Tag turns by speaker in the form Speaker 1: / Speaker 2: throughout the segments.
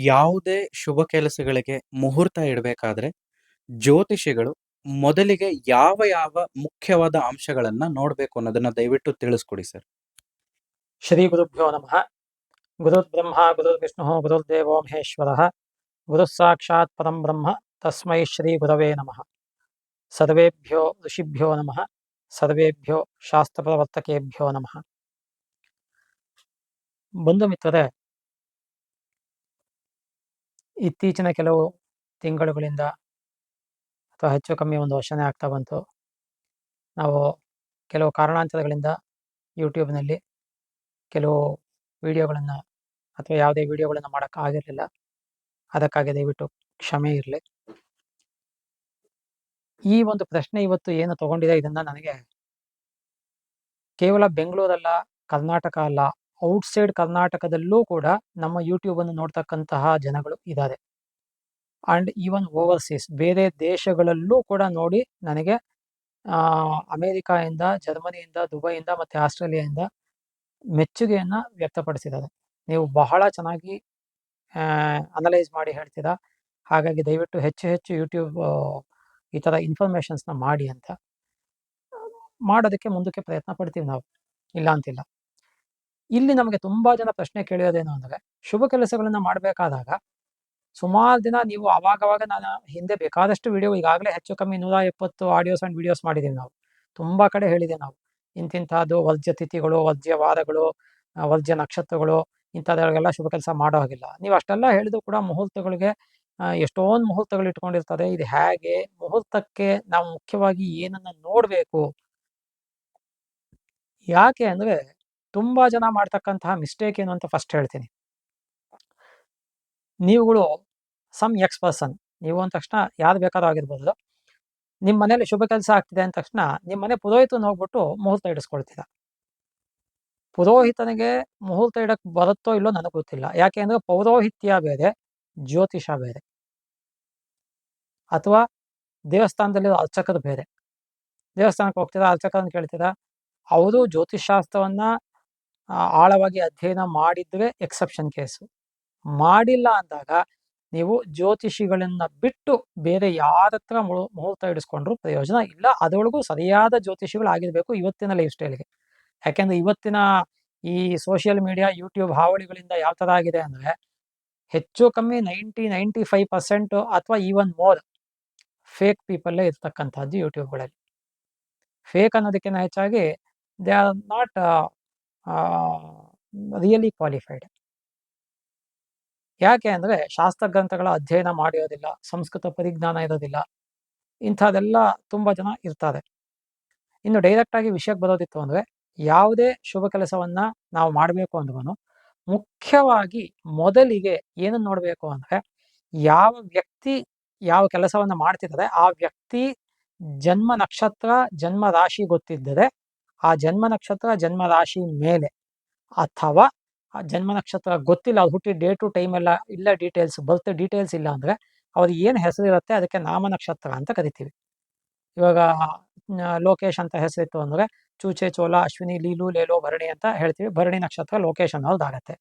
Speaker 1: ಯಾವುದೇ ಶುಭ ಕೆಲಸಗಳಿಗೆ ಮುಹೂರ್ತ ಇಡಬೇಕಾದ್ರೆ ಜ್ಯೋತಿಷಿಗಳು ಮೊದಲಿಗೆ ಯಾವ ಯಾವ ಮುಖ್ಯವಾದ ಅಂಶಗಳನ್ನ ನೋಡ್ಬೇಕು ಅನ್ನೋದನ್ನ ದಯವಿಟ್ಟು ತಿಳಿಸ್ಕೊಡಿ ಸರ್.
Speaker 2: ಶ್ರೀ ಗುರುಭ್ಯೋ ನಮಃ. ಗುರುರ್ಬ್ರಹ್ಮ ಗುರುರ್ವಿಷ್ಣು ಗುರುರ್ದೇವೋ ಮಹೇಶ್ವರ. ಗುರುಃ ಸಾಕ್ಷಾತ್ ಪರಂ ಬ್ರಹ್ಮ ತಸ್ಮೈ ಶ್ರೀ ಗುರವೇ ನಮಃ. ಸರ್ವೇಭ್ಯೋ ಋಷಿಭ್ಯೋ ನಮಃ. ಸರ್ವೇಭ್ಯೋ ಶಾಸ್ತ್ರ ಪ್ರವರ್ತಕೇಭ್ಯೋ ನಮಃ. ಬಂಧು ಮಿತ್ರರೇ, ಇತ್ತೀಚಿನ ಕೆಲವು ತಿಂಗಳುಗಳಿಂದ ಅಥವಾ ಹೆಚ್ಚು ಕಮ್ಮಿ ಒಂದು ವರ್ಷನೇ ಆಗ್ತಾ ಬಂತು, ನಾವು ಕೆಲವು ಕಾರಣಾಂತರಗಳಿಂದ ಯೂಟ್ಯೂಬ್ನಲ್ಲಿ ಕೆಲವು ವಿಡಿಯೋಗಳನ್ನು ಅಥವಾ ಯಾವುದೇ ವಿಡಿಯೋಗಳನ್ನು ಮಾಡೋಕ್ಕಾಗಿರಲಿಲ್ಲ. ಅದಕ್ಕಾಗಿ ದಯವಿಟ್ಟು ಕ್ಷಮೆ ಇರಲಿ. ಈ ಒಂದು ಪ್ರಶ್ನೆ ಇವತ್ತು ಏನು ತಗೊಂಡಿದೆ, ಇದನ್ನ ನನಗೆ ಕೇವಲ ಬೆಂಗಳೂರಲ್ಲ, ಕರ್ನಾಟಕ ಅಲ್ಲ, ಔಟ್ಸೈಡ್ ಕರ್ನಾಟಕದಲ್ಲೂ ಕೂಡ ನಮ್ಮ ಯೂಟ್ಯೂಬನ್ನು ನೋಡ್ತಕ್ಕಂತಹ ಜನಗಳು ಇದ್ದಾರೆ. ಆ್ಯಂಡ್ ಈವನ್ ಓವರ್ಸೀಸ್ ಬೇರೆ ದೇಶಗಳಲ್ಲೂ ಕೂಡ ನೋಡಿ ನನಗೆ ಅಮೇರಿಕಾಯಿಂದ, ಜರ್ಮನಿಯಿಂದ, ದುಬೈಯಿಂದ ಮತ್ತು ಆಸ್ಟ್ರೇಲಿಯಾದಿಂದ ಮೆಚ್ಚುಗೆಯನ್ನು ವ್ಯಕ್ತಪಡಿಸಿದ್ದಾರೆ. ನೀವು ಬಹಳ ಚೆನ್ನಾಗಿ ಅನಲೈಸ್ ಮಾಡಿ ಹೇಳ್ತೀರಾ, ಹಾಗಾಗಿ ದಯವಿಟ್ಟು ಹೆಚ್ಚು ಹೆಚ್ಚು ಯೂಟ್ಯೂಬ್ ಈ ಥರ ಇನ್ಫಾರ್ಮೇಷನ್ಸ್ನ ಮಾಡಿ ಅಂತ ಮಾಡೋದಕ್ಕೆ ಮುಂದಕ್ಕೆ ಪ್ರಯತ್ನ ಪಡ್ತೀವಿ ನಾವು, ಇಲ್ಲ ಅಂತಿಲ್ಲ. ಇಲ್ಲಿ ನಮಗೆ ತುಂಬ ಜನ ಪ್ರಶ್ನೆ ಕೇಳಿರೋದೇನು ಅಂದರೆ, ಶುಭ ಕೆಲಸಗಳನ್ನು ಮಾಡಬೇಕಾದಾಗ ಸುಮಾರು ದಿನ ನೀವು ಅವಾಗವಾಗ, ನಾನು ಹಿಂದೆ ಬೇಕಾದಷ್ಟು ವಿಡಿಯೋ, ಈಗಾಗಲೇ ಹೆಚ್ಚು ಕಮ್ಮಿ 170 ಆಡಿಯೋಸ್ ಆ್ಯಂಡ್ ವಿಡಿಯೋಸ್ ಮಾಡಿದ್ದೀವಿ ನಾವು. ತುಂಬ ಕಡೆ ಹೇಳಿದೆ ನಾವು ಇಂತಿಂಥದ್ದು ವರ್ಜ್ಯ ತಿಥಿಗಳು, ವರ್ಜ್ಯ ವಾರಗಳು, ವರ್ಜ್ಯ ನಕ್ಷತ್ರಗಳು, ಇಂಥದ್ರೊಳಗೆಲ್ಲ ಶುಭ ಕೆಲಸ ಮಾಡೋ ಹಾಗಿಲ್ಲ. ನೀವು ಅಷ್ಟೆಲ್ಲ ಹೇಳಿದ್ರು ಕೂಡ ಮುಹೂರ್ತಗಳಿಗೆ ಎಷ್ಟೊಂದು ಮುಹೂರ್ತಗಳು ಇಟ್ಕೊಂಡಿರ್ತಾರೆ. ಇದು ಹೇಗೆ ಮುಹೂರ್ತಕ್ಕೆ ನಾವು ಮುಖ್ಯವಾಗಿ ಏನನ್ನ ನೋಡಬೇಕು, ಯಾಕೆ ಅಂದರೆ ತುಂಬ ಜನ ಮಾಡ್ತಕ್ಕಂತಹ ಮಿಸ್ಟೇಕ್ ಏನು ಅಂತ ಫಸ್ಟ್ ಹೇಳ್ತೀನಿ. ನೀವುಗಳು ಸಮ್ ಎಕ್ಸ್ ಪರ್ಸನ್, ನೀವು ಅಂದ ತಕ್ಷಣ ಯಾರು ಬೇಕಾದ್ರೂ ಆಗಿರ್ಬೋದು, ನಿಮ್ಮ ಮನೇಲಿ ಶುಭ ಕೆಲಸ ಆಗ್ತಿದೆ ಅಂದ ತಕ್ಷಣ ನಿಮ್ಮ ಮನೆ ಪುರೋಹಿತನ ಹೋಗ್ಬಿಟ್ಟು ಮುಹೂರ್ತ ಇಡಿಸ್ಕೊಳ್ತೀರ. ಪುರೋಹಿತನಿಗೆ ಮುಹೂರ್ತ ಇಡಕ್ಕೆ ಬರುತ್ತೋ ಇಲ್ಲೋ ನನಗೆ ಗೊತ್ತಿಲ್ಲ. ಯಾಕೆ ಅಂದರೆ ಪೌರೋಹಿತ್ಯ ಬೇರೆ, ಜ್ಯೋತಿಷ ಬೇರೆ. ಅಥವಾ ದೇವಸ್ಥಾನದಲ್ಲಿ ಅರ್ಚಕರು ಬೇರೆ. ದೇವಸ್ಥಾನಕ್ಕೆ ಹೋಗ್ತೀರಾ, ಅರ್ಚಕರನ್ನು ಕೇಳ್ತೀರಾ, ಅವರು ಜ್ಯೋತಿಷಾಸ್ತ್ರವನ್ನ ಆಳವಾಗಿ ಅಧ್ಯಯನ ಮಾಡಿದ್ರೆ ಎಕ್ಸೆಪ್ಷನ್ ಕೇಸು. ಮಾಡಿಲ್ಲ ಅಂದಾಗ ನೀವು ಜ್ಯೋತಿಷಿಗಳನ್ನ ಬಿಟ್ಟು ಬೇರೆ ಯಾರ ಹತ್ರ ಮುಹೂರ್ತ ಇಡಿಸ್ಕೊಂಡ್ರು ಪ್ರಯೋಜನ ಇಲ್ಲ. ಅದರೊಳಗೂ ಸರಿಯಾದ ಜ್ಯೋತಿಷಿಗಳು ಆಗಿರ್ಬೇಕು ಇವತ್ತಿನ ಲೈಫ್ ಸ್ಟೈಲ್ಗೆ. ಯಾಕೆಂದ್ರೆ ಇವತ್ತಿನ ಈ ಸೋಷಿಯಲ್ ಮೀಡಿಯಾ, ಯೂಟ್ಯೂಬ್ ಹಾವಳಿಗಳಿಂದ ಯಾವ ಥರ ಆಗಿದೆ ಅಂದರೆ, ಹೆಚ್ಚು ಕಮ್ಮಿ 95% ಅಥವಾ ಈವನ್ ಮೋರ್ ಫೇಕ್ ಪೀಪಲ್ಲೇ ಇರ್ತಕ್ಕಂಥದ್ದು ಯೂಟ್ಯೂಬ್ಗಳಲ್ಲಿ. ಫೇಕ್ ಅನ್ನೋದಕ್ಕಿಂತ ಹೆಚ್ಚಾಗಿ they are not really qualified. ಯಾಕೆ ಅಂದರೆ ಶಾಸ್ತ್ರ ಗ್ರಂಥಗಳ ಅಧ್ಯಯನ ಮಾಡಿರೋದಿಲ್ಲ, ಸಂಸ್ಕೃತ ಪರಿಜ್ಞಾನ ಇರೋದಿಲ್ಲ, ಇಂಥದ್ದೆಲ್ಲ ತುಂಬ ಜನ ಇರ್ತಾರೆ. ಇನ್ನು ಡೈರೆಕ್ಟಾಗಿ ವಿಷಯಕ್ಕೆ ಬರೋದಿತ್ತು ಅಂದರೆ, ಯಾವುದೇ ಶುಭ ಕೆಲಸವನ್ನು ನಾವು ಮಾಡಬೇಕು ಅಂದ್ರೂ ಮುಖ್ಯವಾಗಿ ಮೊದಲಿಗೆ ಏನನ್ನು ನೋಡಬೇಕು ಅಂದರೆ, ಯಾವ ವ್ಯಕ್ತಿ ಯಾವ ಕೆಲಸವನ್ನು ಮಾಡ್ತಿದ್ದಾರೆ ಆ ವ್ಯಕ್ತಿ ಜನ್ಮ ನಕ್ಷತ್ರ, ಜನ್ಮ ರಾಶಿ ಗೊತ್ತಿದ್ದರೆ ಆ ಜನ್ಮ ನಕ್ಷತ್ರ, ಜನ್ಮ ರಾಶಿ ಮೇಲೆ, ಅಥವಾ ಆ ಜನ್ಮ ನಕ್ಷತ್ರ ಗೊತ್ತಿಲ್ಲ, ಅವ್ರು ಹುಟ್ಟಿ ಡೇ ಟು ಟೈಮ್ ಎಲ್ಲ ಇಲ್ಲ, ಬರ್ತ್ ಡೀಟೇಲ್ಸ್ ಇಲ್ಲ ಅಂದರೆ ಅವ್ರಿಗೆ ಏನು ಹೆಸರಿರುತ್ತೆ ಅದಕ್ಕೆ ನಾಮ ನಕ್ಷತ್ರ ಅಂತ ಕರಿತೀವಿ. ಇವಾಗ ಲೋಕೇಶ್ ಅಂತ ಹೆಸರಿತ್ತು ಅಂದರೆ ಚೂಚೆ, ಚೋಲ, ಅಶ್ವಿನಿ, ಲೀಲು, ಲೇಲೋ, ಭರಣಿ ಅಂತ ಹೇಳ್ತೀವಿ. ಭರಣಿ ನಕ್ಷತ್ರ ಲೋಕೇಶ್ ಅನ್ನೋದಾಗತ್ತೆ.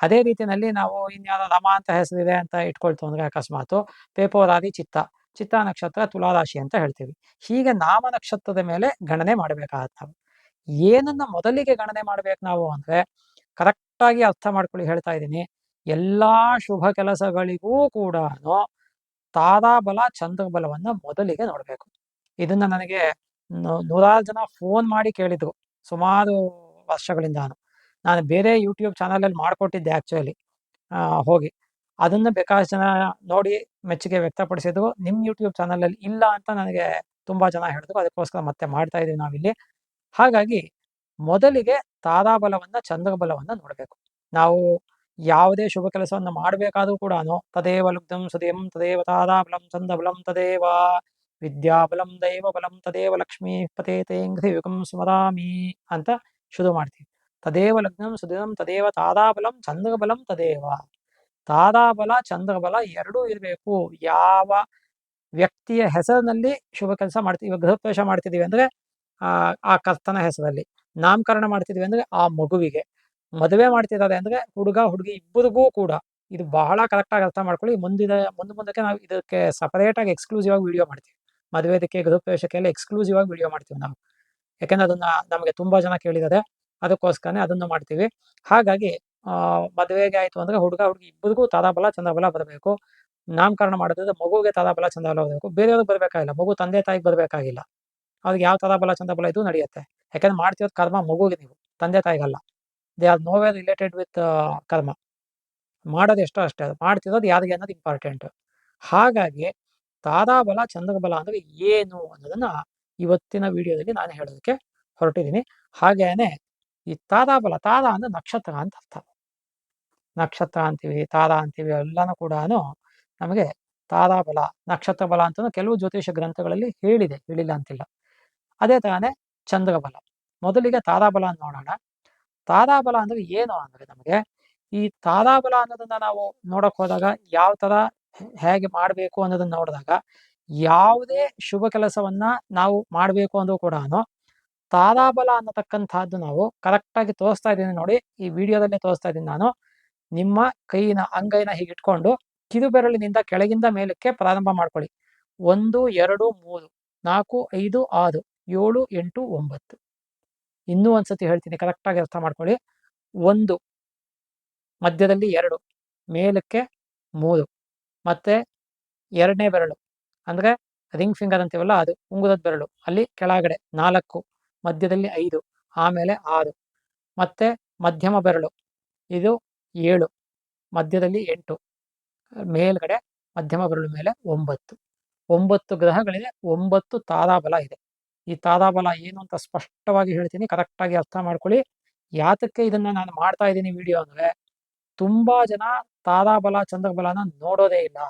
Speaker 2: ಅದೇ ರೀತಿಯಲ್ಲಿ ನಾವು ಇನ್ಯಾವುದೋ ರಮ ಅಂತ ಹೆಸರಿದೆ ಅಂತ ಇಟ್ಕೊಳ್ತು ಅಂದರೆ ಅಕಸ್ಮಾತು ಪೇಪೋರಾದಿ ಚಿತ್ತ ನಕ್ಷತ್ರ ತುಲಾರಾಶಿ ಅಂತ ಹೇಳ್ತೀವಿ. ಹೀಗೆ ನಾಮ ನಕ್ಷತ್ರದ ಮೇಲೆ ಗಣನೆ ಮಾಡಬೇಕಾಗತ್ತೆ. ನಾವು ಏನನ್ನ ಮೊದಲಿಗೆ ಗಣನೆ ಮಾಡ್ಬೇಕು ನಾವು ಅಂದರೆ, ಕರೆಕ್ಟಾಗಿ ಅರ್ಥ ಮಾಡ್ಕೊಳ್ಳಿ, ಹೇಳ್ತಾ ಇದ್ದೀನಿ. ಎಲ್ಲ ಶುಭ ಕೆಲಸಗಳಿಗೂ ಕೂಡ ತಾರಾಬಲ, ಚಂದ್ರಬಲವನ್ನು ಮೊದಲಿಗೆ ನೋಡಬೇಕು. ಇದನ್ನ ನನಗೆ ನೂರಾರು ಜನ ಫೋನ್ ಮಾಡಿ ಕೇಳಿದ್ರು ಸುಮಾರು ವರ್ಷಗಳಿಂದ. ನಾನು ಬೇರೆ ಯೂಟ್ಯೂಬ್ ಚಾನಲಲ್ಲಿ ಮಾಡಿಕೊಟ್ಟಿದ್ದೆ ಆ್ಯಕ್ಚುಲಿ, ಹೋಗಿ ಅದನ್ನು ಬೇಕಾದಷ್ಟು ಜನ ನೋಡಿ ಮೆಚ್ಚುಗೆ ವ್ಯಕ್ತಪಡಿಸಿದ್ರು. ನಿಮ್ಮ ಯೂಟ್ಯೂಬ್ ಚಾನಲಲ್ಲಿ ಇಲ್ಲ ಅಂತ ನನಗೆ ತುಂಬ ಜನ ಹೇಳಿದ್ರು. ಅದಕ್ಕೋಸ್ಕರ ಮತ್ತೆ ಮಾಡ್ತಾ ಇದ್ದೀವಿ ನಾವಿಲ್ಲಿ. ಹಾಗಾಗಿ ಮೊದಲಿಗೆ ತಾರಾಬಲವನ್ನು, ಚಂದ್ರಬಲವನ್ನು ನೋಡಬೇಕು. ನಾವು ಯಾವುದೇ ಶುಭ ಕೆಲಸವನ್ನು ಮಾಡಬೇಕಾದ್ರೂ ಕೂಡ ತದೇವ ಲುಬ್ಧಂ ಸುದೇಂ ತದೇವ ತಾರಾಬಲಂ ಚಂದ್ರಬಲಂ ತದೇವ ವಿದ್ಯಾಬಲಂ ದೈವಬಲಂ ತದೇವ ಲಕ್ಷ್ಮೀ ಪತೇತೇಂಘ್ರಿ ಯುಗಂ ಸ್ಮರಾಮಿ ಅಂತ ಶುರು ಮಾಡ್ತೀವಿ. ತದೇವ ಲಗ್ನಂ ಸುದಿನಂ ತದೇವ ತಾರಾಬಲಂ ಚಂದ್ರಬಲಂ ತದೇವ. ತಾರಾಬಲ, ಚಂದ್ರಬಲ ಎರಡೂ ಇರಬೇಕು. ಯಾವ ವ್ಯಕ್ತಿಯ ಹೆಸರಿನಲ್ಲಿ ಶುಭ ಕೆಲಸ ಮಾಡ್ತೀವಿ, ಇವಾಗ ಗೃಹಪ್ರವೇಶ ಮಾಡ್ತಿದ್ದೀವಿ ಅಂದರೆ ಆ ಕರ್ತನ ಹೆಸರಲ್ಲಿ, ನಾಮಕರಣ ಮಾಡ್ತಿದ್ವಿ ಅಂದರೆ ಆ ಮಗುವಿಗೆ, ಮದುವೆ ಮಾಡ್ತಿದ್ದಾರೆ ಅಂದರೆ ಹುಡುಗ ಹುಡುಗಿ ಇಬ್ಬರಿಗೂ ಕೂಡ ಇದು ಬಹಳ ಕರೆಕ್ಟಾಗಿ ಅರ್ಥ ಮಾಡ್ಕೊಳ್ಳಿ. ಮುಂದಕ್ಕೆ ನಾವು ಇದಕ್ಕೆ ಸಪರೇಟಾಗಿ ಎಕ್ಸ್ಕ್ಲೂಸಿವ್ ಆಗಿ ವಿಡಿಯೋ ಮಾಡ್ತೀವಿ. ಮದುವೆದಕ್ಕೆ ಗೃಹಪ್ರವೇಶಕ್ಕೆಲ್ಲ ಎಕ್ಸ್ಕ್ಲೂಸಿವ್ ಆಗಿ ವಿಡಿಯೋ ಮಾಡ್ತೀವಿ ನಾವು. ಯಾಕೆಂದ್ರೆ ಅದನ್ನ ನಮಗೆ ತುಂಬಾ ಜನ ಕೇಳಿದ್ದಾರೆ, ಅದಕ್ಕೋಸ್ಕರನೇ ಅದನ್ನು ಮಾಡ್ತೀವಿ. ಹಾಗಾಗಿ ಮದುವೆಗೆ ಆಯ್ತು ಅಂದ್ರೆ ಹುಡುಗ ಹುಡುಗಿ ಇಬ್ಬರಿಗೂ ತಾರಾಬಲ ಚಂದ್ರಬಲ ಬರಬೇಕು. ನಾಮಕರಣ ಮಾಡಿದ್ರೆ ಮಗುವಿಗೆ ತಾರಾಬಲ ಚಂದ್ರಬಲ ಬರಬೇಕು, ಬೇರೆಯವ್ರಿಗೆ ಬರಬೇಕಾಗಿಲ್ಲ. ಮಗು ತಂದೆ ತಾಯಿಗೆ ಬರಬೇಕಾಗಿಲ್ಲ. ಅವ್ರಿಗೆ ಯಾವ ತಾರಾಬಲ ಚಂದ್ರಬಲ ಇದು ನಡೆಯುತ್ತೆ. ಯಾಕಂದ್ರೆ ಮಾಡ್ತಿರೋದು ಕರ್ಮ ಮಗುವಿಗೆ, ನೀವು ತಂದೆ ತಾಯಿಗಲ್ಲ. ದೇ ಆರ್ ನೋವೇ ರಿಲೇಟೆಡ್ ವಿತ್ ಕರ್ಮ. ಮಾಡೋದು ಎಷ್ಟೋ ಅಷ್ಟೇ, ಅದು ಮಾಡ್ತಿರೋದು ಯಾರಿಗೆ ಅನ್ನೋದು ಇಂಪಾರ್ಟೆಂಟ್. ಹಾಗಾಗಿ ತಾರಾಬಲ ಚಂದ್ರಬಲ ಅಂದ್ರೆ ಏನು ಅನ್ನೋದನ್ನ ಇವತ್ತಿನ ವಿಡಿಯೋದಲ್ಲಿ ನಾನು ಹೇಳೋದಕ್ಕೆ ಹೊರಟಿದ್ದೀನಿ. ಹಾಗೇನೆ ಈ ತಾರಾಬಲ, ತಾರಾ ಅಂದ್ರೆ ನಕ್ಷತ್ರ ಅಂತ ಅರ್ಥ. ನಕ್ಷತ್ರ ಅಂತೀವಿ, ತಾರಾ ಅಂತೀವಿ, ಎಲ್ಲಾನು ಕೂಡ ನಮಗೆ ತಾರಾಬಲ ನಕ್ಷತ್ರ ಬಲ ಅಂತ ಕೆಲವು ಜ್ಯೋತಿಷ ಗ್ರಂಥಗಳಲ್ಲಿ ಹೇಳಿಲ್ಲ ಅಂತಿಲ್ಲ. ಅದೇ ತರಾನೇ ಚಂದ್ರಬಲ. ಮೊದಲಿಗೆ ತಾರಾಬಲ ನೋಡೋಣ. ತಾರಾಬಲ ಅಂದ್ರೆ ಏನು ಅಂದ್ರೆ, ನಮಗೆ ಈ ತಾರಾಬಲ ಅನ್ನೋದನ್ನ ನಾವು ನೋಡಕ್ ಹೋದಾಗ ಯಾವ ತರ ಹೇಗೆ ಮಾಡಬೇಕು ಅನ್ನೋದನ್ನ ನೋಡಿದಾಗ, ಯಾವುದೇ ಶುಭ ಕೆಲಸವನ್ನ ನಾವು ಮಾಡಬೇಕು ಅಂದ್ರೂ ಕೂಡ ತಾರಾಬಲ ಅನ್ನತಕ್ಕಂಥದ್ದು ನಾವು ಕರೆಕ್ಟಾಗಿ ತೋರಿಸ್ತಾ ಇದ್ದೀನಿ ನೋಡಿ. ಈ ವಿಡಿಯೋದಲ್ಲೇ ತೋರಿಸ್ತಾ ಇದ್ದೀನಿ ನಾನು. ನಿಮ್ಮ ಅಂಗೈನ ಹೀಗಿಟ್ಕೊಂಡು ಕಿರುಬೆರಳಿನಿಂದ ಕೆಳಗಿಂದ ಮೇಲಕ್ಕೆ ಪ್ರಾರಂಭ ಮಾಡ್ಕೊಳ್ಳಿ. 1 2 3 4 5 6 7 8 9. ಇನ್ನೂ ಒಂದ್ಸತಿ ಹೇಳ್ತೀನಿ, ಕರೆಕ್ಟಾಗಿ ಅರ್ಥ ಮಾಡ್ಕೊಳ್ಳಿ. 1 ಮಧ್ಯದಲ್ಲಿ 2 ಮೇಲಕ್ಕೆ 3 ಮತ್ತೆ ಎರಡನೇ ಬೆರಳು ಅಂದ್ರೆ ರಿಂಗ್ ಫಿಂಗರ್ ಅಂತೀವಲ್ಲ, ಅದು ಉಂಗುರದ ಬೆರಳು, ಅಲ್ಲಿ ಕೆಳಗಡೆ 4 ಮಧ್ಯದಲ್ಲಿ 5 ಆಮೇಲೆ 6 ಮತ್ತೆ ಮಧ್ಯಮ ಬೆರಳು ಇದು 7 ಮಧ್ಯದಲ್ಲಿ 8 ಮೇಲ್ಗಡೆ ಮಧ್ಯಮ ಬೆರಳು ಮೇಲೆ 9 ಗ್ರಹಗಳಿದೆ, 9 ತಾರಾಬಲ ಇದೆ. ಈ ತಾರಾಬಲ ಏನು ಅಂತ ಸ್ಪಷ್ಟವಾಗಿ ಹೇಳ್ತೀನಿ, ಕರೆಕ್ಟಾಗಿ ಅರ್ಥ ಮಾಡ್ಕೊಳ್ಳಿ. ಯಾತಕ್ಕೆ ಇದನ್ನ ನಾನು ಮಾಡ್ತಾ ಇದ್ದೀನಿ ವಿಡಿಯೋ ಅಂದ್ರೆ, ತುಂಬಾ ಜನ ತಾರಾಬಲ ಚಂದ್ರಬಲನ ನೋಡೋದೇ ಇಲ್ಲ.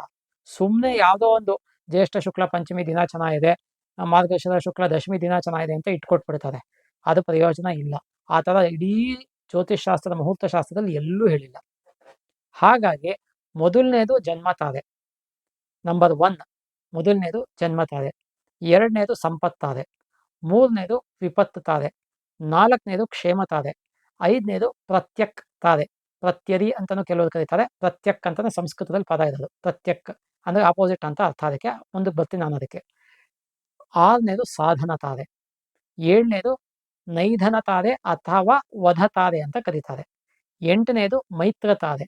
Speaker 2: ಸುಮ್ಮನೆ ಯಾವುದೋ ಒಂದು ಜ್ಯೇಷ್ಠ ಶುಕ್ಲ ಪಂಚಮಿ ದಿನ ಚೆನ್ನಾಗಿದೆ, ಮಾರ್ಗಶಿರ ಶುಕ್ಲ ದಶಮಿ ದಿನ ಚೆನ್ನಾಗಿದೆ ಅಂತ ಇಟ್ಕೊಟ್ಬಿಡ್ತಾರೆ. ಅದು ಪ್ರಯೋಜನ ಇಲ್ಲ. ಆ ತರ ಇಡೀ ಜ್ಯೋತಿಷ್ ಶಾಸ್ತ್ರದ ಮುಹೂರ್ತ ಶಾಸ್ತ್ರದಲ್ಲಿ ಎಲ್ಲೂ ಹೇಳಿಲ್ಲ. ಹಾಗಾಗಿ ಮೊದಲನೇದು ಜನ್ಮ ತಾರೆ, ನಂಬರ್ 1. ಮೊದಲನೇದು ಜನ್ಮ ತಾರೆ, ಎರಡನೇದು ಸಂಪತ್ತಾರೆ, ಮೂರನೇದು ವಿಪತ್ತು ತಾರೆ, ನಾಲ್ಕನೇದು ಕ್ಷೇಮ ತಾರೆ, ಐದನೇದು ಪ್ರತ್ಯಕ್ ತಾರೆ. ಪ್ರತ್ಯರಿ ಅಂತಾನು ಕೆಲವರು ಕರೀತಾರೆ, ಪ್ರತ್ಯಕ್ ಅಂತಾನೆ ಸಂಸ್ಕೃತದಲ್ಲಿ ಪದ ಇರೋದು. ಪ್ರತ್ಯಕ್ ಅಂದ್ರೆ ಆಪೋಸಿಟ್ ಅಂತ ಅರ್ಥ, ಅದಕ್ಕೆ ಮುಂದಕ್ಕೆ ಬರ್ತೀನಿ ನಾನು ಅದಕ್ಕೆ. ಆರನೇದು ಸಾಧನ ತಾರೆ, ಏಳನೇದು ನೈಧನ ತಾರೆ ಅಥವಾ ವಧ ತಾರೆ ಅಂತ ಕರೀತಾರೆ, ಎಂಟನೇದು ಮೈತ್ರ ತಾರೆ,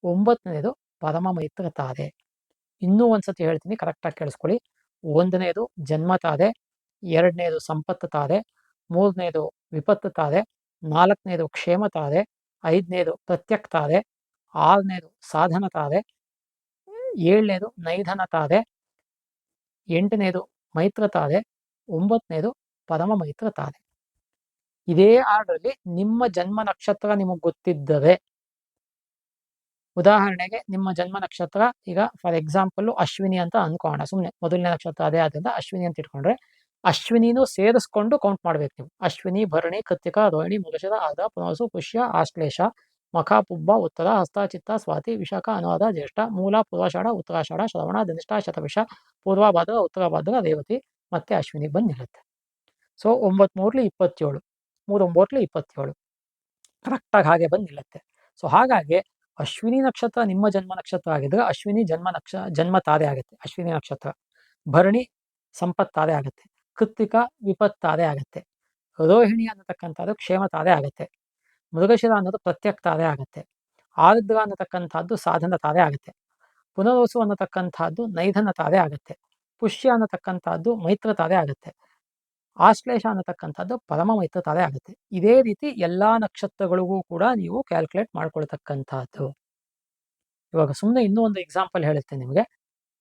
Speaker 2: ಒಂಬತ್ತನೇದು ಪರಮ ಮೈತ್ರ ತಾರೆ. ಇನ್ನೂ ಒಂದ್ಸತಿ ಹೇಳ್ತೀನಿ, ಕರೆಕ್ಟಾಗಿ ಕೇಳಿಸ್ಕೊಳ್ಳಿ. ಒಂದನೇದು ಜನ್ಮ ತಾರೆ, ಎರಡನೇದು ಸಂಪತ್ತು ತಾರೆ, ಮೂರನೇದು ವಿಪತ್ತು ತಾರೆ, ನಾಲ್ಕನೇದು ಕ್ಷೇಮ ತಾರೆ, ಐದನೇದು ಪ್ರತ್ಯಕ್ ತಾರೆ, ಆರನೇದು ಸಾಧನ ತಾರೆ, ಏಳನೇದು ನೈಧನ ತಾರೆ, ಎಂಟನೇದು ಮೈತ್ರ ತಾರೆ, ಒಂಬತ್ತನೇದು ಪರಮ ಮೈತ್ರ ತಾರೆ. ಇದೇ ಆರ್ಡರ್ಲಿ ನಿಮ್ಮ ಜನ್ಮ ನಕ್ಷತ್ರ ನಿಮಗೆ ಗೊತ್ತಿದ್ದರೆ, ಉದಾಹರಣೆಗೆ ನಿಮ್ಮ ಜನ್ಮ ನಕ್ಷತ್ರ ಈಗ ಫಾರ್ ಎಕ್ಸಾಂಪಲ್ ಅಶ್ವಿನಿ ಅಂತ ಅನ್ಕೋಣ, ಸುಮ್ಮನೆ ಮೊದಲನೇ ನಕ್ಷತ್ರ ಅದೇ ಆದ್ರಿಂದ ಅಶ್ವಿನಿ ಅಂತ ಇಟ್ಕೊಂಡ್ರೆ, ಅಶ್ವಿನಿನೂ ಸೇರಿಸ್ಕೊಂಡು ಕೌಂಟ್ ಮಾಡ್ಬೇಕು ನೀವು. ಅಶ್ವಿನಿ, ಭರಣಿ, ಕೃತ್ತಿಕ, ರೋಹಿಣಿ, ಮೃಗಶಿರ, ಆರ್ದ್ರ, ಪುನರ್ವಸು, ಪುಷ್ಯ, ಆಶ್ಲೇಷ, ಮಖ, ಪುಬ್ಬ, ಉತ್ತರ, ಹಸ್ತ, ಚಿತ್ತ, ಸ್ವಾತಿ, ವಿಶಾಖ, ಅನುರಾಧ, ಜ್ಯೇಷ್ಠ, ಮೂಲ, ಪೂರ್ವಾಷಾಢ, ಉತ್ತರಾಷಾಢ, ಶ್ರವಣ, ಧನಿಷ್ಠ, ಶತಭಿಷ, ಪೂರ್ವಭಾದ್ರ, ಉತ್ತರಭಾದ್ರ, ರೇವತಿ ಮತ್ತೆ ಅಶ್ವಿನಿ ಬಂದು ನಿಲ್ಲುತ್ತೆ. ಸೊ 9 3 27, 3 9 27 ಕರೆಕ್ಟಾಗಿ ಹಾಗೆ ಬಂದು ನಿಲ್ಲುತ್ತೆ. ಸೊ ಹಾಗಾಗಿ ಅಶ್ವಿನಿ ನಕ್ಷತ್ರ ನಿಮ್ಮ ಜನ್ಮ ನಕ್ಷತ್ರ ಆಗಿದ್ರೆ ಅಶ್ವಿನಿ ಜನ್ಮ ತಾರೆ ಆಗುತ್ತೆ, ಅಶ್ವಿನಿ ನಕ್ಷತ್ರ. ಭರಣಿ ಸಂಪತ್ ತಾರೆ ಆಗುತ್ತೆ, ಕೃತ್ತಿಕ ವಿಪತ್ ತಾರೆ ಆಗುತ್ತೆ, ರೋಹಿಣಿ ಅನ್ನತಕ್ಕಂಥದ್ದು ಕ್ಷೇಮ ತಾರೆ ಆಗುತ್ತೆ, ಮೃಗಶಿರ ಅನ್ನೋದು ಪ್ರತ್ಯಕ್ ತಾರೆ ಆಗುತ್ತೆ, ಆರ್ದ್ರ ಅನ್ನತಕ್ಕಂಥದ್ದು ಸಾಧನ ತಾರೆ ಆಗುತ್ತೆ, ಪುನರ್ವಸು ಅನ್ನತಕ್ಕಂಥದ್ದು ನೈಧನ ತಾರೆ ಆಗುತ್ತೆ, ಪುಷ್ಯ ಅನ್ನತಕ್ಕಂಥದ್ದು ಮೈತ್ರ ತಾರೆ ಆಗುತ್ತೆ, ಆಶ್ಲೇಷ ಅನ್ನತಕ್ಕಂಥದ್ದು ಪರಮ ಮೈತ್ರ ತಾರೆ ಆಗುತ್ತೆ. ಇದೇ ರೀತಿ ಎಲ್ಲಾ ನಕ್ಷತ್ರಗಳಿಗೂ ಕೂಡ ನೀವು ಕ್ಯಾಲ್ಕುಲೇಟ್ ಮಾಡ್ಕೊಳ್ತಕ್ಕಂಥದ್ದು. ಇವಾಗ ಸುಮ್ಮನೆ ಇನ್ನೂ ಒಂದು ಎಕ್ಸಾಂಪಲ್ ಹೇಳುತ್ತೇನೆ ನಿಮಗೆ,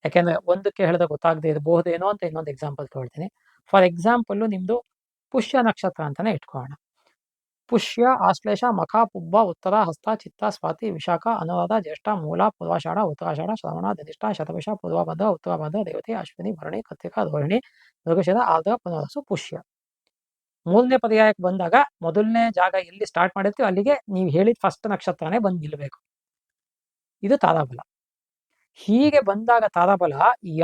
Speaker 2: ಯಾಕೆಂದ್ರೆ ಒಂದಕ್ಕೆ ಹೇಳಿದ್ರೆ ಗೊತ್ತಾಗದೆ ಇರಬಹುದೇನೋ ಅಂತ ಇನ್ನೊಂದು ಎಕ್ಸಾಂಪಲ್ ತಗೊಳ್ತೀನಿ. ಫಾರ್ ಎಕ್ಸಾಂಪಲ್ ನಿಮ್ದು ಪುಷ್ಯ ನಕ್ಷತ್ರ ಅಂತಾನೆ ಇಟ್ಕೊಳ್ಳೋಣ. ಪುಷ್ಯ, ಆಶ್ಲೇಷ, ಮಖ, ಪುಬ್ಬ, ಉತ್ತರ, ಹಸ್ತ, ಚಿತ್ತ, ಸ್ವಾತಿ, ವಿಶಾಖ, ಅನುರಾಧ, ಜ್ಯೇಷ್ಠ, ಮೂಲ, ಪೂರ್ವಾಷಾಢ, ಉತ್ತರಾಷಾಢ, ಶ್ರವಣ, ಧನಿಷ್ಠ, ಶತಭಿಷ, ಪೂರ್ವಭದ್ರ, ಉತ್ತರಭದ್ರ, ರೇವತಿ, ಅಶ್ವಿನಿ, ಭರಣಿ, ಕೃತ್ತಿಕ, ರೋಹಿಣಿ, ಮೃಗಶಿರ, ಆರ್ದ್ರ, ಪುನರ್ವಸು, ಪುಷ್ಯ. ಮೂರನೇ ಪರ್ಯಾಯಕ್ಕೆ ಬಂದಾಗ ಮೊದಲನೇ ಜಾಗ ಎಲ್ಲಿ ಸ್ಟಾರ್ಟ್ ಮಾಡಿರ್ತೀವಿ ಅಲ್ಲಿಗೆ ನೀವು ಹೇಳಿದ ಫಸ್ಟ್ ನಕ್ಷತ್ರನೇ ಬಂದು ನಿಲ್ಲಬೇಕು. ಇದು ತಾರಾಬಲ. ಹೀಗೆ ಬಂದಾಗ ತಾರಾಬಲ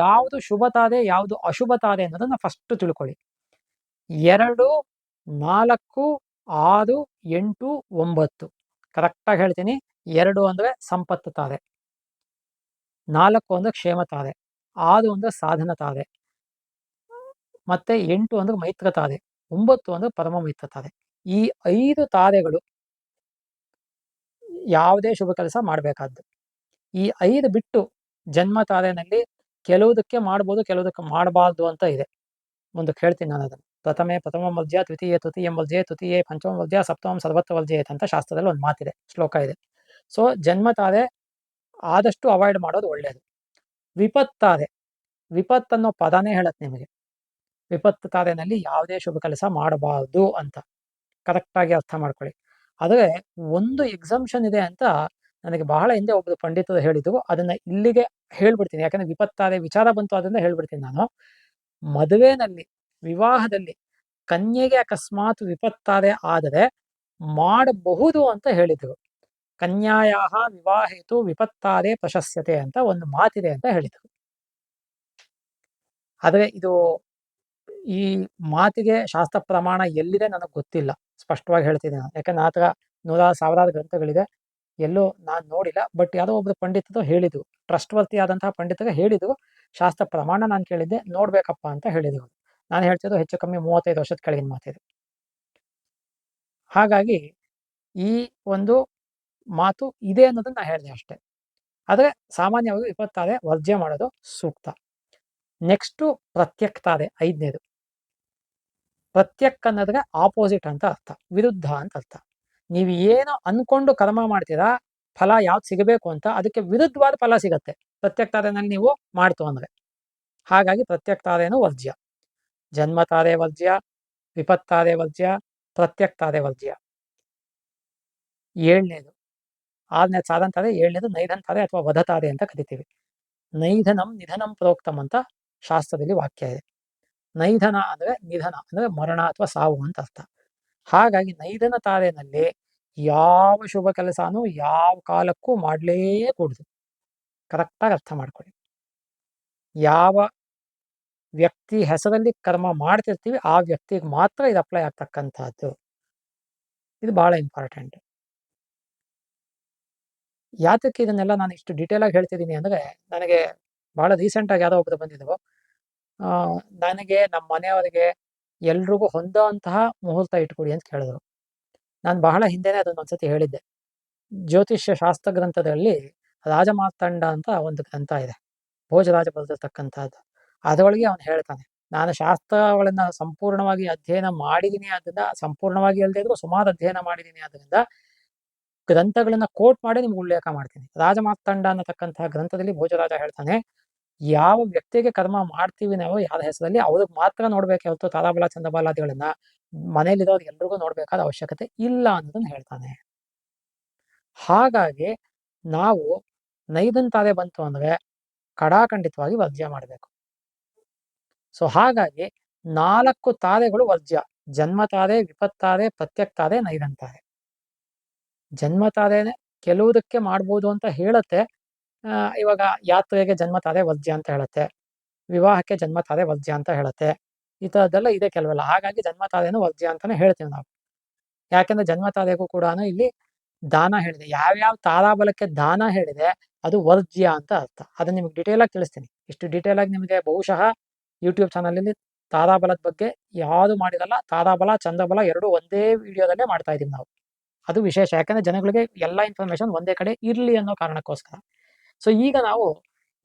Speaker 2: ಯಾವುದು ಶುಭ ತಾರೆ ಯಾವುದು ಅಶುಭ ತಾರೆ ಅನ್ನೋದನ್ನ ಫಸ್ಟ್ ತಿಳ್ಕೊಳ್ಳಿ. 2 4 6 8 9 ಕರೆಕ್ಟಾಗಿ ಹೇಳ್ತೀನಿ. 2 ಅಂದ್ರೆ ಸಂಪತ್ತು ತಾರೆ, 4 ಅಂದ್ರೆ ಕ್ಷೇಮತಾರೆ, 6 ಅಂದ್ರೆ ಸಾಧನತಾರೆ, ಮತ್ತೆ 8 ಅಂದ್ರೆ ಮೈತ್ರತಾರೆ, 9 ಅಂದ್ರೆ ಪರಮ ಮೈತ್ರತಾರೆ. ಈ 5 ತಾರೆಗಳು ಯಾವುದೇ ಶುಭ ಕೆಲಸ ಮಾಡಬೇಕಾದ್ದು. ಈ 5 ಬಿಟ್ಟು ಜನ್ಮ ತಾರೆನಲ್ಲಿ ಕೆಲವುದಕ್ಕೆ ಮಾಡ್ಬೋದು, ಕೆಲವುದಕ್ಕೆ ಮಾಡಬಾರ್ದು ಅಂತ ಇದೆ. ಮುಂದಕ್ಕೆ ಹೇಳ್ತೀನಿ ನಾನು ಅದನ್ನು. ಪ್ರಥಮಂ ವರ್ಜ್ಯ, ದ್ವಿತೀಯೇ ತೃತೀಯಂ ವರ್ಜ್ಯೆ, ತೃತೀಯೇ ಪಂಚಮಂ ವರ್ಜ್ಯ, ಸಪ್ತಮಂ ಸರ್ವತ್ರ ವರ್ಜ್ಯೇತ್ ಅಂತ ಶಾಸ್ತ್ರದಲ್ಲಿ ಒಂದು ಮಾತಿದೆ, ಶ್ಲೋಕ ಇದೆ. ಸೊ ಜನ್ಮ ತಾರೆ ಆದಷ್ಟು ಅವಾಯ್ಡ್ ಮಾಡೋದು ಒಳ್ಳೆಯದು. ವಿಪತ್ತಾರೆ, ವಿಪತ್ತನ್ನೋ ಪದನೇ ಹೇಳತ್ತೆ ನಿಮಗೆ. ವಿಪತ್ತು ತಾರೆನಲ್ಲಿ ಯಾವುದೇ ಶುಭ ಕೆಲಸ ಮಾಡಬಾರ್ದು ಅಂತ ಕರೆಕ್ಟಾಗಿ ಅರ್ಥ ಮಾಡ್ಕೊಳ್ಳಿ. ಆದರೆ ಒಂದು ಎಕ್ಸಂಪ್ಷನ್ ಇದೆ ಅಂತ ನನಗೆ ಬಹಳ ಹಿಂದೆ ಒಬ್ಬರು ಪಂಡಿತರು ಹೇಳಿದ್ರು. ಅದನ್ನ ಇಲ್ಲಿಗೆ ಹೇಳ್ಬಿಡ್ತೀನಿ, ಯಾಕಂದ್ರೆ ವಿಪತ್ತಾರೆ ವಿಚಾರ ಬಂತು, ಅದರಿಂದ ಹೇಳ್ಬಿಡ್ತೀನಿ ನಾನು. ಮದುವೆನಲ್ಲಿ, ವಿವಾಹದಲ್ಲಿ ಕನ್ಯೆಗೆ ಅಕಸ್ಮಾತ್ ವಿಪತ್ತಾರೆ ಆದರೆ ಮಾಡಬಹುದು ಅಂತ ಹೇಳಿದ್ರು. ಕನ್ಯಾಯಾಹ ವಿವಾಹೇತು ವಿಪತ್ತಾರೆ ಪ್ರಶಸ್ಯತೆ ಅಂತ ಒಂದು ಮಾತಿದೆ ಅಂತ ಹೇಳಿದ್ರು. ಆದರೆ ಇದು ಈ ಮಾತಿಗೆ ಶಾಸ್ತ್ರ ಪ್ರಮಾಣ ಎಲ್ಲಿದೆ ನನಗೆ ಗೊತ್ತಿಲ್ಲ, ಸ್ಪಷ್ಟವಾಗಿ ಹೇಳ್ತೀನಿ ನಾನು. ಯಾಕಂದ್ರೆ ಆ ಥರ ಸಾವಿರಾರು ಗ್ರಂಥಗಳಿದೆ, ಎಲ್ಲೂ ನಾನು ನೋಡಿಲ್ಲ. ಬಟ್ ಯಾವುದೋ ಒಬ್ರು ಪಂಡಿತರು ಹೇಳಿದ್ರು, ಟ್ರಸ್ಟ್ ವರ್ತಿ ಆದಂತಹ ಪಂಡಿತರು ಹೇಳಿದ್ರು. ಶಾಸ್ತ್ರ ಪ್ರಮಾಣ ನಾನು ಕೇಳಿದ್ದೆ, ನೋಡ್ಬೇಕಪ್ಪ ಅಂತ ಹೇಳಿದ್ರು. ನಾನು ಹೇಳ್ತಿದ್ದು ಹೆಚ್ಚು ಕಮ್ಮಿ 35 ವರ್ಷದ ಕೆಳಗಿನ ಮಾತಿದೆ. ಹಾಗಾಗಿ ಈ ಒಂದು ಮಾತು ಇದೆ ಅನ್ನೋದನ್ನ ನಾನು ಹೇಳಿದೆ ಅಷ್ಟೇ. ಆದರೆ ಸಾಮಾನ್ಯವಾಗಿ ವಿಪತ್ತಾರೆ ವರ್ಜ್ಯ ಮಾಡೋದು ಸೂಕ್ತ. ನೆಕ್ಸ್ಟು ಪ್ರತ್ಯಕ್ತಾರೆ, 5ನೇದು. ಪ್ರತ್ಯಕ್ ಅನ್ನೋದ್ರೆ ಆಪೋಸಿಟ್ ಅಂತ ಅರ್ಥ, ವಿರುದ್ಧ ಅಂತ ಅರ್ಥ. ನೀವು ಏನು ಅನ್ಕೊಂಡು ಕರ್ಮ ಮಾಡ್ತೀರಾ, ಫಲ ಯಾವ್ದು ಸಿಗಬೇಕು ಅಂತ, ಅದಕ್ಕೆ ವಿರುದ್ಧವಾದ ಫಲ ಸಿಗತ್ತೆ ಪ್ರತ್ಯಕ್ತಾರೆನಲ್ಲಿ ನೀವು ಮಾಡ್ತು ಅಂದ್ರೆ. ಹಾಗಾಗಿ ಪ್ರತ್ಯಕ್ತಾರೇನು ವರ್ಜ್ಯ. ಜನ್ಮತಾರೆ ವರ್ಜ್ಯ, ವಿಪತ್ತಾರೆ ವರ್ಜ್ಯ, ಪ್ರತ್ಯಕ್ತಾರೆ ವರ್ಜ್ಯ. 7ನೇದು, 6ನೇದು ಸಾಧಂತಾರೆ, 7ನೇದು ನೈಧಂತಾರೆ ಅಥವಾ ವಧತಾರೆ ಅಂತ ಕರಿತೀವಿ. ನೈಧನಂ ನಿಧನಂ ಪ್ರೋಕ್ತಂ ಅಂತ ಶಾಸ್ತ್ರದಲ್ಲಿ ವಾಕ್ಯ ಇದೆ. ನೈಧನ ಅಂದ್ರೆ ನಿಧನ ಅಂದ್ರೆ ಮರಣ ಅಥವಾ ಸಾವು ಅಂತ ಅರ್ಥ. ಹಾಗಾಗಿ ನೈಧನ ತಾರೆನಲ್ಲಿ ಯಾವ ಶುಭ ಕೆಲಸನೂ ಯಾವ ಕಾಲಕ್ಕೂ ಮಾಡಲೇಕೂಡದು. ಕರೆಕ್ಟಾಗಿ ಅರ್ಥ ಮಾಡ್ಕೊಳ್ಳಿ. ಯಾವ ವ್ಯಕ್ತಿ ಹೆಸರಲ್ಲಿ ಕರ್ಮ ಮಾಡ್ತಿರ್ತೀವಿ ಆ ವ್ಯಕ್ತಿಗೆ ಮಾತ್ರ ಇದು ಅಪ್ಲೈ ಆಗ್ತಕ್ಕಂಥದ್ದು. ಇದು ಬಹಳ ಇಂಪಾರ್ಟೆಂಟ್. ಯಾತಕ್ಕೆ ಇದನ್ನೆಲ್ಲ ನಾನು ಇಷ್ಟು ಡೀಟೇಲ್ ಆಗಿ ಹೇಳ್ತಿದ್ದೀನಿ ಅಂದ್ರೆ, ನನಗೆ ಬಹಳ ರೀಸೆಂಟ್ ಆಗಿ ಯಾವುದೋ ಒಬ್ರು ಬಂದಿದ್ರು. ನನಗೆ ನಮ್ಮ ಮನೆಯವರಿಗೆ ಎಲ್ರಿಗೂ ಹೊಂದೋ ಅಂತಹ ಮುಹೂರ್ತ ಇಟ್ಕೊಡಿ ಅಂತ ಕೇಳಿದ್ರು. ನಾನು ಬಹಳ ಹಿಂದೆನೆ ಅದನ್ನ ಒಂದ್ಸತಿ ಹೇಳಿದ್ದೆ. ಜ್ಯೋತಿಷ್ಯ ಶಾಸ್ತ್ರ ಗ್ರಂಥದಲ್ಲಿ ರಾಜಮಾರ್ತಾಂಡ ಅಂತ ಒಂದು ಗ್ರಂಥ ಇದೆ, ಭೋಜರಾಜ ಬರೆದಿರ್ತಕ್ಕಂಥದ್ದು. ಅದರೊಳಗೆ ಅವನು ಹೇಳ್ತಾನೆ, ನಾನು ಶಾಸ್ತ್ರಗಳನ್ನ ಸಂಪೂರ್ಣವಾಗಿ ಅಧ್ಯಯನ ಮಾಡಿದ್ದೀನಿ, ಅದನ್ನ ಸಂಪೂರ್ಣವಾಗಿ ಅಲ್ಲದೆ ಇದ್ರು ಸುಮಾರು ಅಧ್ಯಯನ ಮಾಡಿದ್ದೀನಿ, ಅದರಿಂದ ಗ್ರಂಥಗಳನ್ನ ಕೋಟ್ ಮಾಡಿ ನಿಮ್ಗೆ ಉಲ್ಲೇಖ ಮಾಡ್ತೀನಿ. ರಾಜಮಾರ್ತಾಂಡ ಅನ್ನತಕ್ಕಂತಹ ಗ್ರಂಥದಲ್ಲಿ ಭೋಜರಾಜ ಹೇಳ್ತಾನೆ, ಯಾವ ವ್ಯಕ್ತಿಗೆ ಕರ್ಮ ಮಾಡ್ತೀವಿ ನಾವು ಯಾರ ಹೆಸರಲ್ಲಿ ಅವ್ರಿಗೆ ಮಾತ್ರ ನೋಡ್ಬೇಕೆ ಹೊರತು ತಾರಾಬಲ ಚಂದ್ರಬಲಾದಿಗಳನ್ನ ಮನೇಲಿರೋರು ಎಲ್ರಿಗೂ ನೋಡ್ಬೇಕಾದ ಅವಶ್ಯಕತೆ ಇಲ್ಲ ಅನ್ನೋದನ್ನ ಹೇಳ್ತಾನೆ. ಹಾಗಾಗಿ ನಾವು ನೈದನ್ ತಾರೆ ಬಂತು ಅಂದ್ರೆ ಕಡಾಖಂಡಿತವಾಗಿ ವರ್ಜ್ಯ ಮಾಡಬೇಕು. ಸೊ ಹಾಗಾಗಿ 4 ತಾರೆಗಳು ವರ್ಜ್ಯ: ಜನ್ಮತಾರೆ, ವಿಪತ್ತಾರೆ, ಪ್ರತ್ಯಕ್ತಾರೆ, ನೈದಂತಾರೆ. ಜನ್ಮತಾರೆನೆ ಕೆಲವುದಕ್ಕೆ ಮಾಡ್ಬೋದು ಅಂತ ಹೇಳುತ್ತೆ. ಇವಾಗ ಯಾತ್ರೆಗೆ ಜನ್ಮತಾರೆ ವರ್ಜ್ಯ ಅಂತ ಹೇಳುತ್ತೆ, ವಿವಾಹಕ್ಕೆ ಜನ್ಮತಾರೆ ವರ್ಜ್ಯ ಅಂತ ಹೇಳುತ್ತೆ. ಈ ಥರದ್ದೆಲ್ಲ ಇದೆ ಕೆಲವೆಲ್ಲ. ಹಾಗಾಗಿ ಜನ್ಮತಾರೇನು ವರ್ಜ್ಯ ಅಂತಾನೆ ಹೇಳ್ತೀವಿ ನಾವು. ಯಾಕೆಂದ್ರೆ ಜನ್ಮತಾರೆಗೂ ಕೂಡ ಇಲ್ಲಿ ದಾನ ಹೇಳಿದೆ. ಯಾವ್ಯಾವ ತಾರಾಬಲಕ್ಕೆ ದಾನ ಹೇಳಿದೆ ಅದು ವರ್ಜ್ಯ ಅಂತ ಅರ್ಥ. ಅದನ್ನ ನಿಮ್ಗೆ ಡೀಟೇಲ್ ಆಗಿ ತಿಳಿಸ್ತೀನಿ. ಇಷ್ಟು ಡೀಟೇಲ್ ಆಗಿ ನಿಮಗೆ ಬಹುಶಃ ಯೂಟ್ಯೂಬ್ ಚಾನಲಲ್ಲಿ ತಾರಾಬಲದ ಬಗ್ಗೆ ಯಾವುದು ಮಾಡಿರಲ್ಲ. ತಾರಾಬಲ, ಚಂದ್ರಬಲ ಎರಡೂ ಒಂದೇ ವಿಡಿಯೋದಲ್ಲೇ ಮಾಡ್ತಾ ಇದೀವಿ ನಾವು. ಅದು ವಿಶೇಷ, ಯಾಕಂದ್ರೆ ಜನಗಳಿಗೆ ಎಲ್ಲ ಇನ್ಫಾರ್ಮೇಶನ್ ಒಂದೇ ಕಡೆ ಇರ್ಲಿ ಅನ್ನೋ ಕಾರಣಕ್ಕೋಸ್ಕರ. ಸೊ ಈಗ ನಾವು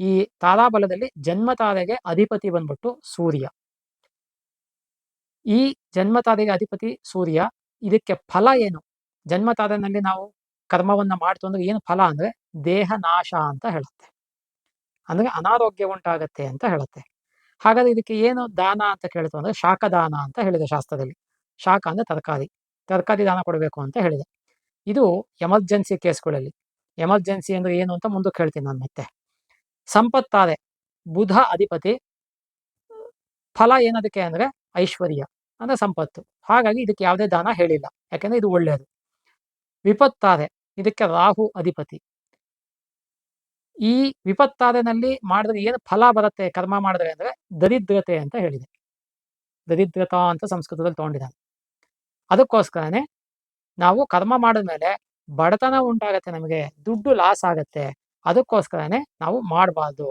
Speaker 2: ಈ ತಾರಾಬಲದಲ್ಲಿ ಜನ್ಮತಾರೆಗೆ ಅಧಿಪತಿ ಬಂದ್ಬಿಟ್ಟು ಸೂರ್ಯ. ಈ ಜನ್ಮತಾರೆಗೆ ಅಧಿಪತಿ ಸೂರ್ಯ. ಇದಕ್ಕೆ ಫಲ ಏನು? ಜನ್ಮತಾರೆನಲ್ಲಿ ನಾವು ಕರ್ಮವನ್ನ ಮಾಡ್ತು ಅಂದ್ರೆ ಏನು ಫಲ ಅಂದ್ರೆ ದೇಹ ನಾಶ ಅಂತ ಹೇಳುತ್ತೆ, ಅಂದ್ರೆ ಅನಾರೋಗ್ಯ ಉಂಟಾಗತ್ತೆ ಅಂತ ಹೇಳುತ್ತೆ. ಹಾಗಾದ್ರೆ ಇದಕ್ಕೆ ಏನು ದಾನ ಅಂತ ಕೇಳ್ತು ಅಂದ್ರೆ ಶಾಖದಾನ ಅಂತ ಹೇಳಿದೆ ಶಾಸ್ತ್ರದಲ್ಲಿ. ಶಾಖ ಅಂದ್ರೆ ತರಕಾರಿ, ತರಕಾರಿ ದಾನ ಕೊಡಬೇಕು ಅಂತ ಹೇಳಿದೆ. ಇದು ಎಮರ್ಜೆನ್ಸಿ ಕೇಸ್ಗಳಲ್ಲಿ. ಎಮರ್ಜೆನ್ಸಿ ಅಂದ್ರೆ ಏನು ಅಂತ ಮುಂದಕ್ಕೆ ಹೇಳ್ತೀನಿ ನಾನು ಮತ್ತೆ. ಸಂಪತ್ತಾರೆ, ಬುಧ ಅಧಿಪತಿ. ಫಲ ಏನದಕ್ಕೆ ಅಂದ್ರೆ ಐಶ್ವರ್ಯ ಅಂದ್ರೆ ಸಂಪತ್ತು. ಹಾಗಾಗಿ ಇದಕ್ಕೆ ಯಾವುದೇ ದಾನ ಹೇಳಿಲ್ಲ, ಯಾಕಂದ್ರೆ ಇದು ಒಳ್ಳೆಯದು. ವಿಪತ್ತಾರೆ, ಇದಕ್ಕೆ ರಾಹು ಅಧಿಪತಿ. ಈ ವಿಪತ್ತಾರೆನಲ್ಲಿ ಮಾಡಿದ್ರೆ ಏನು ಫಲ ಬರುತ್ತೆ ಕರ್ಮ ಮಾಡಿದ್ರೆ ಅಂದ್ರೆ ದರಿದ್ರತೆ ಅಂತ ಹೇಳಿದೆ. ದರಿದ್ರತಾ ಅಂತ ಸಂಸ್ಕೃತದಲ್ಲಿ ತಗೊಂಡಿದ್ದಾನೆ. ಅದಕ್ಕೋಸ್ಕರನೇ ನಾವು ಕರ್ಮ ಮಾಡಿದ್ಮೇಲೆ ಬಡತನ ಉಂಟಾಗತ್ತೆ, ನಮಗೆ ದುಡ್ಡು ಲಾಸ್ ಆಗತ್ತೆ, ಅದಕ್ಕೋಸ್ಕರನೇ ನಾವು ಮಾಡಬಾರ್ದು.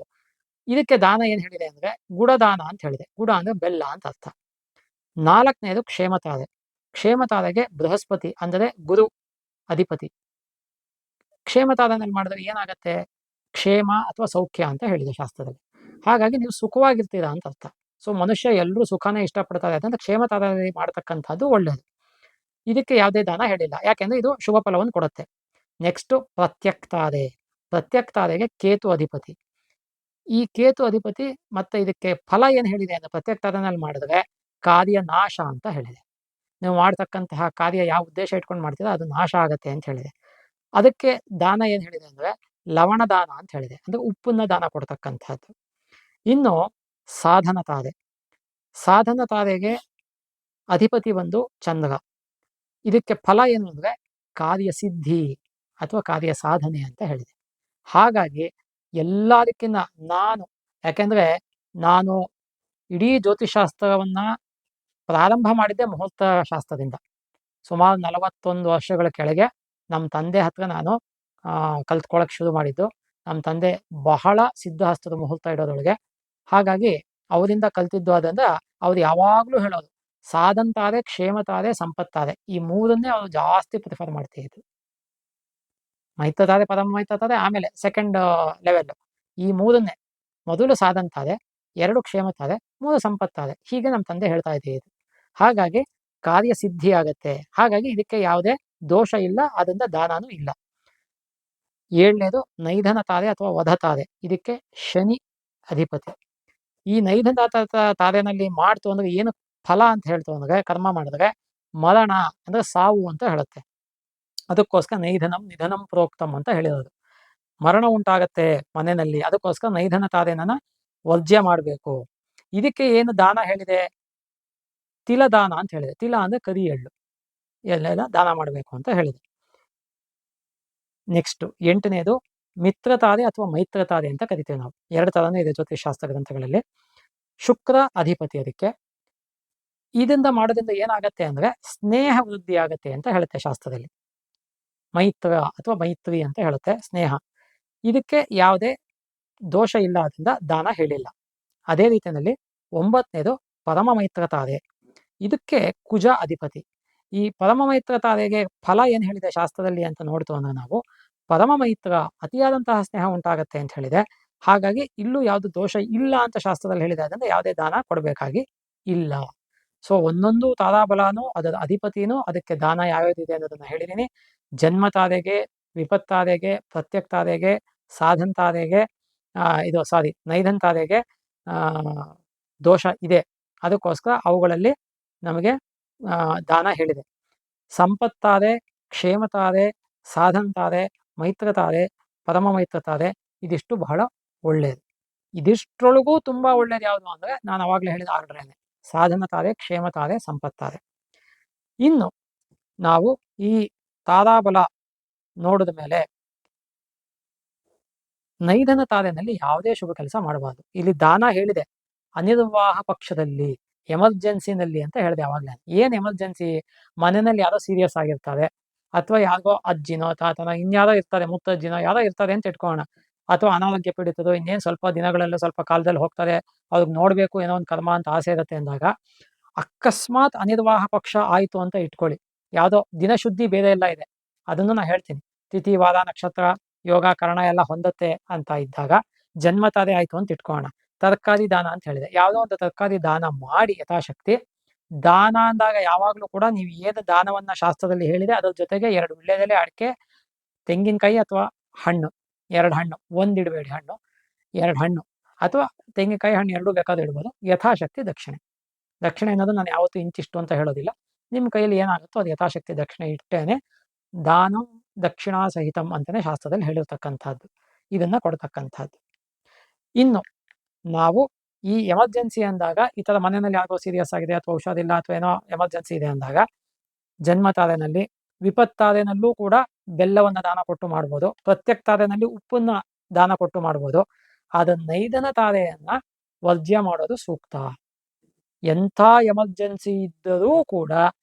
Speaker 2: ಇದಕ್ಕೆ ದಾನ ಏನು ಹೇಳಿದೆ ಅಂದರೆ ಗುಡದಾನ ಅಂತ ಹೇಳಿದೆ. ಗುಡ ಅಂದರೆ ಬೆಲ್ಲ ಅಂತ ಅರ್ಥ. 4ನೇದು ಕ್ಷೇಮತಾದೆ. ಕ್ಷೇಮತಾದೆಗೆ ಬೃಹಸ್ಪತಿ ಅಂದರೆ ಗುರು ಅಧಿಪತಿ. ಕ್ಷೇಮತಾದನಲ್ಲಿ ಮಾಡಿದ್ರೆ ಏನಾಗುತ್ತೆ? ಕ್ಷೇಮ ಅಥವಾ ಸೌಖ್ಯ ಅಂತ ಹೇಳಿದೆ ಶಾಸ್ತ್ರದಲ್ಲಿ. ಹಾಗಾಗಿ ನೀವು ಸುಖವಾಗಿರ್ತೀರಾ ಅಂತ ಅರ್ಥ. ಸೊ ಮನುಷ್ಯ ಎಲ್ಲರೂ ಸುಖನೇ ಇಷ್ಟಪಡ್ತಾರೆ ಅಂತ ಕ್ಷೇಮತಾದಲ್ಲಿ ಮಾಡ್ತಕ್ಕಂಥದ್ದು ಒಳ್ಳೆಯದು. ಇದಕ್ಕೆ ಯಾವುದೇ ದಾನ ಹೇಳಿಲ್ಲ, ಯಾಕೆಂದ್ರೆ ಇದು ಶುಭ ಫಲವನ್ನು ಕೊಡುತ್ತೆ. ನೆಕ್ಸ್ಟ್ ಪ್ರತ್ಯಕ್ತಾದೆ. ಪ್ರತ್ಯಕ್ತಾದೆಗೆ ಕೇತು ಅಧಿಪತಿ. ಈ ಕೇತು ಅಧಿಪತಿ ಮತ್ತೆ ಇದಕ್ಕೆ ಫಲ ಏನು ಹೇಳಿದೆ ಅಂದ್ರೆ ಪ್ರತ್ಯಕ್ತಾದನಲ್ಲಿ ಮಾಡಿದ್ರೆ ಕಾರ್ಯ ನಾಶ ಅಂತ ಹೇಳಿದೆ. ನೀವು ಮಾಡ್ತಕ್ಕಂತಹ ಕಾರ್ಯ ಯಾವ ಉದ್ದೇಶ ಇಟ್ಕೊಂಡು ಮಾಡ್ತೀರಾ ಅದು ನಾಶ ಆಗತ್ತೆ ಅಂತ ಹೇಳಿದೆ. ಅದಕ್ಕೆ ದಾನ ಏನು ಹೇಳಿದೆ ಅಂದ್ರೆ ಲವಣ ದಾನ ಅಂತ ಹೇಳಿದೆ, ಅಂದ್ರೆ ಉಪ್ಪನ್ನ ದಾನ ಕೊಡ್ತಕ್ಕಂಥದ್ದು. ಇನ್ನು ಸಾಧನ ತಾದೆ. ಸಾಧನ ತಾರೆಗೆ ಅಧಿಪತಿ ಬಂದು ಚಂದ್ರ. ಇದಕ್ಕೆ ಫಲ ಏನು ಅಂದ್ರೆ ಕಾರ್ಯಸಿದ್ಧಿ ಅಥವಾ ಕಾರ್ಯ ಸಾಧನೆ ಅಂತ ಹೇಳಿದೆ. ಹಾಗಾಗಿ ಎಲ್ಲದಕ್ಕಿಂತ ಯಾಕೆಂದ್ರೆ ನಾನು ಇಡೀ ಜ್ಯೋತಿಷಾಸ್ತ್ರವನ್ನ ಪ್ರಾರಂಭ ಮಾಡಿದ್ದೆ ಮುಹೂರ್ತ ಶಾಸ್ತ್ರದಿಂದ. ಸುಮಾರು 41 ವರ್ಷಗಳ ಕೆಳಗೆ ನಮ್ಮ ತಂದೆ ಹತ್ರ ನಾನು ಕಲ್ತ್ಕೊಳ್ಳೋಕೆ ಶುರು ಮಾಡಿದ್ದು. ನಮ್ಮ ತಂದೆ ಬಹಳ ಸಿದ್ಧಹಸ್ತದ ಮುಹೂರ್ತ ಇಡೋದೊಳಗೆ. ಹಾಗಾಗಿ ಅವರಿಂದ ಕಲ್ತಿದ್ದು ಅದಂದ್ರೆ ಅವ್ರು ಯಾವಾಗಲೂ ಹೇಳೋದು ಸಾಧಂತಾರೆ, ಕ್ಷೇಮತಾರೆ, ಸಂಪತ್ತಾರೆ, ಈ ಮೂರನ್ನೇ ಅವರು ಜಾಸ್ತಿ ಪ್ರಿಫರ್ ಮಾಡ್ತಿದ್ರು. ಮೈತ್ರತಾರೆ, ಪರಮ ಮೈತ್ರತಾರೆ, ಆಮೇಲೆ ಸೆಕೆಂಡ್ ಲೆವೆಲ್. ಈ ಮೂರನ್ನೇ ಮೊದಲು ಸಾಧಂತಾರೆ, 2 ಕ್ಷೇಮತಾರೆ, 3 ಸಂಪತ್ತಾರೆ, ಹೀಗೆ ನಮ್ಮ ತಂದೆ ಹೇಳ್ತಾ ಇದ್ದಿದ್ದು. ಹಾಗಾಗಿ ಕಾರ್ಯಸಿದ್ಧಿ ಆಗತ್ತೆ. ಹಾಗಾಗಿ ಇದಕ್ಕೆ ಯಾವುದೇ ದೋಷ ಇಲ್ಲ, ಅದರಿಂದ ದಾನನೂ ಇಲ್ಲ. 7ನೇದು ನೈಧನ ತಾರೆ ಅಥವಾ ವಧ ತಾರೆ. ಇದಕ್ಕೆ ಶನಿ ಅಧಿಪತಿ. ಈ ನೈಧನ ತಾರೆನಲ್ಲಿ ಮಾಡ್ತು ಅಂದ್ರೆ ಏನು ಫಲ ಅಂತ ಹೇಳ್ತು ಅಂದ್ರೆ ಕರ್ಮ ಮಾಡಿದ್ರೆ ಮರಣ ಅಂದ್ರೆ ಸಾವು ಅಂತ ಹೇಳುತ್ತೆ. ಅದಕ್ಕೋಸ್ಕರ ನಿಧನಂ ಪ್ರೋಕ್ತಂ ಅಂತ ಹೇಳಿರೋದು. ಮರಣ ಉಂಟಾಗತ್ತೆ ಮನೆಯಲ್ಲಿ, ಅದಕ್ಕೋಸ್ಕರ ನೈಧನ ತಾರೆನ ವರ್ಜ್ಯ ಮಾಡಬೇಕು. ಇದಕ್ಕೆ ಏನು ದಾನ ಹೇಳಿದೆ? ತಿಲ ದಾನ ಅಂತ ಹೇಳಿದೆ. ತಿಲ ಅಂದ್ರೆ ಕರಿ ಎಳ್ಳು, ಎಲ್ಲೆಲ್ಲ ದಾನ ಮಾಡಬೇಕು ಅಂತ ಹೇಳಿದೆ. ನೆಕ್ಸ್ಟ್ 8ನೇದು ಮಿತ್ರತಾರೆ ಅಥವಾ ಮೈತ್ರತಾರೆ ಅಂತ ಕರಿತೇವೆ ನಾವು. 2 ತರನೇ ಇದೆ ಜ್ಯೋತಿಷಾಸ್ತ್ರ ಗ್ರಂಥಗಳಲ್ಲಿ. ಶುಕ್ರ ಅಧಿಪತಿ ಅದಕ್ಕೆ. ಇದರಿಂದ ಮಾಡೋದ್ರಿಂದ ಏನಾಗತ್ತೆ ಅಂದ್ರೆ ಸ್ನೇಹ ವೃದ್ಧಿ ಆಗತ್ತೆ ಅಂತ ಹೇಳುತ್ತೆ ಶಾಸ್ತ್ರದಲ್ಲಿ. ಮೈತ್ರ ಅಥವಾ ಮೈತ್ರಿ ಅಂತ ಹೇಳುತ್ತೆ, ಸ್ನೇಹ. ಇದಕ್ಕೆ ಯಾವುದೇ ದೋಷ ಇಲ್ಲ, ಅದರಿಂದ ದಾನ ಹೇಳಿಲ್ಲ. ಅದೇ ರೀತಿಯಲ್ಲಿ 9ನೇದು ಪರಮ ಮೈತ್ರ ತಾರೆ. ಇದಕ್ಕೆ ಕುಜ ಅಧಿಪತಿ. ಈ ಪರಮ ಮೈತ್ರ ತಾರೆಗೆ ಫಲ ಏನು ಹೇಳಿದೆ ಶಾಸ್ತ್ರದಲ್ಲಿ ಅಂತ ನೋಡ್ತು ಅಂದ್ರೆ ನಾವು ಪರಮ ಮೈತ್ರ ಅತಿಯಾದಂತಹ ಸ್ನೇಹ ಉಂಟಾಗತ್ತೆ ಅಂತ ಹೇಳಿದೆ. ಹಾಗಾಗಿ ಇಲ್ಲೂ ಯಾವುದು ದೋಷ ಇಲ್ಲ ಅಂತ ಶಾಸ್ತ್ರದಲ್ಲಿ ಹೇಳಿದೆ, ಅದರಿಂದ ಯಾವುದೇ ದಾನ ಕೊಡಬೇಕಾಗಿ ಇಲ್ಲ. ಸೊ ಒಂದೊಂದು ತಾರಾಬಲನೂ ಅದರ ಅಧಿಪತಿನೂ ಅದಕ್ಕೆ ದಾನ ಯಾವ್ಯಾವ್ದಿದೆ ಅನ್ನೋದನ್ನ ಹೇಳಿದ್ದೀನಿ. ಜನ್ಮ ತಾರೆಗೆ, ವಿಪತ್ತಾರೆಗೆ, ಪ್ರತ್ಯಕ್ ತಾರೆಗೆ, ಸಾಧನ್ ತಾರೆಗೆ, ನೈಧನ್ ತಾರೆಗೆ ದೋಷ ಇದೆ. ಅದಕ್ಕೋಸ್ಕರ ಅವುಗಳಲ್ಲಿ ನಮಗೆ ದಾನ ಹೇಳಿದೆ. ಸಂಪತ್ತಾರೆ, ಕ್ಷೇಮತಾರೆ, ಸಾಧಂತಾರೆ, ಮೈತ್ರತಾರೆ, ಪರಮ ಮೈತ್ರತಾರೆ, ಇದಿಷ್ಟು ಬಹಳ ಒಳ್ಳೆಯದು. ಇದಿಷ್ಟರೊಳಗೂ ತುಂಬಾ ಒಳ್ಳೇದು ಯಾವುದು ಅಂದ್ರೆ ನಾನು ಅವಾಗಲೇ ಹೇಳಿದ ಆರ್ಡ್ರೇನೆ, ಸಾಧನತಾರೆ, ಕ್ಷೇಮತಾರೆ, ಸಂಪತ್ತಾರೆ. ಇನ್ನು ನಾವು ಈ ತಾರಾಬಲ ನೋಡಿದ ಮೇಲೆ ನೈಧನ ತಾರೆನಲ್ಲಿ ಯಾವುದೇ ಶುಭ ಕೆಲಸ ಮಾಡಬಾರ್ದು. ಇಲ್ಲಿ ದಾನ ಹೇಳಿದೆ ಅನಿರ್ವಾಹ ಪಕ್ಷದಲ್ಲಿ, ಎಮರ್ಜೆನ್ಸಿನಲ್ಲಿ ಅಂತ ಹೇಳಿದೆ ಅವಾಗಲೇ. ಏನ್ ಎಮರ್ಜೆನ್ಸಿ? ಮನೆಯಲ್ಲಿ ಯಾರೋ ಸೀರಿಯಸ್ ಆಗಿರ್ತಾರೆ, ಅಥವಾ ಯಾರಿಗೋ ಅಜ್ಜಿನೋ ತಾತನೋ ಇನ್ಯಾರೋ ಇರ್ತಾರೆ, ಮುತ್ತಜ್ಜಿನೋ ಯಾರೋ ಇರ್ತಾರೆ ಅಂತ ಇಟ್ಕೋಣ, ಅಥವಾ ಅನಾರೋಗ್ಯ ಪೀಡಿತರು ಇನ್ನೇನು ಸ್ವಲ್ಪ ದಿನಗಳೆಲ್ಲ ಸ್ವಲ್ಪ ಕಾಲದಲ್ಲಿ ಹೋಗ್ತಾರೆ, ಅವ್ರಿಗೆ ನೋಡ್ಬೇಕು ಏನೋ ಒಂದು ಕರ್ಮ ಅಂತ ಆಸೆ ಇರುತ್ತೆ ಅಂದಾಗ ಅಕಸ್ಮಾತ್ ಅನಿರ್ವಾಹ ಪಕ್ಷ ಆಯ್ತು ಅಂತ ಇಟ್ಕೊಳ್ಳಿ. ಯಾವುದೋ ದಿನಶುದ್ಧಿ ಬೇರೆ ಎಲ್ಲ ಇದೆ, ಅದನ್ನು ನಾನು ಹೇಳ್ತೀನಿ. ತಿಥಿ, ವಾರ, ನಕ್ಷತ್ರ, ಯೋಗ, ಕರ್ಣ ಎಲ್ಲ ಹೊಂದತ್ತೆ ಅಂತ ಇದ್ದಾಗ ಜನ್ಮತಾರೆ ಆಯ್ತು ಅಂತ ಇಟ್ಕೋಣ. ತರಕಾರಿ ದಾನ ಅಂತ ಹೇಳಿದೆ, ಯಾವುದೋ ಒಂದು ತರಕಾರಿ ದಾನ ಮಾಡಿ ಯಥಾಶಕ್ತಿ. ದಾನ ಅಂದಾಗ ಯಾವಾಗಲೂ ಕೂಡ ನೀವು ಏನು ದಾನವನ್ನ ಶಾಸ್ತ್ರದಲ್ಲಿ ಹೇಳಿದೆ ಅದ್ರ ಜೊತೆಗೆ 2 ವೀಳ್ಯದೆಲೆ, ಅಡಿಕೆ, ತೆಂಗಿನಕಾಯಿ ಅಥವಾ ಹಣ್ಣು, 2 ಹಣ್ಣು, ಒಂದಿಡಬೇಡಿ ಹಣ್ಣು, 2 ಹಣ್ಣು ಅಥವಾ ತೆಂಗಿನಕಾಯಿ ಹಣ್ಣು 2 ಬೇಕಾದ್ರೂ ಇಡ್ಬೋದು. ಯಥಾಶಕ್ತಿ ದಕ್ಷಿಣೆ. ದಕ್ಷಿಣೆ ಅನ್ನೋದು ನಾನು ಯಾವತ್ತೂ ಇಂತಿಷ್ಟು ಅಂತ ಹೇಳೋದಿಲ್ಲ, ನಿಮ್ಮ ಕೈಯಲ್ಲಿ ಏನಾಗುತ್ತೋ ಅದು ಯಥಾಶಕ್ತಿ ದಕ್ಷಿಣೆ ಇಟ್ಟೇನೆ. ದಾನಂ ದಕ್ಷಿಣಾ ಸಹಿತಂ ಅಂತಾನೆ ಶಾಸ್ತ್ರದಲ್ಲಿ ಹೇಳಿರ್ತಕ್ಕಂಥದ್ದು, ಇದನ್ನ ಕೊಡ್ತಕ್ಕಂಥದ್ದು. ಇನ್ನು ನಾವು ಈ ಎಮರ್ಜೆನ್ಸಿ ಅಂದಾಗ, ಈ ತರ ಮನೆಯಲ್ಲಿ ಯಾರಿಗೋ ಸೀರಿಯಸ್ ಆಗಿದೆ ಅಥವಾ ಹುಷಾರಿಲ್ಲ ಅಥವಾ ಏನೋ ಎಮರ್ಜೆನ್ಸಿ ಇದೆ ಅಂದಾಗ ಜನ್ಮತಾರೆನಲ್ಲಿ, ವಿಪತ್ತಾರೆನಲ್ಲೂ ಕೂಡ ಬೆಲ್ಲವನ್ನ ದಾನ ಕೊಟ್ಟು ಮಾಡ್ಬೋದು. ಪ್ರತ್ಯಕ್ ತಾರೆನಲ್ಲಿ ಉಪ್ಪನ್ನ ದಾನ ಕೊಟ್ಟು ಮಾಡ್ಬೋದು. ಆದ ನೈದನ ತಾರೆಯನ್ನ ವರ್ಜ್ಯ ಮಾಡೋದು ಸೂಕ್ತ. ಎಂಥ ಎಮರ್ಜೆನ್ಸಿ ಇದ್ದರೂ ಕೂಡ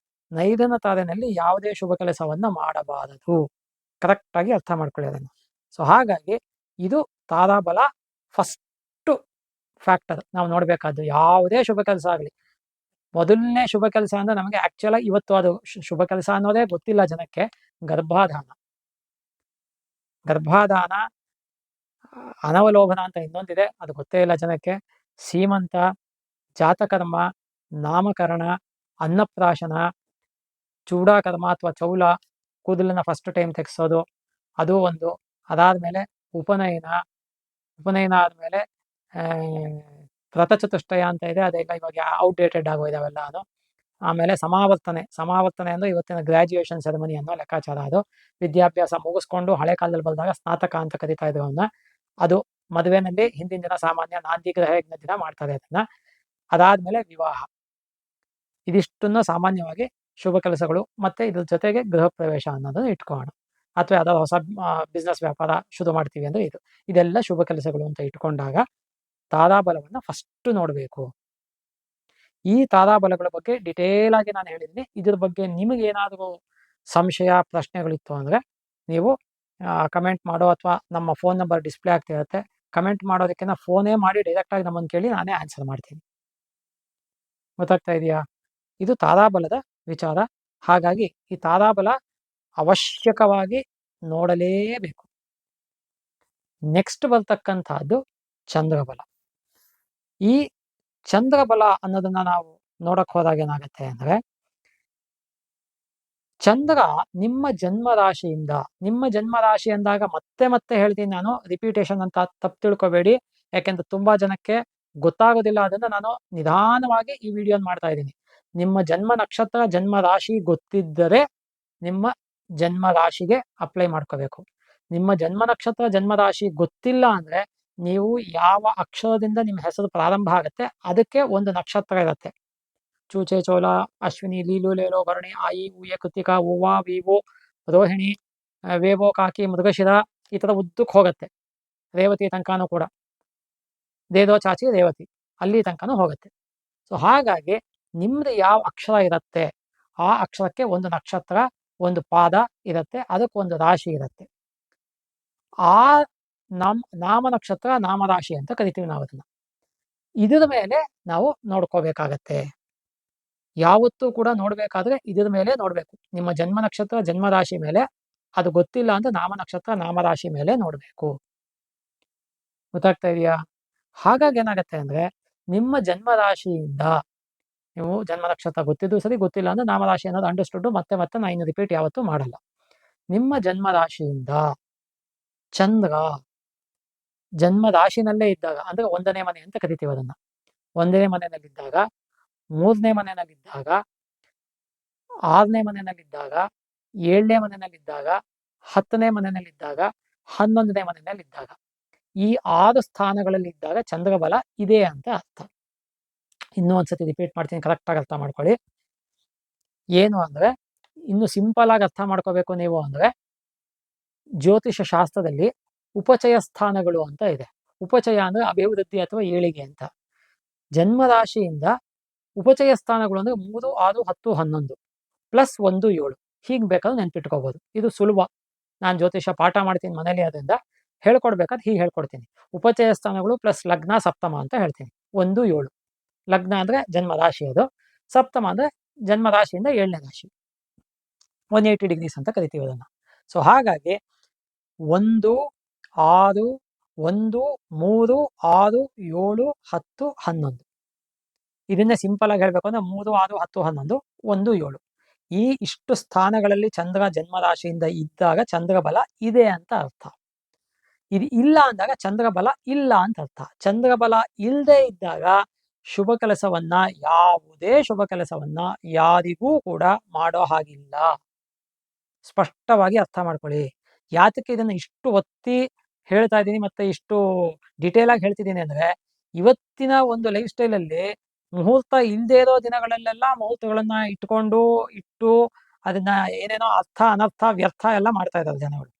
Speaker 2: ನೈದನ ತಾರೆನಲ್ಲಿ ಯಾವುದೇ ಶುಭ ಕೆಲಸವನ್ನ ಮಾಡಬಾರದು. ಕರೆಕ್ಟಾಗಿ ಅರ್ಥ ಮಾಡ್ಕೊಳ್ಳಿ ಅದನ್ನು. ಸೊ ಹಾಗಾಗಿ ಇದು ತಾರಾಬಲ ಫಸ್ಟ್ ಫ್ಯಾಕ್ಟರ್ ನಾವು ನೋಡ್ಬೇಕಾದ್ದು. ಯಾವುದೇ ಶುಭ ಕೆಲಸ ಆಗಲಿ, ಮೊದಲನೇ ಶುಭ ಕೆಲಸ ಅಂದ್ರೆ ನಮಗೆ ಆಕ್ಚುಲ್ ಇವತ್ತು ಅದು ಶುಭ ಕೆಲಸ ಅನ್ನೋದೇ ಗೊತ್ತಿಲ್ಲ ಜನಕ್ಕೆ. ಗರ್ಭಾಧಾನ, ಗರ್ಭಾಧಾನ, ಅನವಲೋಭನ ಅಂತ ಇನ್ನೊಂದಿದೆ, ಅದು ಗೊತ್ತೇ ಇಲ್ಲ ಜನಕ್ಕೆ. ಸೀಮಂತ, ಜಾತಕರ್ಮ, ನಾಮಕರಣ, ಅನ್ನಪ್ರಾಶನ, ಚೂಡಾಕರ್ಮ ಅಥವಾ ಚೌಲ, ಕೂದಲನ್ನ ಫಸ್ಟ್ ಟೈಮ್ ತೆಗೆಸೋದು, ಅದು ಒಂದು. ಅದಾದ್ಮೇಲೆ ಉಪನಯನ, ಉಪನಯನ ಆದ್ಮೇಲೆ ರಥಚತುಷ್ಟಯ ಅಂತ ಇದೆ, ಅದೆಲ್ಲ ಇವಾಗ ಔಟ್ಡೇಟೆಡ್ ಆಗೋಯ್ದಾವೆಲ್ಲ ಅದು. ಆಮೇಲೆ ಸಮಾವರ್ತನೆ, ಸಮಾವರ್ತನೆ ಅಂದ್ರೆ ಇವತ್ತಿನ ಗ್ರಾಜ್ಯುಯೇಷನ್ ಸೆರೆಮನಿ ಅನ್ನೋ ಲೆಕ್ಕಾಚಾರ. ಅದು ವಿದ್ಯಾಭ್ಯಾಸ ಮುಗಿಸ್ಕೊಂಡು ಹಳೆ ಕಾಲದಲ್ಲಿ ಬಂದಾಗ ಸ್ನಾತಕ ಅಂತ ಕರಿತಾ ಇದ್ರು ಅವನ್ನ. ಅದು ಮದುವೆನಲ್ಲಿ ಹಿಂದಿನ ದಿನ ಸಾಮಾನ್ಯ ನಾಂದಿ ಗ್ರಹ ಯಜ್ಞ ದಿನ ಮಾಡ್ತಾರೆ ಅದನ್ನ. ಅದಾದ್ಮೇಲೆ ವಿವಾಹ. ಇದಿಷ್ಟನ್ನು ಸಾಮಾನ್ಯವಾಗಿ ಶುಭ ಕೆಲಸಗಳು. ಮತ್ತೆ ಇದ್ರ ಜೊತೆಗೆ ಗೃಹ ಪ್ರವೇಶ ಅನ್ನೋದನ್ನ ಇಟ್ಕೋಣ. ಅಥವಾ ಯಾವ್ದಾದ್ರು ಹೊಸ ಬಿಸ್ನೆಸ್ ವ್ಯಾಪಾರ ಶುರು ಮಾಡ್ತೀವಿ ಅಂದ್ರೆ ಇದೆಲ್ಲ ಶುಭ ಕೆಲಸಗಳು ಅಂತ ಇಟ್ಕೊಂಡಾಗ ತಾರಾಬಲವನ್ನ ಫಸ್ಟ್ ನೋಡ್ಬೇಕು. ಈ ತಾರಾಬಲಗಳ ಬಗ್ಗೆ ಡಿಟೇಲ್ ಆಗಿ ನಾನು ಹೇಳಿದ್ದೀನಿ. ಇದ್ರ ಬಗ್ಗೆ ನಿಮಗೆ ಏನಾದರೂ ಸಂಶಯ, ಪ್ರಶ್ನೆಗಳಿತ್ತು ಅಂದ್ರೆ ನೀವು ಕಮೆಂಟ್ ಮಾಡೋ, ಅಥವಾ ನಮ್ಮ ಫೋನ್ ನಂಬರ್ ಡಿಸ್ಪ್ಲೇ ಆಗ್ತಿರುತ್ತೆ, ಕಮೆಂಟ್ ಮಾಡೋದಕ್ಕಿಂತ ಫೋನೇ ಮಾಡಿ ಡೈರೆಕ್ಟ್ ಆಗಿ ನಮ್ಮನ್ನು ಕೇಳಿ, ನಾನೇ ಆನ್ಸರ್ ಮಾಡ್ತೀನಿ. ಗೊತ್ತಾಗ್ತಾ ಇದೆಯಾ? ಇದು ತಾರಾಬಲದ ವಿಚಾರ. ಹಾಗಾಗಿ ಈ ತಾರಾಬಲ ಅವಶ್ಯಕವಾಗಿ ನೋಡಲೇಬೇಕು. ನೆಕ್ಸ್ಟ್ ಬರ್ತಕ್ಕಂಥದ್ದು ಚಂದ್ರಬಲ. ಈ ಚಂದ್ರಬಲ ಅನ್ನೋದನ್ನ ನಾವು ನೋಡಕ್ ಹೋದಾಗ ಏನಾಗುತ್ತೆ ಅಂದ್ರೆ, ಚಂದ್ರ ನಿಮ್ಮ ಜನ್ಮ ರಾಶಿಯಿಂದ, ನಿಮ್ಮ ಜನ್ಮ ರಾಶಿ ಅಂದಾಗ ಮತ್ತೆ ಮತ್ತೆ ಹೇಳ್ತೀನಿ ನಾನು, ರಿಪೀಟೇಷನ್ ಅಂತ ತಪ್ಪು ತಿಳ್ಕೊಬೇಡಿ, ಯಾಕೆಂದ್ರೆ ತುಂಬಾ ಜನಕ್ಕೆ ಗೊತ್ತಾಗೋದಿಲ್ಲ. ಅದನ್ನ ನಾನು ನಿಧಾನವಾಗಿ ಈ ವಿಡಿಯೋ ಮಾಡ್ತಾ ಇದ್ದೀನಿ. ನಿಮ್ಮ ಜನ್ಮ ನಕ್ಷತ್ರ, ಜನ್ಮ ರಾಶಿ ಗೊತ್ತಿದ್ದರೆ ನಿಮ್ಮ ಜನ್ಮ ರಾಶಿಗೆ ಅಪ್ಲೈ ಮಾಡ್ಕೋಬೇಕು. ನಿಮ್ಮ ಜನ್ಮ ನಕ್ಷತ್ರ, ಜನ್ಮ ರಾಶಿ ಗೊತ್ತಿಲ್ಲ ಅಂದ್ರೆ, ನೀವು ಯಾವ ಅಕ್ಷರದಿಂದ ನಿಮ್ಮ ಹೆಸರು ಪ್ರಾರಂಭ ಆಗುತ್ತೆ ಅದಕ್ಕೆ ಒಂದು ನಕ್ಷತ್ರ ಇರುತ್ತೆ. ಚೂಚೆ, ಚೋಲ, ಅಶ್ವಿನಿ, ಲೀಲು, ಲೇಲೋ, ಭರಣಿ, ಆಯಿ, ಊಯ, ಕೃತಿಕಾ, ಓವಾ, ವೀವೋ, ರೋಹಿಣಿ, ವೇವೋ, ಕಾಕಿ, ಮೃಗಶಿರ, ಈ ತರ ಉದ್ದಕ್ಕೆ ಹೋಗುತ್ತೆ. ರೇವತಿ ತನಕನೂ ಕೂಡ, ದೇದೋ, ಚಾಚಿ, ರೇವತಿ, ಅಲ್ಲಿ ತನಕನೂ ಹೋಗುತ್ತೆ. ಸೊ ಹಾಗಾಗಿ ನಿಮ್ದು ಯಾವ ಅಕ್ಷರ ಇರುತ್ತೆ ಆ ಅಕ್ಷರಕ್ಕೆ ಒಂದು ನಕ್ಷತ್ರ, ಒಂದು ಪಾದ ಇರುತ್ತೆ, ಅದಕ್ಕೊಂದು ರಾಶಿ ಇರುತ್ತೆ. ಆ ನಾಮ ನಕ್ಷತ್ರ, ನಾಮರಾಶಿ ಅಂತ ಕರಿತೀವಿ ನಾವು ಅದನ್ನ. ಇದರ ಮೇಲೆ ನಾವು ನೋಡ್ಕೋಬೇಕಾಗತ್ತೆ. ಯಾವತ್ತೂ ಕೂಡ ನೋಡ್ಬೇಕಾದ್ರೆ ಇದ್ರ ಮೇಲೆ ನೋಡ್ಬೇಕು. ನಿಮ್ಮ ಜನ್ಮ ನಕ್ಷತ್ರ, ಜನ್ಮ ರಾಶಿ ಮೇಲೆ ಅದು ಗೊತ್ತಿಲ್ಲ ಅಂದ್ರೆ ನಾಮ ನಕ್ಷತ್ರ, ನಾಮರಾಶಿ ಮೇಲೆ ನೋಡ್ಬೇಕು. ಗೊತ್ತಾಗ್ತಾ ಇದೆಯಾ? ಹಾಗಾಗಿ ಏನಾಗತ್ತೆ ಅಂದ್ರೆ, ನಿಮ್ಮ ಜನ್ಮ ರಾಶಿಯಿಂದ, ನೀವು ಜನ್ಮ ನಕ್ಷತ್ರ ಗೊತ್ತಿದ್ದು ಸರಿ, ಗೊತ್ತಿಲ್ಲ ಅಂದ್ರೆ ನಾಮರಾಶಿ ಅನ್ನೋದು ಅಂಡರ್ಸ್ಟುಡ್. ಮತ್ತೆ ಮತ್ತೆ ನಾನು ಇನ್ನು ರಿಪೀಟ್ ಯಾವತ್ತೂ ಮಾಡಲ್ಲ. ನಿಮ್ಮ ಜನ್ಮ ರಾಶಿಯಿಂದ ಚಂದ್ರ ಜನ್ಮ ರಾಶಿನಲ್ಲೇ ಇದ್ದಾಗ, ಅಂದ್ರೆ 1ನೇ ಮನೆ ಅಂತ ಕರಿತೀವಿ ಅದನ್ನ, 1ನೇ ಮನೆಯಲ್ಲಿದ್ದಾಗ, 3ನೇ ಮನೆಯಲ್ಲಿದ್ದಾಗ, 6ನೇ ಮನೆಯಲ್ಲಿದ್ದಾಗ, 7ನೇ ಮನೆಯಲ್ಲಿದ್ದಾಗ, 10ನೇ ಮನೆಯಲ್ಲಿದ್ದಾಗ, 11ನೇ ಮನೆಯಲ್ಲಿದ್ದಾಗ, ಈ 6 ಸ್ಥಾನಗಳಲ್ಲಿ ಇದ್ದಾಗ ಚಂದ್ರಬಲ ಇದೆ ಅಂತ ಅರ್ಥ. ಇನ್ನೂ ಒಂದ್ಸತಿ ರಿಪೀಟ್ ಮಾಡ್ತೀನಿ, ಕರೆಕ್ಟಾಗಿ ಅರ್ಥ ಮಾಡ್ಕೊಳ್ಳಿ. ಏನು ಅಂದ್ರೆ, ಇನ್ನು ಸಿಂಪಲ್ ಆಗಿ ಅರ್ಥ ಮಾಡ್ಕೋಬೇಕು ನೀವು ಅಂದ್ರೆ, ಜ್ಯೋತಿಷ ಶಾಸ್ತ್ರದಲ್ಲಿ ಉಪಚಯ ಸ್ಥಾನಗಳು ಅಂತ ಇದೆ. ಉಪಚಯ ಅಂದ್ರೆ ಅಭಿವೃದ್ಧಿ ಅಥವಾ ಏಳಿಗೆ ಅಂತ. ಜನ್ಮ ರಾಶಿಯಿಂದ ಉಪಚಯ ಸ್ಥಾನಗಳು ಅಂದ್ರೆ 3, 6, 10, 11 ಪ್ಲಸ್ 1, 7. ಹೀಗೆ ಬೇಕಾದ್ರೂ ನೆನ್ಪಿಟ್ಕೋಬಹುದು. ಇದು ಸುಲಭ. ನಾನು ಜ್ಯೋತಿಷ ಪಾಠ ಮಾಡ್ತೀನಿ ಮನೇಲಿ, ಅದರಿಂದ ಹೇಳ್ಕೊಡ್ಬೇಕಾದ್ರೆ ಹೀಗೆ ಹೇಳ್ಕೊಡ್ತೀನಿ. ಉಪಚಯ ಸ್ಥಾನಗಳು ಪ್ಲಸ್ ಲಗ್ನ ಸಪ್ತಮ ಅಂತ ಹೇಳ್ತೀನಿ. 1, 7. ಲಗ್ನ ಅಂದ್ರೆ ಜನ್ಮ ರಾಶಿ, ಅದು ಸಪ್ತಮ ಅಂದ್ರೆ ಜನ್ಮ ರಾಶಿಯಿಂದ 7ನೇ ರಾಶಿ, 180 ಡಿಗ್ರೀಸ್ ಅಂತ ಕರಿತೀವಿ ಅದನ್ನ. ಸೊ ಹಾಗಾಗಿ 1, 6, 1, 3, 6, 7, 10, 11. ಇದನ್ನೇ ಸಿಂಪಲ್ ಆಗಿ ಹೇಳ್ಬೇಕು ಅಂದ್ರೆ 3, 6, 10, 11, 1, 7. ಈ ಇಷ್ಟು ಸ್ಥಾನಗಳಲ್ಲಿ ಚಂದ್ರ ಜನ್ಮ ರಾಶಿಯಿಂದ ಇದ್ದಾಗ ಚಂದ್ರಬಲ ಇದೆ ಅಂತ ಅರ್ಥ. ಇದು ಇಲ್ಲ ಅಂದಾಗ ಚಂದ್ರಬಲ ಇಲ್ಲ ಅಂತ ಅರ್ಥ. ಚಂದ್ರಬಲ ಇಲ್ಲದೆ ಇದ್ದಾಗ ಶುಭ ಕೆಲಸವನ್ನ, ಯಾವುದೇ ಶುಭ ಕೆಲಸವನ್ನ ಯಾರಿಗೂ ಕೂಡ ಮಾಡೋ ಹಾಗಿಲ್ಲ. ಸ್ಪಷ್ಟವಾಗಿ ಅರ್ಥ ಮಾಡ್ಕೊಳ್ಳಿ. ಯಾತಕ್ಕೆ ಇದನ್ನ ಇಷ್ಟು ಒತ್ತಿ ಹೇಳ್ತಾ ಇದ್ದೀನಿ ಮತ್ತೆ ಇಷ್ಟು ಡಿಟೇಲ್ ಆಗಿ ಹೇಳ್ತಿದ್ದೀನಿ ಅಂದ್ರೆ, ಇವತ್ತಿನ ಒಂದು ಲೈಫ್ ಸ್ಟೈಲ್ ಅಲ್ಲಿ ಮುಹೂರ್ತ ಇಲ್ಲದೆ ಇರೋ ದಿನಗಳಲ್ಲೆಲ್ಲ ಮುಹೂರ್ತಗಳನ್ನ ಇಟ್ಟು ಅದನ್ನ ಏನೇನೋ ಅರ್ಥ ಅನರ್ಥ ವ್ಯರ್ಥ ಎಲ್ಲ ಮಾಡ್ತಾ ಇದ್ದಾರೆ ಜನಗಳು.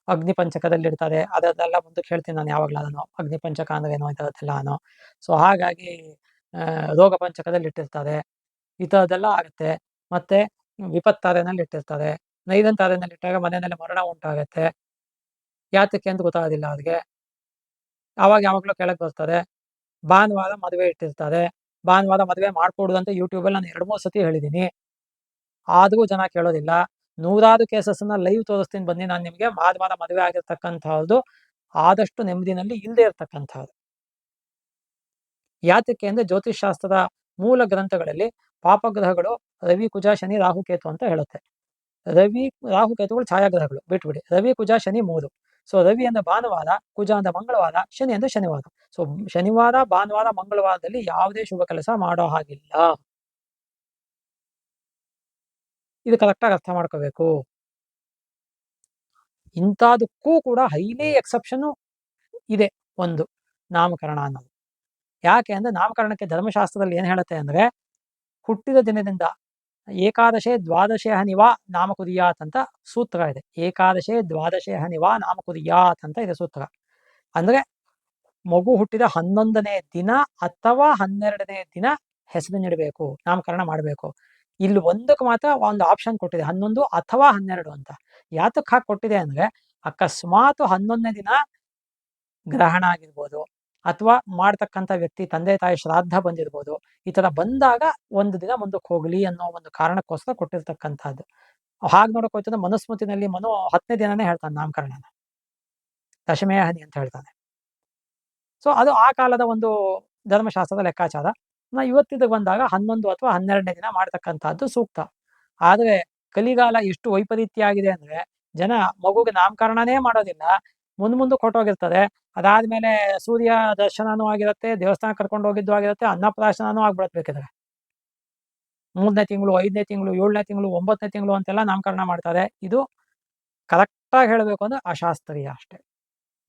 Speaker 2: ಅಗ್ನಿ ಪಂಚಕದಲ್ಲಿ ಇಡ್ತಾರೆ, ಅದನ್ನೆಲ್ಲ ಮುಂದಕ್ಕೆ ಹೇಳ್ತೀನಿ ನಾನು ಯಾವಾಗ್ಲಾನು. ಅಗ್ನಿ ಪಂಚಕ ಅಂದ್ರೆ ಏನೋ ಇಂಥದ್ದೆಲ್ಲಾನು. ಸೊ ಹಾಗಾಗಿ ರೋಗ ಪಂಚಕದಲ್ಲಿ ಇಟ್ಟಿರ್ತಾರೆ, ಈ ಥರದ್ದೆಲ್ಲ ಆಗುತ್ತೆ. ಮತ್ತೆ ವಿಪತ್ತಾರೆನಲ್ಲಿ ಇಟ್ಟಿರ್ತಾರೆ, ನೈದಂತಾರೆನಲ್ಲಿ ಇಟ್ಟಾಗ ಮನೆಯಲ್ಲಿ ಮರಣ ಉಂಟಾಗತ್ತೆ. ಯಾತಕ್ಕೆ ಅಂತ ಗೊತ್ತಾಗೋದಿಲ್ಲ ಅವ್ರಿಗೆ. ಆವಾಗ ಯಾವಾಗಲೂ ಕೆಳಗೆ ಬರ್ತದೆ. ಭಾನುವಾರ ಮದುವೆ ಇಟ್ಟಿರ್ತಾರೆ. ಭಾನುವಾರ ಮದುವೆ ಮಾಡ್ಕೊಡುದಂತ ಯೂಟ್ಯೂಬಲ್ಲಿ ನಾನು 2-3 ಸತಿ ಹೇಳಿದ್ದೀನಿ. ಆದ್ರೂ ಜನ ಕೇಳೋದಿಲ್ಲ. ನೂರಾರು ಕೇಸಸ್ಸನ್ನ ಲೈವ್ ತೋರಿಸ್ತೀನಿ ಬನ್ನಿ ನಾನು ನಿಮ್ಗೆ. ಭಾನುವಾರ ಮದುವೆ ಆಗಿರ್ತಕ್ಕಂಥದ್ದು ಆದಷ್ಟು ನೆಮ್ಮದಿನಲ್ಲಿ ಇಲ್ಲದೆ ಇರ್ತಕ್ಕಂಥದ್ದು. ಯಾತಕ್ಕೆ ಅಂದ್ರೆ ಜ್ಯೋತಿಷ್ ಶಾಸ್ತ್ರದ ಮೂಲ ಗ್ರಂಥಗಳಲ್ಲಿ ಪಾಪಗ್ರಹಗಳು ರವಿ, ಕುಜ, ಶನಿ, ರಾಹು, ಕೇತು ಅಂತ ಹೇಳುತ್ತೆ. ರವಿ, ರಾಹು, ಕೇತುಗಳು ಛಾಯಾಗ್ರಹಗಳು ಬಿಟ್ಬಿಡಿ. ರವಿ, ಕುಜ, ಶನಿ 3. ಸೊ ರವಿ ಅಂದ್ರೆ ಭಾನುವಾರ, ಕುಜ ಅಂದ್ರೆ ಮಂಗಳವಾರ, ಶನಿ ಅಂದ್ರೆ ಶನಿವಾರ. ಸೊ ಶನಿವಾರ, ಭಾನುವಾರ, ಮಂಗಳವಾರದಲ್ಲಿ ಯಾವುದೇ ಶುಭ ಕೆಲಸ ಮಾಡೋ ಹಾಗಿಲ್ಲ. ಇದು ಕರೆಕ್ಟಾಗಿ ಅರ್ಥ ಮಾಡ್ಕೋಬೇಕು. ಇಂಥದಕ್ಕೂ ಕೂಡ ಹೈಲಿ ಎಕ್ಸೆಪ್ಷನ್ ಇದೆ ಒಂದು ನಾಮಕರಣ ಅನ್ನೋದು. ಯಾಕೆ ಅಂದ್ರೆ ನಾಮಕರಣಕ್ಕೆ ಧರ್ಮಶಾಸ್ತ್ರದಲ್ಲಿ ಏನ್ ಹೇಳುತ್ತೆ ಅಂದ್ರೆ, ಹುಟ್ಟಿದ ದಿನದಿಂದ ಏಕಾದಶೆ ದ್ವಾದಶೆ ಹನಿವಾ ನಾಮ ಕುದಿಯಾತ್ ಅಂತ ಸೂತ್ರ ಇದೆ. ಏಕಾದಶೆ ದ್ವಾದಶೆ ಹನಿವಾ ನಾಮ ಕುದಿಯಾತ್ ಅಂತ ಇದೆ ಸೂತ್ರ. ಅಂದ್ರೆ ಮಗು ಹುಟ್ಟಿದ 11ನೇ ದಿನ ಅಥವಾ 12ನೇ ದಿನ ಹೆಸರಿನಿಡಬೇಕು, ನಾಮಕರಣ ಮಾಡಬೇಕು. ಇಲ್ಲಿ ಒಂದಕ್ಕೆ ಮಾತ್ರ ಒಂದು ಆಪ್ಷನ್ ಕೊಟ್ಟಿದೆ, 11 ಅಥವಾ 12 ಅಂತ. ಯಾತಕ್ಕೆ ಹಾಕಿ ಕೊಟ್ಟಿದೆ ಅಂದ್ರೆ, ಅಕಸ್ಮಾತ್ 11ನೇ ದಿನ ಗ್ರಹಣ ಆಗಿರ್ಬೋದು, ಅಥವಾ ಮಾಡ್ತಕ್ಕಂಥ ವ್ಯಕ್ತಿ ತಂದೆ ತಾಯಿ ಶ್ರಾದ್ದ ಬಂದಿರ್ಬೋದು. ಈ ತರ ಬಂದಾಗ ಒಂದು ದಿನ ಮುಂದಕ್ಕೆ ಹೋಗ್ಲಿ ಅನ್ನೋ ಒಂದು ಕಾರಣಕ್ಕೋಸ್ಕರ ಕೊಟ್ಟಿರ್ತಕ್ಕಂಥದ್ದು. ಹಾಗೆ ನೋಡಕ್ ಹೋಯ್ತಂದ್ರೆ ಮನುಸ್ಮೃತಿನಲ್ಲಿ ಮನು 10ನೇ ದಿನನೇ ಹೇಳ್ತಾನೆ ನಾಮಕರಣನ, ದಶಮೆಯ ಹನಿ ಅಂತ ಹೇಳ್ತಾನೆ. ಸೊ ಅದು ಆ ಕಾಲದ ಒಂದು ಧರ್ಮಶಾಸ್ತ್ರದ ಲೆಕ್ಕಾಚಾರ. ಇವತ್ತಿಗೆ ಬಂದಾಗ 11 ಅಥವಾ 12ನೇ ದಿನ ಮಾಡ್ತಕ್ಕಂಥದ್ದು ಸೂಕ್ತ. ಆದ್ರೆ ಕಲಿಗಾಲ ಎಷ್ಟು ವೈಪರೀತ್ಯ ಆಗಿದೆ ಅಂದ್ರೆ, ಜನ ಮಗುಗೆ ನಾಮಕರಣನೇ ಮಾಡೋದಿಲ್ಲ, ಮುಂದಕ್ಕೆ ಹೊರಟೋಗಿರ್ತದೆ. ಅದಾದ್ಮೇಲೆ ಸೂರ್ಯ ದರ್ಶನನೂ ಆಗಿರುತ್ತೆ, ದೇವಸ್ಥಾನ ಕರ್ಕೊಂಡು ಹೋಗಿದ್ದು ಆಗಿರುತ್ತೆ, ಅನ್ನಪ್ರಾಶನನೂ ಆಗ್ಬಿಡತ್ ಬೇಕಿದ್ರೆ. 3ನೇ ತಿಂಗಳು, 5ನೇ ತಿಂಗಳು, 7ನೇ ತಿಂಗಳು, 9ನೇ ತಿಂಗಳು ಅಂತೆಲ್ಲ ನಾಮಕರಣ ಮಾಡ್ತಾರೆ. ಇದು ಕರೆಕ್ಟಾಗಿ ಹೇಳಬೇಕು ಅಂದ್ರೆ ಅಶಾಸ್ತ್ರೀಯ ಅಷ್ಟೇ.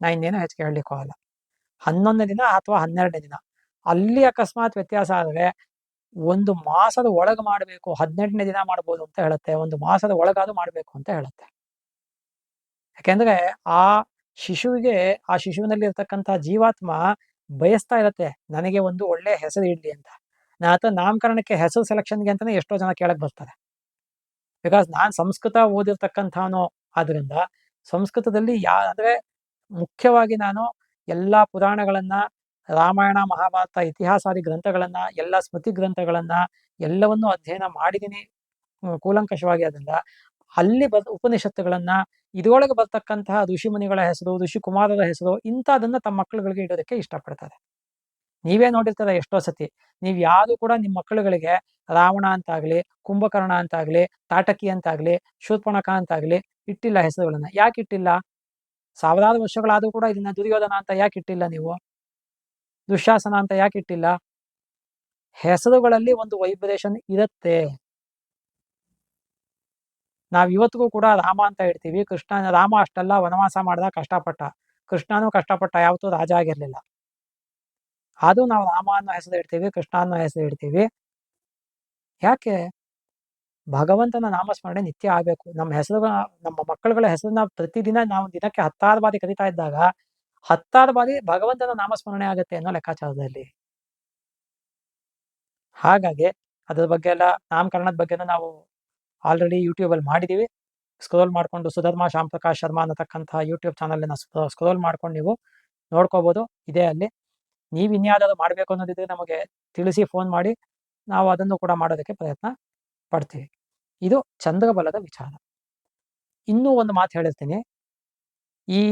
Speaker 2: ನಾ ಇನ್ನೇನು ಹೆಚ್ಚಿಗೆ ಹೇಳಲಿಕ್ಕೆ ಹೋಗಲ್ಲ. 11ನೇ ದಿನ ಅಥವಾ 12ನೇ ದಿನ ಅಲ್ಲಿ ಅಕಸ್ಮಾತ್ ವ್ಯತ್ಯಾಸ ಆದರೆ ಒಂದು ಮಾಸದ ಒಳಗೆ ಮಾಡಬೇಕು, 18ನೇ ದಿನ ಮಾಡ್ಬೋದು ಅಂತ ಹೇಳುತ್ತೆ. ಒಂದು ಮಾಸದ ಒಳಗಾದ್ರೂ ಮಾಡಬೇಕು ಅಂತ ಹೇಳುತ್ತೆ. ಯಾಕೆಂದ್ರೆ ಆ ಶಿಶುವಿಗೆ, ಆ ಶಿಶುವಿನಲ್ಲಿ ಇರ್ತಕ್ಕಂಥ ಜೀವಾತ್ಮ ಬಯಸ್ತಾ ಇರತ್ತೆ, ನನಗೆ ಒಂದು ಒಳ್ಳೆ ಹೆಸರು ಇಡ್ಲಿ ಅಂತ. ನಾಮಕರಣಕ್ಕೆ ಹೆಸರು ಸೆಲೆಕ್ಷನ್ಗೆ ಅಂತಾನೆ ಎಷ್ಟೋ ಜನ ಕೇಳಕ್ ಬರ್ತಾರೆ. ಬಿಕಾಸ್ ನಾನ್ ಸಂಸ್ಕೃತ ಓದಿರ್ತಕ್ಕಂಥವನು ಆದ್ರಿಂದ ಸಂಸ್ಕೃತದಲ್ಲಿ ಅಂದ್ರೆ ಮುಖ್ಯವಾಗಿ ನಾನು ಎಲ್ಲಾ ಪುರಾಣಗಳನ್ನ, ರಾಮಾಯಣ, ಮಹಾಭಾರತ, ಇತಿಹಾಸಾದಿ ಗ್ರಂಥಗಳನ್ನ, ಎಲ್ಲ ಸ್ಮೃತಿ ಗ್ರಂಥಗಳನ್ನ ಎಲ್ಲವನ್ನೂ ಅಧ್ಯಯನ ಮಾಡಿದ್ದೀನಿ ಕೂಲಂಕಷವಾಗಿ. ಅದರಿಂದ ಅಲ್ಲಿ ಉಪನಿಷತ್ತುಗಳನ್ನ, ಇದರೊಳಗೆ ಬರ್ತಕ್ಕಂತಹ ಋಷಿಮುನಿಗಳ ಹೆಸರು, ಋಷಿ ಕುಮಾರರ ಹೆಸರು, ಇಂಥದನ್ನ ತಮ್ಮ ಮಕ್ಕಳುಗಳಿಗೆ ಇಡೋದಕ್ಕೆ ಇಷ್ಟಪಡ್ತಾರೆ. ನೀವೇ ನೋಡಿರ್ತಾರೆ ಎಷ್ಟೋ ಸತಿ, ನೀವ್ ಯಾರು ಕೂಡ ನಿಮ್ಮ ಮಕ್ಕಳುಗಳಿಗೆ ರಾವಣ ಅಂತಾಗ್ಲಿ, ಕುಂಭಕರ್ಣ ಅಂತಾಗ್ಲಿ, ತಾಟಕಿ ಅಂತಾಗ್ಲಿ, ಶೂರ್ಪಣಖ ಅಂತಾಗ್ಲಿ ಇಟ್ಟಿಲ್ಲ ಹೆಸರುಗಳನ್ನ. ಯಾಕೆ ಇಟ್ಟಿಲ್ಲ? ಸಾವಿರಾರು ವರ್ಷಗಳಾದ್ರೂ ಕೂಡ ಇದನ್ನ ದುರ್ಯೋಧನ ಅಂತ ಯಾಕೆ ಇಟ್ಟಿಲ್ಲ ನೀವು? ದುಶ್ಯಾಸನ ಅಂತ ಯಾಕೆ ಇಟ್ಟಿಲ್ಲ? ಹೆಸರುಗಳಲ್ಲಿ ಒಂದು ವೈಬ್ರೇಷನ್ ಇರುತ್ತೆ. ನಾವ್ ಇವತ್ತಿಗೂ ಕೂಡ ರಾಮ ಅಂತ ಇಡ್ತೀವಿ. ರಾಮ ಅಷ್ಟೆಲ್ಲ ವನವಾಸ ಮಾಡ್ದ, ಕಷ್ಟಪಟ್ಟ. ಕೃಷ್ಣನೂ ಕಷ್ಟಪಟ್ಟ, ಯಾವತ್ತೂ ರಾಜ ಆಗಿರ್ಲಿಲ್ಲ. ಅದು ನಾವು ರಾಮ ಅನ್ನೋ ಹೆಸರು ಇಡ್ತೀವಿ, ಕೃಷ್ಣ ಅನ್ನೋ ಹೆಸರು ಇಡ್ತೀವಿ. ಯಾಕೆ? ಭಗವಂತನ ನಾಮಸ್ಮರಣೆ ನಿತ್ಯ ಆಗ್ಬೇಕು. ನಮ್ಮ ಹೆಸರು, ನಮ್ಮ ಮಕ್ಕಳುಗಳ ಹೆಸರನ್ನ ಪ್ರತಿದಿನ ನಾವು ದಿನಕ್ಕೆ 10 ಬಾರಿ ಕರೀತಾ ಇದ್ದಾಗ 10 ಬಾರಿ ಭಗವಂತನ ನಾಮಸ್ಮರಣೆ ಆಗುತ್ತೆ ಅನ್ನೋ ಲೆಕ್ಕಾಚಾರದಲ್ಲಿ. ಹಾಗಾಗಿ ಅದ್ರ ಬಗ್ಗೆ ಎಲ್ಲ, ನಾಮಕರಣದ ಬಗ್ಗೆನೂ ನಾವು ಆಲ್ರೆಡಿ ಯೂಟ್ಯೂಬಲ್ಲಿ ಮಾಡಿದೀವಿ. ಸ್ಕ್ರೋಲ್ ಮಾಡ್ಕೊಂಡು ಸುಧರ್ಮ ಶ್ಯಾಮ್ ಪ್ರಕಾಶ್ ಶರ್ಮಾ ಅನ್ನತಕ್ಕಂಥ ಯೂಟ್ಯೂಬ್ ಚಾನಲ್ನ ಸ್ಕ್ರೋಲ್ ಮಾಡ್ಕೊಂಡು ನೀವು ನೋಡ್ಕೋಬಹುದು. ಇದೇ ಅಲ್ಲಿ ನೀವು ಇನ್ಯಾವುದಾದ್ರು ಮಾಡಬೇಕು ಅನ್ನೋದಿದ್ರೆ ನಮಗೆ ತಿಳಿಸಿ, ಫೋನ್ ಮಾಡಿ, ನಾವು ಅದನ್ನು ಕೂಡ ಮಾಡೋದಕ್ಕೆ ಪ್ರಯತ್ನ ಪಡ್ತೀವಿ. ಇದು ಚಂದ್ರಬಲದ ವಿಚಾರ. ಇನ್ನೂ ಒಂದು ಮಾತು ಹೇಳಿರ್ತೀನಿ. ಈ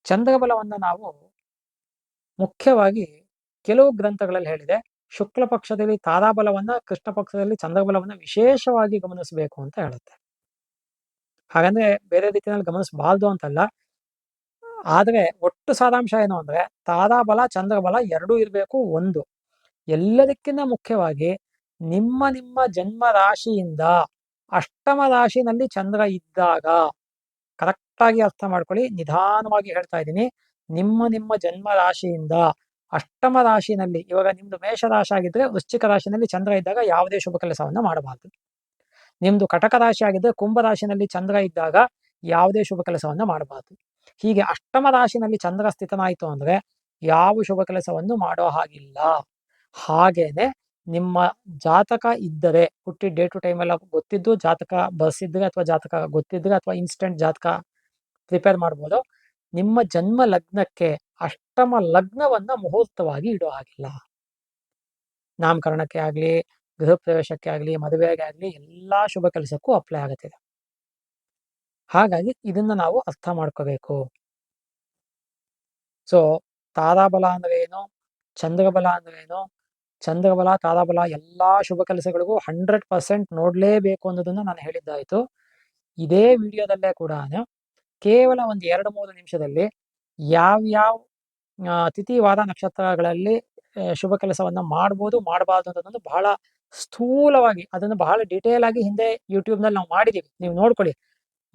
Speaker 2: ಚಂದ್ರಬಲವನ್ನ ನಾವು ಮುಖ್ಯವಾಗಿ ಕೆಲವು ಗ್ರಂಥಗಳಲ್ಲಿ ಹೇಳಿದೆ, ಶುಕ್ಲ ಪಕ್ಷದಲ್ಲಿ ತಾರಾಬಲವನ್ನ, ಕೃಷ್ಣ ಪಕ್ಷದಲ್ಲಿ ಚಂದ್ರಬಲವನ್ನ ವಿಶೇಷವಾಗಿ ಗಮನಿಸಬೇಕು ಅಂತ ಹೇಳುತ್ತೆ. ಹಾಗಂದ್ರೆ ಬೇರೆ ರೀತಿಯಲ್ಲಿ ಗಮನಿಸಬಾರ್ದು ಅಂತಲ್ಲ, ಆದ್ರೆ ಒಟ್ಟು ಸಾರಾಂಶ ಏನು ಅಂದ್ರೆ, ತಾರಾಬಲ ಚಂದ್ರಬಲ ಎರಡೂ ಇರಬೇಕು. ಒಂದು, ಎಲ್ಲದಕ್ಕಿಂತ ಮುಖ್ಯವಾಗಿ ನಿಮ್ಮ ನಿಮ್ಮ ಜನ್ಮ ರಾಶಿಯಿಂದ ಅಷ್ಟಮ ರಾಶಿನಲ್ಲಿ ಚಂದ್ರ ಇದ್ದಾಗ, ಕರೆಕ್ಟಾಗಿ ಅರ್ಥ ಮಾಡ್ಕೊಳ್ಳಿ, ನಿಧಾನವಾಗಿ ಹೇಳ್ತಾ ಇದ್ದೀನಿ, ನಿಮ್ಮ ನಿಮ್ಮ ಜನ್ಮ ರಾಶಿಯಿಂದ ಅಷ್ಟಮ ರಾಶಿನಲ್ಲಿ, ಇವಾಗ ನಿಮ್ದು ಮೇಷ ರಾಶಿ ಆಗಿದ್ರೆ ವೃಶ್ಚಿಕ ರಾಶಿನಲ್ಲಿ ಚಂದ್ರ ಇದ್ದಾಗ ಯಾವುದೇ ಶುಭ ಕೆಲಸವನ್ನ ಮಾಡಬಾರ್ದು. ನಿಮ್ದು ಕಟಕ ರಾಶಿ ಆಗಿದ್ರೆ ಕುಂಭ ರಾಶಿನಲ್ಲಿ ಚಂದ್ರ ಇದ್ದಾಗ ಯಾವುದೇ ಶುಭ ಕೆಲಸವನ್ನ ಮಾಡಬಾರ್ದು. ಹೀಗೆ ಅಷ್ಟಮ ರಾಶಿನಲ್ಲಿ ಚಂದ್ರ ಸ್ಥಿತನಾಯಿತು ಅಂದ್ರೆ ಯಾವ ಶುಭ ಕೆಲಸವನ್ನು ಮಾಡೋ ಹಾಗಿಲ್ಲ. ಹಾಗೇನೆ ನಿಮ್ಮ ಜಾತಕ ಇದ್ದರೆ, ಹುಟ್ಟಿ ಡೇ ಟು ಟೈಮ್ ಎಲ್ಲ ಗೊತ್ತಿದ್ದು, ಜಾತಕ ಬರ್ಸಿದ್ರೆ ಅಥವಾ ಜಾತಕ ಗೊತ್ತಿದ್ರೆ ಅಥವಾ ಇನ್ಸ್ಟೆಂಟ್ ಜಾತಕ ಪ್ರಿಪೇರ್ ಮಾಡ್ಬೋದು. ನಿಮ್ಮ ಜನ್ಮ ಲಗ್ನಕ್ಕೆ ಅಷ್ಟಮ ಲಗ್ನವನ್ನ ಮುಹೂರ್ತವಾಗಿ ಇಡೋ ಹಾಗಿಲ್ಲ. ನಾಮಕರಣಕ್ಕೆ ಆಗ್ಲಿ, ಗೃಹ ಪ್ರವೇಶಕ್ಕೆ ಆಗ್ಲಿ, ಮದುವೆಗೆ ಆಗ್ಲಿ, ಎಲ್ಲಾ ಶುಭ ಕೆಲಸಕ್ಕೂ ಅಪ್ಲೈ ಆಗುತ್ತಿದೆ. ಹಾಗಾಗಿ ಇದನ್ನ ನಾವು ಅರ್ಥ ಮಾಡ್ಕೋಬೇಕು. ಸೊ ತಾರಾಬಲ ಅಂದ್ರೆ ಏನು, ಚಂದ್ರಬಲ ಅಂದ್ರೆ ಏನು, ಚಂದ್ರಬಲ ತಾರಾಬಲ ಎಲ್ಲಾ ಶುಭ ಕೆಲಸಗಳಿಗೂ 100% ನೋಡ್ಲೇಬೇಕು ಅನ್ನೋದನ್ನ ನಾನು ಹೇಳಿದ್ದಾಯ್ತು. ಇದೇ ವಿಡಿಯೋದಲ್ಲೇ ಕೂಡ ಕೇವಲ ಒಂದು 2-3 ನಿಮಿಷದಲ್ಲಿ ಯಾವ್ಯಾವ ತಿಥಿ ವಾರ ನಕ್ಷತ್ರಗಳಲ್ಲಿ ಶುಭ ಕೆಲಸವನ್ನ ಮಾಡ್ಬೋದು ಮಾಡಬಾರ್ದು ಅನ್ನೋದನ್ನು ಬಹಳ ಸ್ಥೂಲವಾಗಿ, ಅದನ್ನು ಬಹಳ ಡಿಟೇಲ್ ಆಗಿ ಹಿಂದೆ ಯೂಟ್ಯೂಬ್ನಲ್ಲಿ ನಾವು ಮಾಡಿದೀವಿ, ನೀವು ನೋಡ್ಕೊಳ್ಳಿ.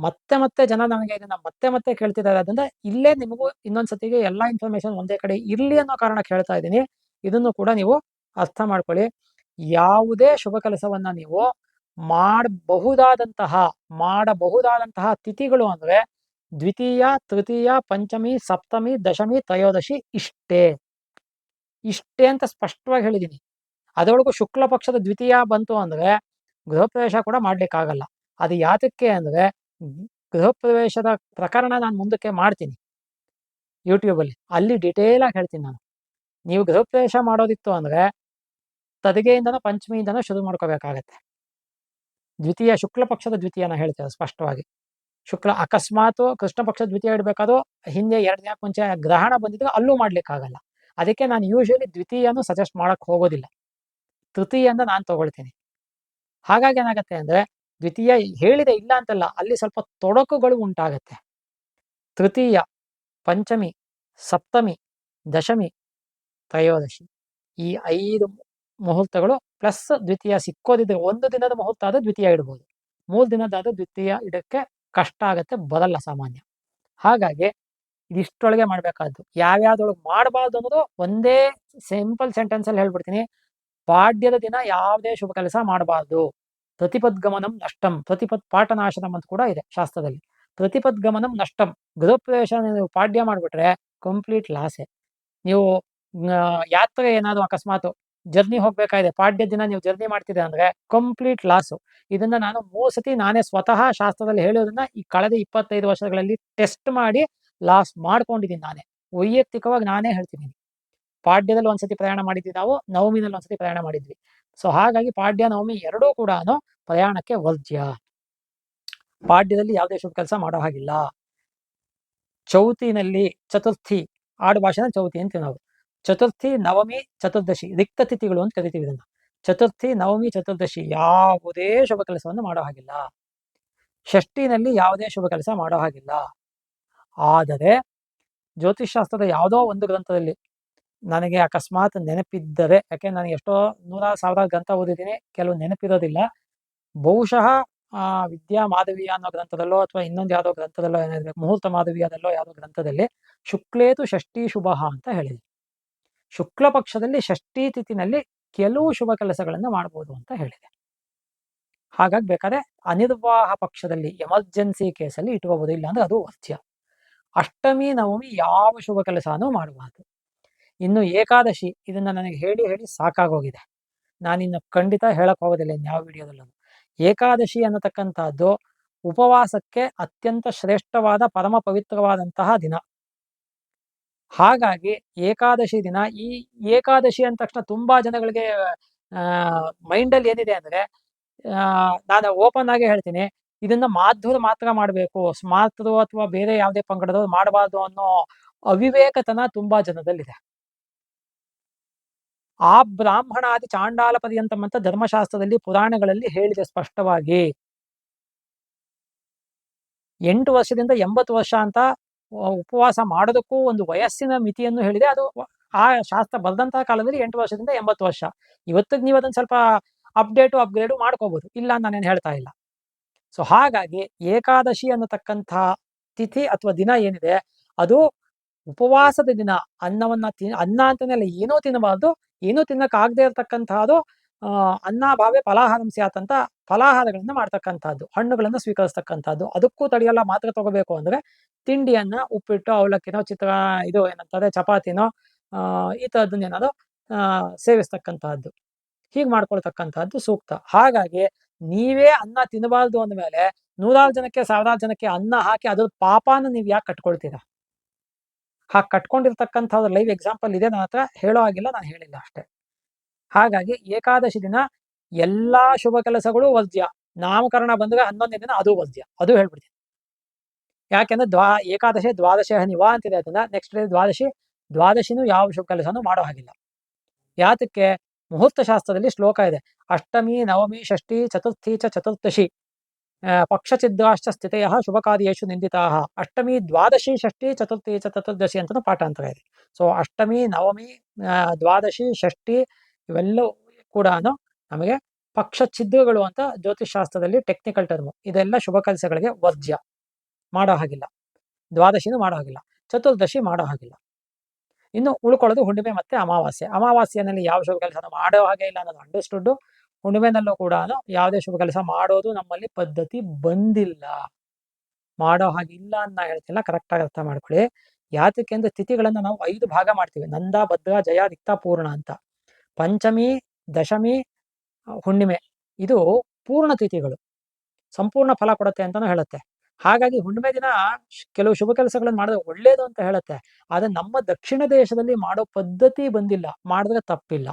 Speaker 2: ಮತ್ತೆ ಮತ್ತೆ ಜನ ನನಗೆ ಇದನ್ನ ಮತ್ತೆ ಮತ್ತೆ ಕೇಳ್ತಿದ್ದಾರೆ. ಅದರಿಂದ ಇಲ್ಲೇ ನಿಮಗೂ ಇನ್ನೊಂದ್ಸತಿಗೆ ಎಲ್ಲಾ ಇನ್ಫಾರ್ಮೇಶನ್ ಒಂದೇ ಕಡೆ ಇರ್ಲಿ ಅನ್ನೋ ಕಾರಣಕ್ಕೆ ಹೇಳ್ತಾ ಇದ್ದೀನಿ. ಇದನ್ನು ಕೂಡ ನೀವು ಅರ್ಥ ಮಾಡ್ಕೊಳ್ಳಿ. ಯಾವುದೇ ಶುಭ ಕೆಲಸವನ್ನ ನೀವು ಮಾಡಬಹುದಾದಂತಹ ತಿಥಿಗಳು ಅಂದ್ರೆ ದ್ವಿತೀಯ, ತೃತೀಯ, ಪಂಚಮಿ, ಸಪ್ತಮಿ, ದಶಮಿ, ತ್ರಯೋದಶಿ ಇಷ್ಟೇ ಅಂತ ಸ್ಪಷ್ಟವಾಗಿ ಹೇಳಿದ್ದೀನಿ. ಅದರೊಳಗೂ ಶುಕ್ಲ ಪಕ್ಷದ ದ್ವಿತೀಯ ಬಂತು ಅಂದ್ರೆ ಗೃಹ ಪ್ರವೇಶ ಕೂಡ ಮಾಡ್ಲಿಕ್ಕಾಗಲ್ಲ. ಅದು ಯಾತಕ್ಕೆ ಅಂದ್ರೆ ಗೃಹ ಪ್ರವೇಶದ ಪ್ರಕರಣ ನಾನು ಮುಂದಕ್ಕೆ ಮಾಡ್ತೀನಿ ಯೂಟ್ಯೂಬಲ್ಲಿ, ಅಲ್ಲಿ ಡಿಟೇಲ್ ಆಗಿ ಹೇಳ್ತೀನಿ ನಾನು. ನೀವು ಗೃಹ ಪ್ರವೇಶ ಮಾಡೋದಿತ್ತು ಅಂದ್ರೆ ತದಿಗೆಯಿಂದನೋ ಪಂಚಮಿಯಿಂದನೋ ಶುರು ಮಾಡ್ಕೋಬೇಕಾಗತ್ತೆ. ದ್ವಿತೀಯ ಶುಕ್ಲ ಪಕ್ಷದ ದ್ವಿತೀಯನ ಹೇಳ್ತೇವೆ ಸ್ಪಷ್ಟವಾಗಿ. ಶುಕ್ಲ ಅಕಸ್ಮಾತ್ ಕೃಷ್ಣ ಪಕ್ಷದ ದ್ವಿತೀಯ ಇಡಬೇಕಾದ್ರೂ ಹಿಂದೆ 2 ದಿನ ಮುಂಚೆ ಗ್ರಹಣ ಬಂದಿದ್ರೆ ಅಲ್ಲೂ ಮಾಡ್ಲಿಕ್ಕಾಗಲ್ಲ. ಅದಕ್ಕೆ ನಾನು ಯೂಶಲಿ ದ್ವಿತೀಯನು ಸಜೆಸ್ಟ್ ಮಾಡಕ್ ಹೋಗೋದಿಲ್ಲ, ತೃತೀಯಿಂದ ನಾನು ತಗೊಳ್ತೀನಿ. ಹಾಗಾಗಿ ಏನಾಗತ್ತೆ ಅಂದ್ರೆ ದ್ವಿತೀಯ ಹೇಳಿದೆ ಇಲ್ಲ ಅಂತಲ್ಲ, ಅಲ್ಲಿ ಸ್ವಲ್ಪ ತೊಡಕುಗಳು ಉಂಟಾಗತ್ತೆ. ತೃತೀಯ, ಪಂಚಮಿ, ಸಪ್ತಮಿ, ದಶಮಿ, ತ್ರಯೋದಶಿ ಈ 5 ಮುಹೂರ್ತಗಳು ಪ್ಲಸ್ ದ್ವಿತೀಯ ಸಿಕ್ಕೋದಿದ್ರೆ, 1 ದಿನದ ಮುಹೂರ್ತ ಆದ್ರೆ ದ್ವಿತೀಯ ಇಡ್ಬೋದು, 3 ದಿನದಾದ್ರೆ ದ್ವಿತೀಯ ಇಡಕ್ಕೆ ಕಷ್ಟ ಆಗತ್ತೆ, ಬರಲ್ಲ ಸಾಮಾನ್ಯ. ಹಾಗಾಗಿ ಇದಿಷ್ಟೊಳಗೆ ಮಾಡ್ಬೇಕಾದ್ದು. ಯಾವ್ಯಾವ್ದೊಳಗೆ ಮಾಡಬಾರ್ದು ಅನ್ನೋದು ಒಂದೇ ಸಿಂಪಲ್ ಸೆಂಟೆನ್ಸ್ ಅಲ್ಲಿ ಹೇಳ್ಬಿಡ್ತೀನಿ. ಪಾಡ್ಯದ ದಿನ ಯಾವುದೇ ಶುಭ ಕೆಲಸ ಮಾಡಬಾರ್ದು. ಪ್ರತಿಪದ್ಗಮನಂ ನಷ್ಟಂ, ಪ್ರತಿಪತ್ ಪಾಠನಾಶನಂ ಅಂತ ಕೂಡ ಇದೆ ಶಾಸ್ತ್ರದಲ್ಲಿ. ಪ್ರತಿಪದ್ಗಮನಂ ನಷ್ಟಂ, ಗೃಹ ಪ್ರವೇಶ ನೀವು ಪಾಡ್ಯ ಮಾಡ್ಬಿಟ್ರೆ ಕಂಪ್ಲೀಟ್ ಲಾಸೆ. ನೀವು ಯಾತ್ರೆ ಏನಾದ್ರು ಅಕಸ್ಮಾತ್ ಜರ್ನಿ ಹೋಗ್ಬೇಕಾಗಿದೆ, ಪಾಡ್ಯ ದಿನ ನೀವು ಜರ್ನಿ ಮಾಡ್ತಿದೆ ಅಂದ್ರೆ ಕಂಪ್ಲೀಟ್ ಲಾಸು. ಇದನ್ನ ನಾನು 3 ಸತಿ ನಾನೇ ಸ್ವತಃ ಶಾಸ್ತ್ರದಲ್ಲಿ ಹೇಳೋದನ್ನ ಈ ಕಳೆದ 25 ವರ್ಷಗಳಲ್ಲಿ ಟೆಸ್ಟ್ ಮಾಡಿ ಲಾಸ್ ಮಾಡ್ಕೊಂಡಿದ್ದೀನಿ. ನಾನೇ ವೈಯಕ್ತಿಕವಾಗಿ ನಾನೇ ಹೇಳ್ತೀನಿ. ಪಾಡ್ಯದಲ್ಲಿ ಒಂದ್ಸತಿ ಪ್ರಯಾಣ ಮಾಡಿದ್ವಿ ನಾವು, ನವಮಿನಲ್ಲಿ ಒಂದ್ಸತಿ ಪ್ರಯಾಣ ಮಾಡಿದ್ವಿ. ಸೊ ಹಾಗಾಗಿ ಪಾಡ್ಯ ನವಮಿ ಎರಡೂ ಕೂಡ ಪ್ರಯಾಣಕ್ಕೆ ವರ್ಜ್ಯ. ಪಾಡ್ಯದಲ್ಲಿ ಯಾವುದೇ ಶುಭ ಕೆಲಸ ಮಾಡೋ ಹಾಗಿಲ್ಲ. ಚೌತಿನಲ್ಲಿ ಚತುರ್ಥಿ, ಆಡು ಭಾಷೆನ ಚೌತಿ ಅಂತೀವಿ ನಾವು. ಚತುರ್ಥಿ, ನವಮಿ, ಚತುರ್ದಶಿ ರಿಕ್ತ ತಿಥಿಗಳು ಅಂತ ಕರಿತೀವಿ ಇದನ್ನ. ಚತುರ್ಥಿ, ನವಮಿ, ಚತುರ್ದಶಿ ಯಾವುದೇ ಶುಭ ಕೆಲಸವನ್ನು ಮಾಡೋ ಹಾಗಿಲ್ಲ. ಷಷ್ಠಿನಲ್ಲಿ ಯಾವುದೇ ಶುಭ ಕೆಲಸ ಮಾಡೋ ಹಾಗಿಲ್ಲ. ಆದರೆ ಜ್ಯೋತಿಷ್ ಶಾಸ್ತ್ರದ ಯಾವುದೋ ಒಂದು ಗ್ರಂಥದಲ್ಲಿ ನನಗೆ ಅಕಸ್ಮಾತ್ ನೆನಪಿದ್ದರೆ, ಯಾಕೆ ನಾನು ಎಷ್ಟೋ 100,000 ಗ್ರಂಥ ಓದಿದ್ದೀನಿ, ಕೆಲವು ನೆನಪಿರೋದಿಲ್ಲ. ಬಹುಶಃ ವಿದ್ಯಾ ಮಾಧವೀಯ ಅನ್ನೋ ಗ್ರಂಥದಲ್ಲೋ ಅಥವಾ ಇನ್ನೊಂದು ಯಾವುದೋ ಗ್ರಂಥದಲ್ಲೋ ಏನಾದ್ರೆ ಮುಹೂರ್ತ ಮಾಧವೀಯದಲ್ಲೋ ಯಾವುದೋ ಗ್ರಂಥದಲ್ಲಿ ಶುಕ್ಲೇತು ಷಷ್ಠಿ ಶುಭ ಅಂತ ಹೇಳಿದೆ. ಶುಕ್ಲ ಪಕ್ಷದಲ್ಲಿ ಷಷ್ಠಿ ತಿಥಿನಲ್ಲಿ ಕೆಲವು ಶುಭ ಕೆಲಸಗಳನ್ನು ಮಾಡಬಹುದು ಅಂತ ಹೇಳಿದೆ. ಹಾಗಾಗಿ ಬೇಕಾದ್ರೆ ಅನಿರ್ವಾಹ ಪಕ್ಷದಲ್ಲಿ ಎಮರ್ಜೆನ್ಸಿ ಕೇಸಲ್ಲಿ ಇಟ್ಕೋಬಹುದು, ಇಲ್ಲ ಅಂದ್ರೆ ಅದು ವರ್ಜ್ಯ. ಅಷ್ಟಮಿ, ನವಮಿ ಯಾವ ಶುಭ ಕೆಲಸನೂ ಮಾಡಬಾರ್ದು. ಇನ್ನು ಏಕಾದಶಿ, ಇದನ್ನ ನನಗೆ ಹೇಳಿ ಹೇಳಿ ಸಾಕಾಗೋಗಿದೆ, ನಾನಿನ್ನು ಖಂಡಿತ ಹೇಳಕ್ ಹೋಗೋದಿಲ್ಲ ಇನ್ಯಾವ ವಿಡಿಯೋದಲ್ಲೂ. ಏಕಾದಶಿ ಅನ್ನತಕ್ಕಂಥದ್ದು ಉಪವಾಸಕ್ಕೆ ಅತ್ಯಂತ ಶ್ರೇಷ್ಠವಾದ ಪರಮ ಪವಿತ್ರವಾದಂತಹ ದಿನ. ಹಾಗಾಗಿ ಏಕಾದಶಿ ದಿನ, ಈ ಏಕಾದಶಿ ಅಂದ ತಕ್ಷಣ ತುಂಬಾ ಜನಗಳಿಗೆ ಮೈಂಡಲ್ಲಿ ಏನಿದೆ ಅಂದ್ರೆ, ನಾನು ಓಪನ್ ಆಗಿ ಹೇಳ್ತೀನಿ, ಇದನ್ನ ಮಾಧ್ವರು ಮಾತ್ರ ಮಾಡಬೇಕು, ಸ್ಮಾರ್ತರು ಅಥವಾ ಬೇರೆ ಯಾವುದೇ ಪಂಗಡದವರು ಮಾಡಬಾರ್ದು ಅನ್ನೋ ಅವಿವೇಕತನ ತುಂಬಾ ಜನದಲ್ಲಿದೆ. ಆ ಬ್ರಾಹ್ಮಣಾದಿ ಚಾಂಡಾಲ ಪರ್ಯಂತಂ ಅಂತ ಧರ್ಮಶಾಸ್ತ್ರದಲ್ಲಿ ಪುರಾಣಗಳಲ್ಲಿ ಹೇಳಿದೆ ಸ್ಪಷ್ಟವಾಗಿ. 8 ವರ್ಷದಿಂದ 80 ವರ್ಷ ಅಂತ ಉಪವಾಸ ಮಾಡೋದಕ್ಕೂ ಒಂದು ವಯಸ್ಸಿನ ಮಿತಿಯನ್ನು ಹೇಳಿದೆ. ಅದು ಆ ಶಾಸ್ತ್ರ ಬರೆದಂತಹ ಕಾಲದಲ್ಲಿ 8 ವರ್ಷದಿಂದ 80 ವರ್ಷ. ಇವತ್ತಿಗೆ ನೀವು ಅದನ್ನ ಸ್ವಲ್ಪ ಅಪ್ಗ್ರೇಡು ಮಾಡ್ಕೋಬಹುದು, ಇಲ್ಲ ನಾನೇನು ಹೇಳ್ತಾ ಇಲ್ಲ. ಸೊ ಹಾಗಾಗಿ ಏಕಾದಶಿ ಅನ್ನತಕ್ಕಂಥ ತಿಥಿ ಅಥವಾ ದಿನ ಏನಿದೆ, ಅದು ಉಪವಾಸದ ದಿನ. ಅನ್ನ ಅಂತಾನೆಲ್ಲ ಏನೂ ತಿನ್ನಬಾರ್ದು, ಏನೂ ತಿನ್ನಕ್ಕಾಗದೇ ಇರತಕ್ಕಂತಹದ್ದು. ಅನ್ನ ಭಾವೆ ಫಲಾಹಾರಂ ಸ್ಯಾತ್ ಅಂತ ಫಲಾಹಾರಗಳನ್ನ ಮಾಡ್ತಕ್ಕಂಥದ್ದು, ಹಣ್ಣುಗಳನ್ನ ಸ್ವೀಕರಿಸ್ತಕ್ಕಂಥದ್ದು. ಅದಕ್ಕೂ ತಡೆಯಲ್ಲ, ಮಾತ್ರ ತಗೋಬೇಕು ಅಂದ್ರೆ ತಿಂಡಿಯನ್ನ, ಉಪ್ಪಿಟ್ಟು, ಅವಲಕ್ಕಿನೋ, ಇದು ಏನಂತಾರೆ ಚಪಾತಿನೋ, ಈ ತರದನ್ನೇನಾದ್ರು ಸೇವಿಸ್ತಕ್ಕಂತಹದ್ದು, ಹೀಗೆ ಮಾಡ್ಕೊಳ್ತಕ್ಕಂಥದ್ದು ಸೂಕ್ತ. ಹಾಗಾಗಿ ನೀವೇ ಅನ್ನ ತಿನ್ನಬಾರ್ದು ಅಂದಮೇಲೆ 100,000 ಜನಕ್ಕೆ 1,000 ಜನಕ್ಕೆ ಅನ್ನ ಹಾಕಿ ಅದ್ರ ಪಾಪನ ನೀವು ಯಾಕೆ ಕಟ್ಕೊಳ್ತೀರಾ? ಹಾಗೆ ಕಟ್ಕೊಂಡಿರ್ತಕ್ಕಂಥದ್ದು ಲೈವ್ ಎಕ್ಸಾಂಪಲ್ ಇದೆ ನನ್ನ ಹತ್ರ, ಹೇಳೋ ಆಗಿಲ್ಲ, ನಾನು ಹೇಳಿಲ್ಲ ಅಷ್ಟೇ. ಹಾಗಾಗಿ ಏಕಾದಶಿ ದಿನ ಎಲ್ಲಾ ಶುಭ ಕೆಲಸಗಳು ವರ್ಜ್ಯ. ನಾಮಕರಣ ಬಂದಾಗ 11ನೇ ದಿನ ಅದು ವರ್ಜ್ಯ, ಅದು ಹೇಳ್ಬಿಡ್ತೀನಿ. ಯಾಕೆಂದ್ರೆ ಏಕಾದಶಿ ದ್ವಾದಶಿ ಹನಿವಾ ಅಂತಿದೆ, ಅದನ್ನ ನೆಕ್ಸ್ಟ್ ಡೇ ದ್ವಾದಶಿನೂ ಯಾವ ಶುಭ ಕೆಲಸನೂ ಮಾಡೋ ಹಾಗಿಲ್ಲ. ಯಾತಕ್ಕೆ? ಮುಹೂರ್ತ ಶಾಸ್ತ್ರದಲ್ಲಿ ಶ್ಲೋಕ ಇದೆ, ಅಷ್ಟಮಿ ನವಮಿ ಷಷ್ಠಿ ಚತುರ್ಥಿ ಚ ಚತುರ್ದಶಿ ಪಕ್ಷಚಿದ್ರಾಶ್ಚ ಸ್ಥಿತೆಯ ಶುಭ ಕಾರ್ಯೇಶು ನಿಂದಿತಾ. ಅಷ್ಟಮಿ ದ್ವಾದಶಿ ಷಷ್ಠಿ ಚತುರ್ಥಿ ಚ ಚತುರ್ದಶಿ ಅಂತ ಪಾಠಾಂತರ ಇದೆ. ಸೊ ಅಷ್ಟಮಿ ನವಮಿ ದ್ವಾದಶಿ ಷಷ್ಠಿ ಇವೆಲ್ಲವೂ ಕೂಡ ನಮಗೆ ಪಕ್ಷಚಿದ್ರಗಳು ಅಂತ ಜ್ಯೋತಿಷ್ ಶಾಸ್ತ್ರದಲ್ಲಿ ಟೆಕ್ನಿಕಲ್ ಟರ್ಮ್. ಇದೆಲ್ಲ ಶುಭ ಕೆಲಸಗಳಿಗೆ ವರ್ಜ್ಯ, ಮಾಡೋ ಹಾಗಿಲ್ಲ. ದ್ವಾದಶಿನೂ ಮಾಡೋ ಹಾಗಿಲ್ಲ, ಚತುರ್ದಶಿ ಮಾಡೋ ಹಾಗಿಲ್ಲ. ಇನ್ನು ಉಳ್ಕೊಳ್ಳೋದು ಹುಣ್ಣಿಮೆ ಮತ್ತೆ ಅಮಾವಾಸ್ಯೆ. ಅಮಾವಾಸ್ಯೆನಲ್ಲಿ ಯಾವ ಶುಭ ಕೆಲಸ ಮಾಡೋ ಹಾಗೆ ಇಲ್ಲ ಅನ್ನೋದು ಅಂಡರ್ಸ್ಟುಡ್. ಹುಣ್ಣಿಮೆನಲ್ಲೂ ಕೂಡ ಯಾವುದೇ ಶುಭ ಕೆಲಸ ಮಾಡೋದು ನಮ್ಮಲ್ಲಿ ಪದ್ಧತಿ ಬಂದಿಲ್ಲ, ಮಾಡೋ ಹಾಗಿಲ್ಲ ಅಂತ ಹೇಳ್ತಿಲ್ಲ, ಕರೆಕ್ಟಾಗಿ ಅರ್ಥ ಮಾಡ್ಕೊಳ್ಳಿ. ಯಾತಕ್ಕೆ ಅಂದ್ರೆ ತಿಥಿಗಳನ್ನ ನಾವು 5 ಭಾಗ ಮಾಡ್ತೀವಿ, ನಂದ, ಭದ್ರ, ಜಯ, ರಿಕ್ತ, ಪೂರ್ಣ ಅಂತ. ಪಂಚಮಿ, ದಶಮಿ, ಹುಣ್ಣಿಮೆ ಇದು ಪೂರ್ಣ ತಿಥಿಗಳು, ಸಂಪೂರ್ಣ ಫಲ ಕೊಡುತ್ತೆ ಅಂತಾನು ಹೇಳುತ್ತೆ. ಹಾಗಾಗಿ ಹುಣ್ಣಿಮೆ ದಿನ ಕೆಲವು ಶುಭ ಕೆಲಸಗಳನ್ನು ಮಾಡಿದ್ರೆ ಒಳ್ಳೇದು ಅಂತ ಹೇಳುತ್ತೆ. ಆದ್ರೆ ನಮ್ಮ ದಕ್ಷಿಣ ದೇಶದಲ್ಲಿ ಮಾಡೋ ಪದ್ಧತಿ ಬಂದಿಲ್ಲ, ಮಾಡಿದ್ರೆ ತಪ್ಪಿಲ್ಲ,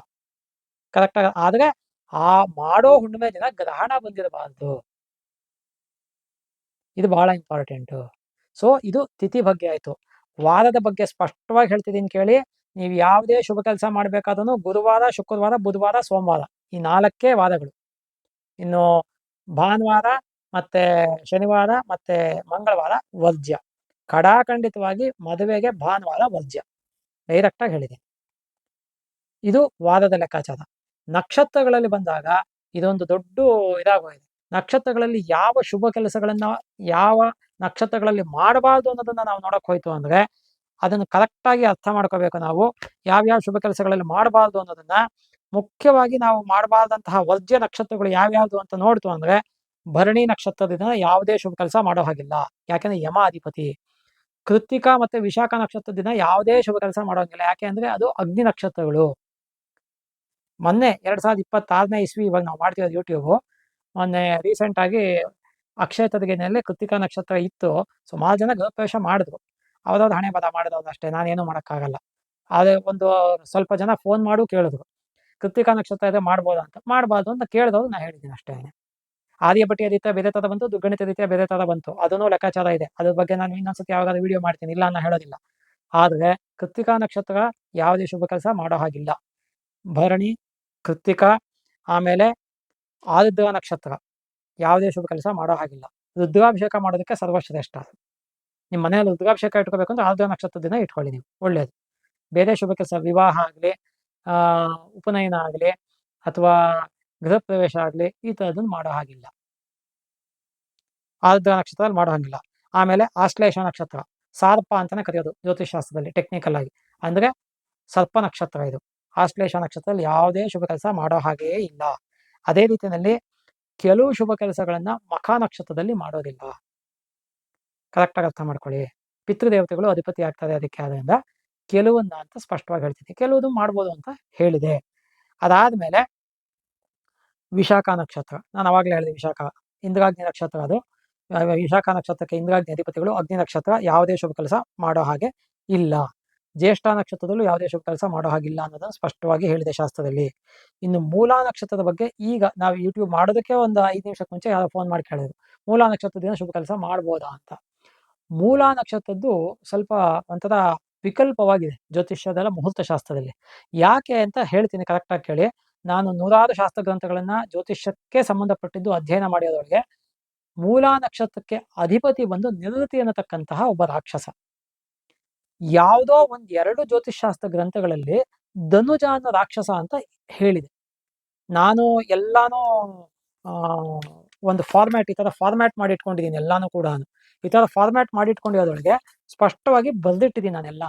Speaker 2: ಕರೆಕ್ಟಾಗಿ. ಆದ್ರೆ ಆ ಮಾಡೋ ಹುಣ್ಣಿಮೆ ದಿನ ಗ್ರಹಣ ಬಂದಿರಬಾರ್ದು, ಇದು ಬಹಳ ಇಂಪಾರ್ಟೆಂಟ್. ಸೊ ಇದು ತಿಥಿ ಬಗ್ಗೆ ಆಯ್ತು. ವಾರದ ಬಗ್ಗೆ ಸ್ಪಷ್ಟವಾಗಿ ಹೇಳ್ತಿದ್ದೀನಿ ಕೇಳಿ. ನೀವು ಯಾವುದೇ ಶುಭ ಕೆಲಸ ಮಾಡ್ಬೇಕಾದ್ರೂ ಗುರುವಾರ, ಶುಕ್ರವಾರ, ಬುಧವಾರ, ಸೋಮವಾರ ಈ 4 ವಾರಗಳು. ಇನ್ನು ಭಾನುವಾರ ಮತ್ತೆ ಶನಿವಾರ ಮತ್ತೆ ಮಂಗಳವಾರ ವರ್ಜ್ಯ. ಖಡಾಖಂಡಿತವಾಗಿ ಮದುವೆಗೆ ಭಾನುವಾರ ವರ್ಜ್ಯ, ಡೈರೆಕ್ಟಾಗಿ ಹೇಳಿದ್ದೀನಿ. ಇದು ವಾರದ ಲೆಕ್ಕಾಚಾರ. ನಕ್ಷತ್ರಗಳಲ್ಲಿ ಬಂದಾಗ ಇದೊಂದು ದೊಡ್ಡ ಇದಾಗೋಗಿದೆ. ನಕ್ಷತ್ರಗಳಲ್ಲಿ ಯಾವ ಶುಭ ಕೆಲಸಗಳನ್ನ ಯಾವ ನಕ್ಷತ್ರಗಳಲ್ಲಿ ಮಾಡಬಾರ್ದು ಅನ್ನೋದನ್ನ ನಾವು ನೋಡಕ್ ಹೋಯ್ತು ಅಂದ್ರೆ ಅದನ್ನು ಕರೆಕ್ಟಾಗಿ ಅರ್ಥ ಮಾಡ್ಕೋಬೇಕು ನಾವು. ಯಾವ್ಯಾವ ಶುಭ ಕೆಲಸಗಳಲ್ಲಿ ಮಾಡಬಾರ್ದು ಅನ್ನೋದನ್ನ ಮುಖ್ಯವಾಗಿ ನಾವು ಮಾಡಬಾರ್ದಂತಹ ವರ್ಜ್ಯ ನಕ್ಷತ್ರಗಳು ಯಾವ್ಯಾವ್ದು ಅಂತ ನೋಡ್ತು ಅಂದ್ರೆ ಭರಣಿ ನಕ್ಷತ್ರದಿಂದ ಯಾವುದೇ ಶುಭ ಕೆಲಸ ಮಾಡೋ ಹಾಗಿಲ್ಲ, ಯಾಕೆಂದ್ರೆ ಯಮ ಅಧಿಪತಿ. ಕೃತ್ತಿಕಾ ಮತ್ತೆ ವಿಶಾಖ ನಕ್ಷತ್ರದಿಂದ ಯಾವುದೇ ಶುಭ ಕೆಲಸ ಮಾಡೋಂಗಿಲ್ಲ, ಯಾಕೆ ಅಂದ್ರೆ ಅದು ಅಗ್ನಿ ನಕ್ಷತ್ರಗಳು. ಮೊನ್ನೆ 2026ನೇ ಇಸ್ವಿ, ಇವಾಗ ನಾವು ಮಾಡ್ತಿರೋದು ಯೂಟ್ಯೂಬ್, ಮೊನ್ನೆ ರೀಸೆಂಟ್ ಆಗಿ ಅಕ್ಷಯ ತದಿಗೆನಲ್ಲಿ ಕೃತ್ತಿಕಾ ನಕ್ಷತ್ರ ಇತ್ತು. ಸುಮಾರು ಜನ ಗೃಹಪ್ರವೇಶ ಮಾಡಿದ್ರು, ಅವ್ರವ್ರ ಹಣೆ ಬರ ಮಾಡಿದವ್ರು ಅಷ್ಟೇ, ನಾನೇನು ಮಾಡೋಕ್ಕಾಗಲ್ಲ. ಆದ್ರೆ ಒಂದು ಸ್ವಲ್ಪ ಜನ ಫೋನ್ ಮಾಡು ಕೇಳಿದ್ರು, ಕೃತ್ತಿಕಾ ನಕ್ಷತ್ರ ಇದೆ ಮಾಡ್ಬೋದಾ ಅಂತ. ಮಾಡಬಾರ್ದು ಅಂತ ಕೇಳಿದವ್ರು ನಾ ಹೇಳಿದ್ದೀನಿ ಅಷ್ಟೇ. ಆರ್ಯಭಟಿಯ ರೀತಿಯ ಬೇರೆ ತರ ಬಂತು, ದುರ್ಗಣಿತ ರೀತಿಯ ಬೇರೆ ತರ ಬಂತು, ಅದನ್ನು ಲೆಕ್ಕಾಚಾರ ಇದೆ. ಅದ್ರ ಬಗ್ಗೆ ನಾನು ಇನ್ನೊಂದ್ಸತಿ ಯಾವಾಗಾದ್ರೂ ವಿಡಿಯೋ ಮಾಡ್ತೀನಿ, ಇಲ್ಲ ಅನ್ನೋ ಹೇಳೋದಿಲ್ಲ. ಆದ್ರೆ ಕೃತ್ತಿಕಾ ನಕ್ಷತ್ರ ಯಾವುದೇ ಶುಭ ಕೆಲಸ ಮಾಡೋ ಹಾಗಿಲ್ಲ. ಭರಣಿ, ಕೃತ್ತಿಕಾ, ಆಮೇಲೆ ಆರುದ್ರ ನಕ್ಷತ್ರ ಯಾವುದೇ ಶುಭ ಕೆಲಸ ಮಾಡೋ ಹಾಗಿಲ್ಲ. ರುದ್ರಾಭಿಷೇಕ ಮಾಡೋದಕ್ಕೆ ಸರ್ವಶ್ರೇಷ್ಠ. ನಿಮ್ಮ ಮನೆಯಲ್ಲಿ ರುದ್ರಾಭಿಷೇಕ ಇಟ್ಕೋಬೇಕು ಅಂದ್ರೆ ಆರುದ್ರ ನಕ್ಷತ್ರದ ದಿನ ಇಟ್ಕೊಳ್ಳಿ ನೀವು, ಒಳ್ಳೇದು. ಬೇರೆ ಶುಭ ಕೆಲಸ, ವಿವಾಹ ಆಗಲಿ, ಉಪನಯನ ಆಗಲಿ, ಅಥವಾ ಗೃಹ ಪ್ರವೇಶ ಆಗಲಿ, ಈ ಥರದನ್ನು ಮಾಡೋ ಹಾಗಿಲ್ಲ, ಆರುದ್ರ ನಕ್ಷತ್ರದಲ್ಲಿ ಮಾಡೋ ಹಾಗಿಲ್ಲ. ಆಮೇಲೆ ಆಶ್ಲೇಷ ನಕ್ಷತ್ರ, ಸಾರ್ಪ ಅಂತಾನೆ ಕರೆಯೋದು ಜ್ಯೋತಿಷ್ ಶಾಸ್ತ್ರದಲ್ಲಿ ಟೆಕ್ನಿಕಲ್ ಆಗಿ, ಅಂದ್ರೆ ಸರ್ಪ ನಕ್ಷತ್ರ ಇದು. ಆಶ್ಲೇಷ ನಕ್ಷತ್ರದಲ್ಲಿ ಯಾವುದೇ ಶುಭ ಕೆಲಸ ಮಾಡೋ ಹಾಗೆಯೇ ಇಲ್ಲ. ಅದೇ ರೀತಿಯಲ್ಲಿ ಕೆಲವು ಶುಭ ಕೆಲಸಗಳನ್ನ ಮಖ ನಕ್ಷತ್ರದಲ್ಲಿ ಮಾಡೋದಿಲ್ಲ, ಕರೆಕ್ಟಾಗಿ ಅರ್ಥ ಮಾಡ್ಕೊಳ್ಳಿ. ಪಿತೃದೇವತೆಗಳು ಅಧಿಪತಿ ಆಗ್ತಾರೆ ಅದಕ್ಕೆ, ಆದ್ರಿಂದ ಕೆಲವನ್ನ ಅಂತ ಸ್ಪಷ್ಟವಾಗಿ ಹೇಳ್ತೀನಿ, ಕೆಲವುದು ಮಾಡ್ಬೋದು ಅಂತ ಹೇಳಿದೆ. ಅದಾದ್ಮೇಲೆ ವಿಶಾಖ ನಕ್ಷತ್ರ, ನಾನು ಅವಾಗಲೇ ಹೇಳಿದೆ, ವಿಶಾಖ ಇಂದ್ರಾಗ್ನಿ ನಕ್ಷತ್ರ. ಅದು ವಿಶಾಖ ನಕ್ಷತ್ರಕ್ಕೆ ಇಂದ್ರಾಗ್ನಿ ಅಧಿಪತಿಗಳು, ಅಗ್ನಿ ನಕ್ಷತ್ರ, ಯಾವುದೇ ಶುಭ ಕೆಲಸ ಮಾಡೋ ಹಾಗೆ ಇಲ್ಲ. ಜ್ಯೇಷ್ಠ ನಕ್ಷತ್ರದಲ್ಲೂ ಯಾವುದೇ ಶುಭ ಕೆಲಸ ಮಾಡೋ ಹಾಗಿಲ್ಲ ಅನ್ನೋದನ್ನು ಸ್ಪಷ್ಟವಾಗಿ ಹೇಳಿದೆ ಶಾಸ್ತ್ರದಲ್ಲಿ. ಇನ್ನು ಮೂಲಾ ನಕ್ಷತ್ರದ ಬಗ್ಗೆ ಈಗ ನಾವು ಯೂಟ್ಯೂಬ್ ಮಾಡೋದಕ್ಕೆ ಒಂದು 5 ನಿಮಿಷಕ್ಕೆ ಮುಂಚೆ ಯಾರೋ ಫೋನ್ ಮಾಡಿ ಕೇಳಿದ್ರು, ಮೂಲಾ ನಕ್ಷತ್ರದಿಂದ ಶುಭ ಕೆಲಸ ಮಾಡ್ಬೋದಾ ಅಂತ. ಮೂಲಾ ನಕ್ಷತ್ರದ್ದು ಸ್ವಲ್ಪ ಒಂಥರ ವಿಕಲ್ಪವಾಗಿದೆ ಜ್ಯೋತಿಷ್ಯದಲ್ಲ ಮುಹೂರ್ತ ಶಾಸ್ತ್ರದಲ್ಲಿ. ಯಾಕೆ ಅಂತ ಹೇಳ್ತೀನಿ, ಕರೆಕ್ಟಾಗಿ ಕೇಳಿ. ನಾನು ನೂರಾರು ಶಾಸ್ತ್ರ ಗ್ರಂಥಗಳನ್ನ ಜ್ಯೋತಿಷ್ಯಕ್ಕೆ ಸಂಬಂಧಪಟ್ಟಿದ್ದು ಅಧ್ಯಯನ ಮಾಡಿರೋದ್ರೊಳಗೆ ಮೂಲಾ ನಕ್ಷತ್ರಕ್ಕೆ ಅಧಿಪತಿ ಬಂದು ನಿವೃತ್ತಿ ಅನ್ನತಕ್ಕಂತಹ ಒಬ್ಬ ರಾಕ್ಷಸ. ಯಾವುದೋ 1-2 ಜ್ಯೋತಿಷ್ಶಾಸ್ತ್ರ ಗ್ರಂಥಗಳಲ್ಲಿ ಧನುಜ ಅನ್ನೋ ರಾಕ್ಷಸ ಅಂತ ಹೇಳಿದೆ. ನಾನು ಎಲ್ಲಾನು ಒಂದು ಫಾರ್ಮ್ಯಾಟ್, ಈ ತರ ಫಾರ್ಮ್ಯಾಟ್ ಮಾಡಿ ಇಟ್ಕೊಂಡಿದ್ದೀನಿ ಎಲ್ಲಾನು ಕೂಡ. ಈ ತರ ಫಾರ್ಮ್ಯಾಟ್ ಮಾಡಿ ಇಟ್ಕೊಂಡಿರೋದ್ರೊಳಗೆ ಸ್ಪಷ್ಟವಾಗಿ ಬರೆದಿಟ್ಟಿದ್ದೀನಿ ನಾನೆಲ್ಲ.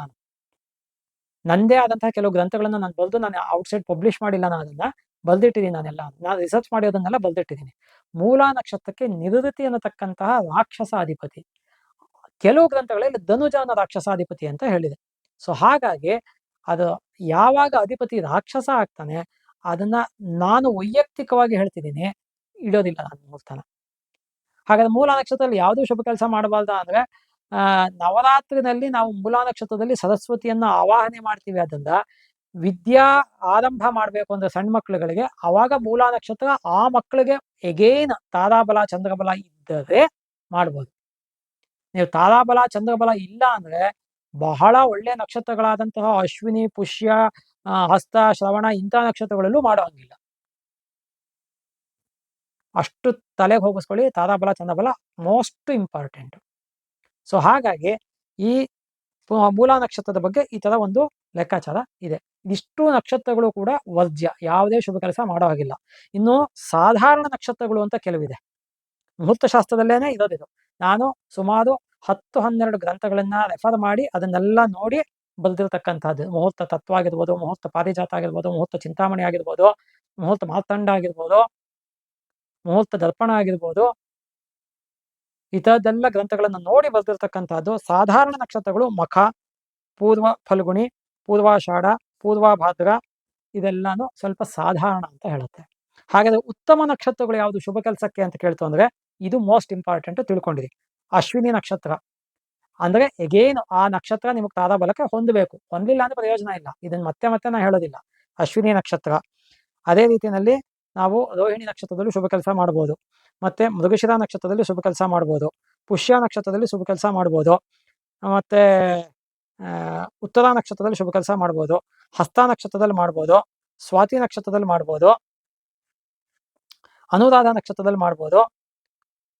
Speaker 2: ನಂದೇ ಆದಂತಹ ಕೆಲವು ಗ್ರಂಥಗಳನ್ನ ನಾನು ಬರೆದು, ನಾನು ಔಟ್ಸೈಡ್ ಪಬ್ಲಿಷ್ ಮಾಡಿಲ್ಲ, ನಾನು ಅದನ್ನ ಬರೆದಿಟ್ಟಿದ್ದೀನಿ ನಾನೆಲ್ಲ. ನಾನು ರಿಸರ್ಚ್ ಮಾಡಿರೋದನ್ನೆಲ್ಲ ಬರೆದಿಟ್ಟಿದ್ದೀನಿ. ಮೂಲಾ ನಕ್ಷತ್ರಕ್ಕೆ ನಿವೃತ್ತಿ ಅನ್ನತಕ್ಕಂತಹ ರಾಕ್ಷಸ ಅಧಿಪತಿ. ಕೆಲವು ಗ್ರಂಥಗಳಲ್ಲಿ ಧನುಜ ಅನ್ನೋ ರಾಕ್ಷಸಾಧಿಪತಿ ಅಂತ ಹೇಳಿದೆ. ಸೊ ಹಾಗಾಗಿ ಅದು ಯಾವಾಗ ಅಧಿಪತಿ ರಾಕ್ಷಸ ಆಗ್ತಾನೆ ಅದನ್ನ ನಾನು ವೈಯಕ್ತಿಕವಾಗಿ ಹೇಳ್ತಿದ್ದೀನಿ, ಇಡೋದಿಲ್ಲ ನಾನು ಮುಹೂರ್ತನ. ಹಾಗಾದ್ರೆ ಮೂಲ ನಕ್ಷತ್ರದಲ್ಲಿ ಯಾವುದೂ ಶುಭ ಕೆಲಸ ಮಾಡಬಾರ್ದ ಅಂದ್ರೆ ನವರಾತ್ರಿನಲ್ಲಿ ನಾವು ಮೂಲಾ ನಕ್ಷತ್ರದಲ್ಲಿ ಸರಸ್ವತಿಯನ್ನ ಆವಾಹನೆ ಮಾಡ್ತೀವಿ. ಅದರಿಂದ ವಿದ್ಯಾ ಆರಂಭ ಮಾಡ್ಬೇಕು ಅಂದ್ರೆ ಸಣ್ಣ ಮಕ್ಳುಗಳಿಗೆ ಅವಾಗ ಮೂಲಾ ನಕ್ಷತ್ರ ಆ ಮಕ್ಕಳಿಗೆ ಎಗೇನ್ ತಾರಾಬಲ ಚಂದ್ರಬಲ ಇದ್ದರೆ ಮಾಡ್ಬೋದು. ನೀವು ತಾರಾಬಲ ಚಂದ್ರಬಲ ಇಲ್ಲ ಅಂದ್ರೆ ಬಹಳ ಒಳ್ಳೆ ನಕ್ಷತ್ರಗಳಾದಂತಹ ಅಶ್ವಿನಿ, ಪುಷ್ಯ, ಹಸ್ತ, ಶ್ರವಣ ಇಂಥ ನಕ್ಷತ್ರಗಳಲ್ಲೂ ಮಾಡೋ ಹಂಗಿಲ್ಲ. ಅಷ್ಟು ತಲೆಗೆ ಹೋಗಿಸ್ಕೊಳ್ಳಿ. ತಾರಾಬಲ ಚಂದ್ರಬಲ ಮೋಸ್ಟ್ ಇಂಪಾರ್ಟೆಂಟ್. ಸೊ ಹಾಗಾಗಿ ಈ ಮೂಲಾ ನಕ್ಷತ್ರದ ಬಗ್ಗೆ ಈ ತರ ಒಂದು ಲೆಕ್ಕಾಚಾರ ಇದೆ. ಇಷ್ಟು ನಕ್ಷತ್ರಗಳು ಕೂಡ ವರ್ಜ್ಯ, ಯಾವುದೇ ಶುಭ ಕೆಲಸ ಮಾಡೋ ಹಾಗಿಲ್ಲ. ಇನ್ನು ಸಾಧಾರಣ ನಕ್ಷತ್ರಗಳು ಅಂತ ಕೆಲವಿದೆ. ಮುಹೂರ್ತ ಶಾಸ್ತ್ರದಲ್ಲೇನೆ ಇರೋದಿದು. ನಾನು ಸುಮಾರು 10-12 ಗ್ರಂಥಗಳನ್ನ ರೆಫರ್ ಮಾಡಿ ಅದನ್ನೆಲ್ಲ ನೋಡಿ ಬರೆದಿರತಕ್ಕಂಥದ್ದು. ಮುಹೂರ್ತ ತತ್ವ ಆಗಿರ್ಬೋದು, ಮುಹೂರ್ತ ಪಾರಿಜಾತ ಆಗಿರ್ಬೋದು, ಮುಹೂರ್ತ ಚಿಂತಾಮಣಿ ಆಗಿರ್ಬೋದು, ಮುಹೂರ್ತ ಮಾರ್ತಂಡ ಆಗಿರ್ಬೋದು, ಮುಹೂರ್ತ ದರ್ಪಣ ಆಗಿರ್ಬೋದು, ಇಂಥದ್ದೆಲ್ಲ ಗ್ರಂಥಗಳನ್ನು ನೋಡಿ ಬರೆದಿರ್ತಕ್ಕಂಥದ್ದು. ಸಾಧಾರಣ ನಕ್ಷತ್ರಗಳು ಮಖ, ಪೂರ್ವ ಫಲ್ಗುಣಿ, ಪೂರ್ವಾಷಾಢ, ಪೂರ್ವಭಾದ್ರ, ಇದೆಲ್ಲಾನು ಸ್ವಲ್ಪ ಸಾಧಾರಣ ಅಂತ ಹೇಳುತ್ತೆ. ಹಾಗಾದ್ರೆ ಉತ್ತಮ ನಕ್ಷತ್ರಗಳು ಯಾವುದು ಶುಭ ಕೆಲಸಕ್ಕೆ ಅಂತ ಕೇಳ್ತು ಅಂದ್ರೆ ಇದು ಮೋಸ್ಟ್ ಇಂಪಾರ್ಟೆಂಟ್ ತಿಳ್ಕೊಂಡಿರಿ. ಅಶ್ವಿನಿ ನಕ್ಷತ್ರ ಅಂದ್ರೆ ಎಗೇನ್ ಆ ನಕ್ಷತ್ರ ನಿಮಗೆ ತಾರಾಬಲಕ್ಕೆ ಹೊಂದಬೇಕು. ಹೊಂದಿಲ್ಲ ಅಂದ್ರೆ ಪ್ರಯೋಜನ ಇಲ್ಲ. ಇದನ್ನ ಮತ್ತೆ ಮತ್ತೆ ನಾ ಹೇಳೋದಿಲ್ಲ. ಅಶ್ವಿನಿ ನಕ್ಷತ್ರ. ಅದೇ ರೀತಿಯಲ್ಲಿ ನಾವು ರೋಹಿಣಿ ನಕ್ಷತ್ರದಲ್ಲಿ ಶುಭ ಕೆಲಸ ಮಾಡ್ಬೋದು. ಮತ್ತೆ ಮೃಗಶಿರ ನಕ್ಷತ್ರದಲ್ಲಿ ಶುಭ ಕೆಲಸ ಮಾಡ್ಬೋದು. ಪುಷ್ಯ ನಕ್ಷತ್ರದಲ್ಲಿ ಶುಭ ಕೆಲಸ ಮಾಡ್ಬೋದು. ಮತ್ತೆ ಉತ್ತರ ನಕ್ಷತ್ರದಲ್ಲಿ ಶುಭ ಕೆಲಸ ಮಾಡ್ಬೋದು. ಹಸ್ತ ನಕ್ಷತ್ರದಲ್ಲಿ ಮಾಡ್ಬೋದು. ಸ್ವಾತಿ ನಕ್ಷತ್ರದಲ್ಲಿ ಮಾಡ್ಬೋದು. ಅನುರಾಧ ನಕ್ಷತ್ರದಲ್ಲಿ ಮಾಡ್ಬೋದು.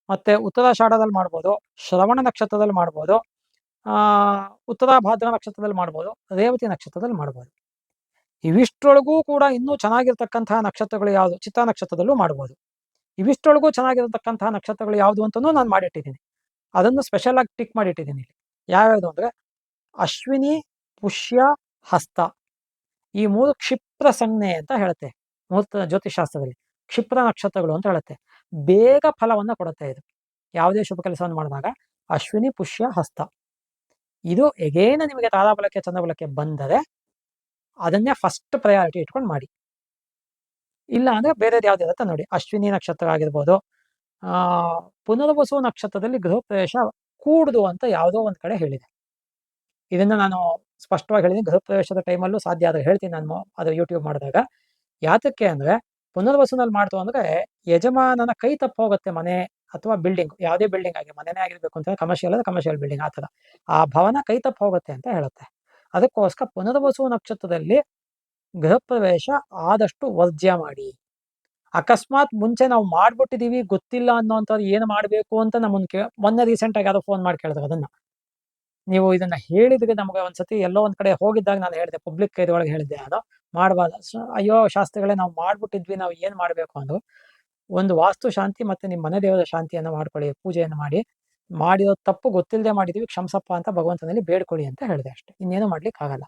Speaker 2: ಮತ್ತೆ ಉತ್ತರಾಷಾಢದಲ್ಲಿ ಮಾಡ್ಬೋದು. ಶ್ರವಣ ನಕ್ಷತ್ರದಲ್ಲಿ ಮಾಡ್ಬೋದು. ಉತ್ತರ ಭಾದ್ರ ನಕ್ಷತ್ರದಲ್ಲಿ ಮಾಡ್ಬೋದು. ರೇವತಿ ನಕ್ಷತ್ರದಲ್ಲಿ ಮಾಡ್ಬೋದು. ಇವಿಷ್ಟೊಳಗೂ ಕೂಡ ಇನ್ನೂ ಚೆನ್ನಾಗಿರ್ತಕ್ಕಂತಹ ನಕ್ಷತ್ರಗಳು ಯಾವುದು? ಚಿತ್ತಾ ನಕ್ಷತ್ರದಲ್ಲೂ ಮಾಡ್ಬೋದು. ಇವಿಷ್ಟೊಳಗೂ ಚೆನ್ನಾಗಿರತಕ್ಕಂತಹ ನಕ್ಷತ್ರಗಳು ಯಾವುದು ಅಂತನೂ ನಾನು ಮಾಡಿಟ್ಟಿದ್ದೀನಿ. ಅದನ್ನು ಸ್ಪೆಷಲ್ ಆಗಿ ಟಿಕ್ ಮಾಡಿಟ್ಟಿದ್ದೀನಿ ಇಲ್ಲಿ. ಯಾವ್ಯಾವುದು ಅಂದ್ರೆ ಅಶ್ವಿನಿ, ಪುಷ್ಯ, ಹಸ್ತ, ಈ 3 ಕ್ಷಿಪ್ರ ಸಂಜ್ಞೆ ಅಂತ ಹೇಳುತ್ತೆ ಮುಹೂರ್ತ ಜ್ಯೋತಿಷಾಸ್ತ್ರದಲ್ಲಿ. ಕ್ಷಿಪ್ರ ನಕ್ಷತ್ರಗಳು ಅಂತ ಹೇಳುತ್ತೆ. ಬೇಗ ಫಲವನ್ನ ಕೊಡುತ್ತೆ ಇದು. ಯಾವುದೇ ಶುಭ ಕೆಲಸವನ್ನು ಮಾಡಿದಾಗ ಅಶ್ವಿನಿ, ಪುಷ್ಯ, ಹಸ್ತ ಇದು ಎಗೇನ ನಿಮಗೆ ತಾರಾಬಲಕ್ಕೆ ಚಂದ್ರಬಲಕ್ಕೆ ಬಂದರೆ ಅದನ್ನೇ ಫಸ್ಟ್ ಪ್ರಯಾರಿಟಿ ಇಟ್ಕೊಂಡು ಮಾಡಿ. ಇಲ್ಲ ಅಂದ್ರೆ ಬೇರೆದು ಯಾವ್ದಿರುತ್ತೆ ನೋಡಿ. ಅಶ್ವಿನಿ ನಕ್ಷತ್ರ ಆಗಿರ್ಬೋದು. ಪುನರ್ವಸು ನಕ್ಷತ್ರದಲ್ಲಿ ಗೃಹ ಪ್ರವೇಶ ಕೂಡುದು ಅಂತ ಯಾವುದೋ ಒಂದ್ ಕಡೆ ಹೇಳಿದೆ. ಇದನ್ನ ನಾನು ಸ್ಪಷ್ಟವಾಗಿ ಹೇಳಿದ್ದೀನಿ. ಗೃಹ ಪ್ರವೇಶದ ಟೈಮಲ್ಲೂ ಸಾಧ್ಯ ಆದ್ರೆ ಹೇಳ್ತೀನಿ ನಾನು ಅದು ಯೂಟ್ಯೂಬ್ ಮಾಡಿದಾಗ. ಯಾತಕ್ಕೆ ಅಂದ್ರೆ ಪುನರ್ವಸುನಲ್ಲಿ ಮಾಡ್ತು ಅಂದ್ರೆ ಯಜಮಾನನ ಕೈ ತಪ್ಪ ಹೋಗುತ್ತೆ. ಮನೆ ಅಥವಾ ಬಿಲ್ಡಿಂಗ್, ಯಾವುದೇ ಬಿಲ್ಡಿಂಗ್ ಆಗಿ, ಮನೆನೇ ಆಗಿರ್ಬೇಕು ಅಂತ ಕಮರ್ಷಿಯಲ್ ಅಂದ್ರೆ ಕಮರ್ಷಿಯಲ್ ಬಿಲ್ಡಿಂಗ್, ಆ ತರ ಆ ಭವನ ಕೈ ತಪ್ಪ ಹೋಗುತ್ತೆ ಅಂತ ಹೇಳುತ್ತೆ. ಅದಕ್ಕೋಸ್ಕರ ಪುನರ್ವಸು ನಕ್ಷತ್ರದಲ್ಲಿ ಗೃಹ ಪ್ರವೇಶ ಆದಷ್ಟು ವರ್ಜ್ಯ ಮಾಡಿ. ಅಕಸ್ಮಾತ್ ಮುಂಚೆ ನಾವು ಮಾಡ್ಬಿಟ್ಟಿದೀವಿ ಗೊತ್ತಿಲ್ಲ ಅನ್ನೋಂಥದ್ದು ಏನು ಮಾಡ್ಬೇಕು ಅಂತ ನಮ್ಮನ್ನ ಮೊನ್ನೆ ರೀಸೆಂಟ್ ಆಗಿ ಯಾರೋ ಫೋನ್ ಮಾಡಿ ಕೇಳಿದ್ರು. ಅದನ್ನ ನೀವು ಇದನ್ನ ಹೇಳಿದ್ರೆ ನಮಗೆ ಒಂದ್ಸತಿ ಎಲ್ಲೋ ಒಂದ್ ಕಡೆ ಹೋಗಿದ್ದಾಗ ನಾನು ಹೇಳಿದೆ, ಪಬ್ಲಿಕ್ ಇದರೊಳಗೆ ಹೇಳಿದ್ದೆ, ಅದು ಮಾಡಬಾರ್ದು. ಅಯ್ಯೋ ಶಾಸ್ತ್ರಿಗಳೇ, ನಾವು ಮಾಡ್ಬಿಟ್ಟಿದ್ವಿ, ನಾವು ಏನ್ ಮಾಡ್ಬೇಕು ಅಂದ್ರು. ಒಂದು ವಾಸ್ತು ಶಾಂತಿ ಮತ್ತೆ ನಿಮ್ಮ ಮನೆ ದೇವರ ಶಾಂತಿಯನ್ನು ಮಾಡ್ಕೊಳ್ಳಿ, ಪೂಜೆಯನ್ನು ಮಾಡಿರೋ ತಪ್ಪು ಗೊತ್ತಿಲ್ಲದೆ ಮಾಡಿದೀವಿ, ಕ್ಷಮಸಪ್ಪ ಅಂತ ಭಗವಂತನಲ್ಲಿ ಬೇಡ್ಕೊಳ್ಳಿ ಅಂತ ಹೇಳಿದೆ ಅಷ್ಟೇ. ಇನ್ನೇನು ಮಾಡ್ಲಿಕ್ಕೆ ಆಗಲ್ಲ.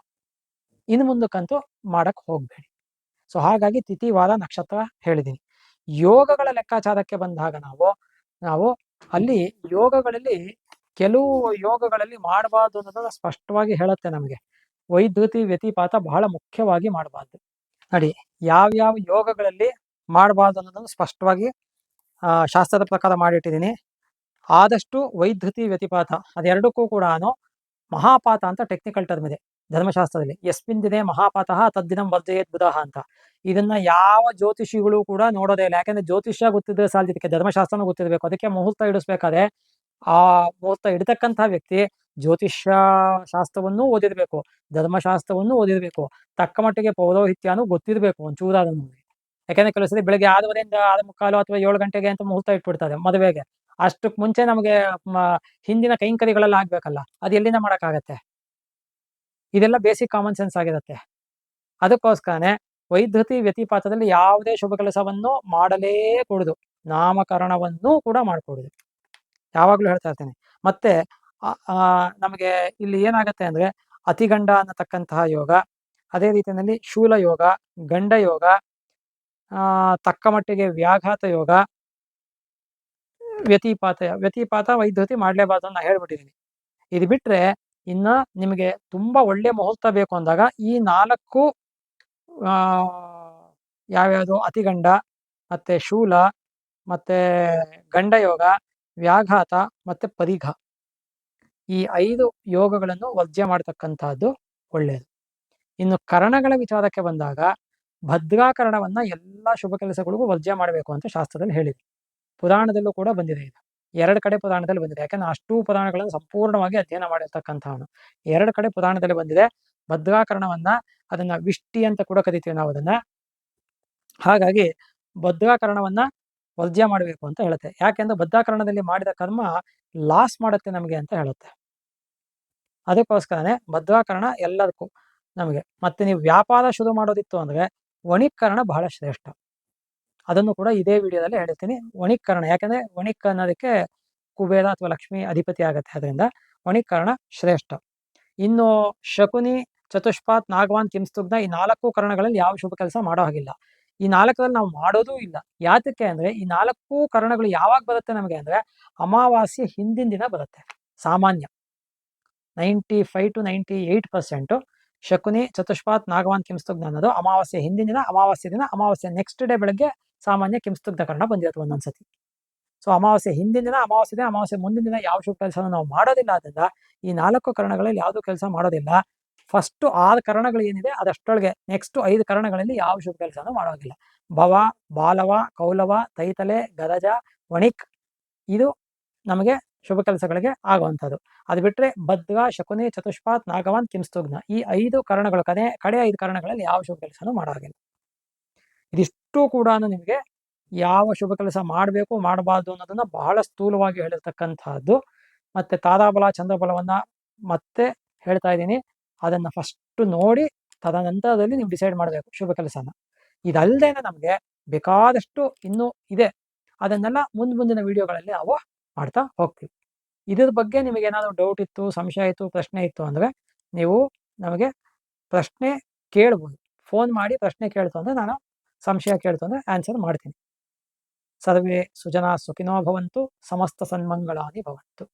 Speaker 2: ಇನ್ನು ಮುಂದಕ್ಕಂತೂ ಮಾಡಕ್ ಹೋಗ್ಬೇಡಿ. ಸೊ ಹಾಗಾಗಿ ತಿಥಿ, ವಾರ, ನಕ್ಷತ್ರ ಹೇಳಿದ್ದೀನಿ. ಯೋಗಗಳ ಲೆಕ್ಕಾಚಾರಕ್ಕೆ ಬಂದಾಗ ನಾವು ಅಲ್ಲಿ ಯೋಗಗಳಲ್ಲಿ ಕೆಲವು ಯೋಗಗಳಲ್ಲಿ ಮಾಡಬಾರ್ದು ಅನ್ನೋದನ್ನ ಸ್ಪಷ್ಟವಾಗಿ ಹೇಳುತ್ತೆ ನಮಗೆ. ವೈದ್ಯುತಿ ವ್ಯತಿಪಾತ ಬಹಳ ಮುಖ್ಯವಾಗಿ ಮಾಡಬಾರ್ದು. ನೋಡಿ, ಯಾವ್ಯಾವ ಯೋಗಗಳಲ್ಲಿ ಮಾಡಬಾರ್ದು ಅನ್ನೋದನ್ನು ಸ್ಪಷ್ಟವಾಗಿ ಶಾಸ್ತ್ರದ ಪ್ರಕಾರ ಮಾಡಿಟ್ಟಿದ್ದೀನಿ. ಆದಷ್ಟು ವೈದ್ಯುತಿ ವ್ಯತಿಪಾತ ಅದೆರಡಕ್ಕೂ ಕೂಡ ಮಹಾಪಾತ ಅಂತ ಟೆಕ್ನಿಕಲ್ ಟರ್ಮ್ ಇದೆ ಧರ್ಮಶಾಸ್ತ್ರದಲ್ಲಿ. ಯಸ್ಮಿನ್ ದಿನೇ ಮಹಾಪಾತಃ ತದ್ದಿನಂ ವರ್ಜಯೇತ್ ಬುಧಃ ಅಂತ. ಇದನ್ನ ಯಾವ ಜ್ಯೋತಿಷಿಗಳು ಕೂಡ ನೋಡೋದೇ ಇಲ್ಲ. ಯಾಕಂದ್ರೆ ಜ್ಯೋತಿಷ್ಯ ಗೊತ್ತಿದ್ರೆ ಸಾಲದಕ್ಕೆ ಧರ್ಮಶಾಸ್ತ್ರನೂ ಗೊತ್ತಿರಬೇಕು. ಅದಕ್ಕೆ ಮುಹೂರ್ತ ಇಡಿಸ್ಬೇಕಾದ್ರೆ ಆ ಮುಹೂರ್ತ ಇಡತಕ್ಕಂತಹ ವ್ಯಕ್ತಿ ಜ್ಯೋತಿಷ್ಯ ಶಾಸ್ತ್ರವನ್ನೂ ಓದಿರ್ಬೇಕು, ಧರ್ಮಶಾಸ್ತ್ರವನ್ನೂ ಓದಿರ್ಬೇಕು, ತಕ್ಕ ಮಟ್ಟಿಗೆ ಪೌರೋಹಿತ್ಯನೂ ಗೊತ್ತಿರಬೇಕು ಒಂಚೂರಾದನ್ನು. ಯಾಕಂದ್ರೆ ಕೆಲವು ಸರಿ ಬೆಳಗ್ಗೆ 6:15 6:45 ಅಥವಾ 7 ಗಂಟೆಗೆ ಅಂತ ಮುಹೂರ್ತ ಇಟ್ಬಿಡ್ತಾರೆ ಮದುವೆಗೆ. ಅಷ್ಟಕ್ಕೆ ಮುಂಚೆ ನಮಗೆ ಹಿಂದಿನ ಕೈಂಕರ್ಯಗಳೆಲ್ಲ ಆಗ್ಬೇಕಲ್ಲ, ಅದು ಎಲ್ಲಿಂದ ಮಾಡಕ್ಕಾಗತ್ತೆ? ಇದೆಲ್ಲ ಬೇಸಿಕ್ ಕಾಮನ್ ಸೆನ್ಸ್ ಆಗಿರುತ್ತೆ. ಅದಕ್ಕೋಸ್ಕರನೇ ವೈದ್ಯುತಿ ವ್ಯತಿಪಾತದಲ್ಲಿ ಯಾವುದೇ ಶುಭ ಕೆಲಸವನ್ನು ಮಾಡಲೇ ಕೂಡುದು. ನಾಮಕರಣವನ್ನೂ ಕೂಡ ಮಾಡ್ಕೊಡುದು. ಯಾವಾಗ್ಲೂ ಹೇಳ್ತಾ ಇರ್ತೇನೆ. ಮತ್ತೆ ನಮಗೆ ಇಲ್ಲಿ ಏನಾಗತ್ತೆ ಅಂದ್ರೆ ಅತಿಗಂಡ ಅನ್ನತಕ್ಕಂತಹ ಯೋಗ, ಅದೇ ರೀತಿಯಲ್ಲಿ ಶೂಲ ಯೋಗ, ಗಂಡ ಯೋಗ, ತಕ್ಕ ಮಟ್ಟಿಗೆ ವ್ಯಾಘಾತ ಯೋಗ, ವ್ಯತಿಪಾತ ವೈದ್ಯುತಿ ಮಾಡ್ಲೇಬಾರ್ದು ಅಂತ ಹೇಳ್ಬಿಟ್ಟಿದ್ದೀನಿ. ಇದು ಬಿಟ್ರೆ ಇನ್ನ ನಿಮಗೆ ತುಂಬಾ ಒಳ್ಳೆ ಮುಹೂರ್ತ ಬೇಕು ಅಂದಾಗ ಈ 4 ಯಾವ್ಯಾವುದು ಅತಿಗಂಡ, ಮತ್ತೆ ಶೂಲ, ಮತ್ತೆ ಗಂಡ ಯೋಗ, ವ್ಯಾಘಾತ ಮತ್ತೆ ಪರಿಘ, ಈ 5 ಯೋಗಗಳನ್ನು ವರ್ಜ್ಯ ಮಾಡತಕ್ಕಂತಹದ್ದು ಒಳ್ಳೆಯದು. ಇನ್ನು ಕರಣಗಳ ವಿಚಾರಕ್ಕೆ ಬಂದಾಗ ಭದ್ರಾಕರಣವನ್ನ ಎಲ್ಲ ಶುಭ ಕೆಲಸಗಳಿಗೂ ವರ್ಜ್ಯ ಮಾಡಬೇಕು ಅಂತ ಶಾಸ್ತ್ರದಲ್ಲಿ ಹೇಳಿದೆ. ಪುರಾಣದಲ್ಲೂ ಕೂಡ ಬಂದಿದೆ ಇದು. 2 ಕಡೆ ಪುರಾಣದಲ್ಲಿ ಬಂದಿದೆ. ಯಾಕಂದ್ರೆ ಅಷ್ಟೂ ಪುರಾಣಗಳನ್ನು ಸಂಪೂರ್ಣವಾಗಿ ಅಧ್ಯಯನ ಮಾಡಿರ್ತಕ್ಕಂಥವನು. 2 ಕಡೆ ಪುರಾಣದಲ್ಲಿ ಬಂದಿದೆ. ಭದ್ರಾಕರಣವನ್ನ ಅದನ್ನ ವಿಷ್ಟಿ ಅಂತ ಕೂಡ ಕರಿತೀವಿ ನಾವು ಅದನ್ನ. ಹಾಗಾಗಿ ಭದ್ರಾಕರಣವನ್ನ ವರ್ಜ್ಯ ಮಾಡಬೇಕು ಅಂತ ಹೇಳುತ್ತೆ. ಯಾಕೆಂದ್ರೆ ಭದ್ರಾಕರಣದಲ್ಲಿ ಮಾಡಿದ ಕರ್ಮ ಲಾಸ್ ಮಾಡುತ್ತೆ ನಮಗೆ ಅಂತ ಹೇಳುತ್ತೆ. ಅದಕ್ಕೋಸ್ಕರನೇ ಭದ್ರಾಕರಣ ಎಲ್ಲದಕ್ಕೂ ನಮಗೆ. ಮತ್ತೆ ನೀವು ವ್ಯಾಪಾರ ಶುರು ಮಾಡೋದಿತ್ತು ಅಂದ್ರೆ ವಣಿಕರಣ ಬಹಳ ಶ್ರೇಷ್ಠ. ಅದನ್ನು ಕೂಡ ಇದೇ ವಿಡಿಯೋದಲ್ಲಿ ಹೇಳ್ತೀನಿ. ವಣಿಕರಣ, ಯಾಕಂದ್ರೆ ವಣಿಕ್ ಅನ್ನೋದಕ್ಕೆ ಕುಬೇರ ಅಥವಾ ಲಕ್ಷ್ಮಿ ಅಧಿಪತಿ ಆಗತ್ತೆ. ಅದರಿಂದ ವಣಿಕರಣ ಶ್ರೇಷ್ಠ. ಇನ್ನು ಶಕುನಿ, ಚತುಷ್ಪಾತ್, ನಾಗವಾನ್, ಕಿಂಸ್ತುಗ್ನ ಈ 4 ಕರಣಗಳಲ್ಲಿ ಯಾವ ಶುಭ ಕೆಲಸ ಮಾಡೋ ಹಾಗಿಲ್ಲ. ಈ 4ರಲ್ಲಿ ನಾವು ಮಾಡೋದೂ ಇಲ್ಲ. ಯಾತಕ್ಕೆ ಅಂದ್ರೆ ಈ 4 ಕರಣಗಳು ಯಾವಾಗ ಬರುತ್ತೆ ನಮಗೆ ಅಂದ್ರೆ ಅಮಾವಾಸ್ಯೆ ಹಿಂದಿನ ದಿನ ಬರುತ್ತೆ. ಸಾಮಾನ್ಯ 95 to 98% ಶಕುನಿ, ಚತುಷ್ಪಾತ್, ನಾಗವಾನ್, ಕಿಂಸ್ತುಗ್ನ ಅನ್ನೋದು ಅಮಾವಾಸ್ಯೆ ಹಿಂದಿನ ದಿನ, ಅಮಾವಾಸ್ಯೆ ದಿನ, ಅಮಾವಾಸ್ಯೆ ನೆಕ್ಸ್ಟ್ ಡೇ ಬೆಳಗ್ಗೆ ಸಾಮಾನ್ಯ ಕಿಂಸ್ತುಗ್ನ ಕರ್ಣ ಬಂದಿರುತ್ತೆ ಒಂದೊಂದ್ಸತಿ. ಸೊ ಅಮಾವಾಸ್ಯೆ ಹಿಂದಿನ ದಿನ, ಅಮಾವಾಸ್ಯೆ ದಿನ, ಅಮಾವಾಸ್ಯೆ ಮುಂದಿನ ದಿನ ಯಾವ ಶುಭ ಕೆಲಸ ನಾವು ಮಾಡೋದಿಲ್ಲ. ಆದ್ರಿಂದ ಈ 4 ಕರಣಗಳಲ್ಲಿ ಯಾವುದು ಕೆಲಸ ಮಾಡೋದಿಲ್ಲ. ಫಸ್ಟ್ 6 ಕರಣಗಳು ಏನಿದೆ ಅದಷ್ಟೊಳಗೆ ನೆಕ್ಸ್ಟ್ 5 ಕರಣಗಳಲ್ಲಿ ಯಾವ ಶುಭ ಕೆಲಸನೂ ಮಾಡೋದಿಲ್ಲ. ಭವ, ಬಾಲವ, ಕೌಲವ, ತೈತಲೆ, ಗರಜ, ವಣಿಕ್ ಇದು ನಮಗೆ ಶುಭ ಕೆಲಸಗಳಿಗೆ ಆಗುವಂಥದ್ದು. ಅದು ಬಿಟ್ಟರೆ ಭದ್ರ, ಶಕುನಿ, ಚತುಷ್ಪಾತ್, ನಾಗವಾನ್, ಕಿಂಸ್ತುಗ್ನ ಈ 5 ಕರಣಗಳು ಕಡೆ 5 ಕರಣಗಳಲ್ಲಿ ಯಾವ ಶುಭ ಕೆಲಸನೂ ಮಾಡೋದಿಲ್ಲ. ಇದಿಷ್ಟು ಕೂಡ ನಿಮಗೆ ಯಾವ ಶುಭ ಕೆಲಸ ಮಾಡಬೇಕು ಮಾಡಬಾರ್ದು ಅನ್ನೋದನ್ನ ಬಹಳ ಸ್ಥೂಲವಾಗಿ ಹೇಳಿರ್ತಕ್ಕಂತಹದ್ದು. ಮತ್ತೆ ತಾರಾಬಲ, ಚಂದ್ರಬಲವನ್ನ ಮತ್ತೆ ಹೇಳ್ತಾ ಇದ್ದೀನಿ. ಅದನ್ನ ಫಸ್ಟ್ ನೋಡಿ ತದನಂತರದಲ್ಲಿ ನೀವು ಡಿಸೈಡ್ ಮಾಡಬೇಕು ಶುಭ ಕೆಲಸನ. ಇದಲ್ದೇನೆ ನಮಗೆ ಬೇಕಾದಷ್ಟು ಇನ್ನೂ ಇದೆ. ಅದನ್ನೆಲ್ಲ ಮುಂದಿನ ವಿಡಿಯೋಗಳಲ್ಲಿ ನಾವು ಮಾಡ್ತಾ ಹೋಗ್ತೀವಿ. ಇದ್ರ ಬಗ್ಗೆ ನಿಮಗೆ ಏನಾದರೂ ಡೌಟ್ ಇತ್ತು, ಸಂಶಯ ಇತ್ತು, ಪ್ರಶ್ನೆ ಇತ್ತು ಅಂದ್ರೆ ನೀವು ನಮಗೆ ಪ್ರಶ್ನೆ ಕೇಳ್ಬೋದು. ಫೋನ್ ಮಾಡಿ ಪ್ರಶ್ನೆ ಕೇಳ್ತು ಅಂದ್ರೆ ನಾನು ಸಂಶಯ ಕೇಳ್ತು ಅಂದ್ರೆ ಆನ್ಸರ್ ಮಾಡ್ತೀನಿ. ಸರ್ವೇ ಸುಜನಾ ಸುಖಿನೋ ಭವಂತು, ಸಮಸ್ತ ಸನ್ಮಂಗಳಾನಿ ಭವಂತು.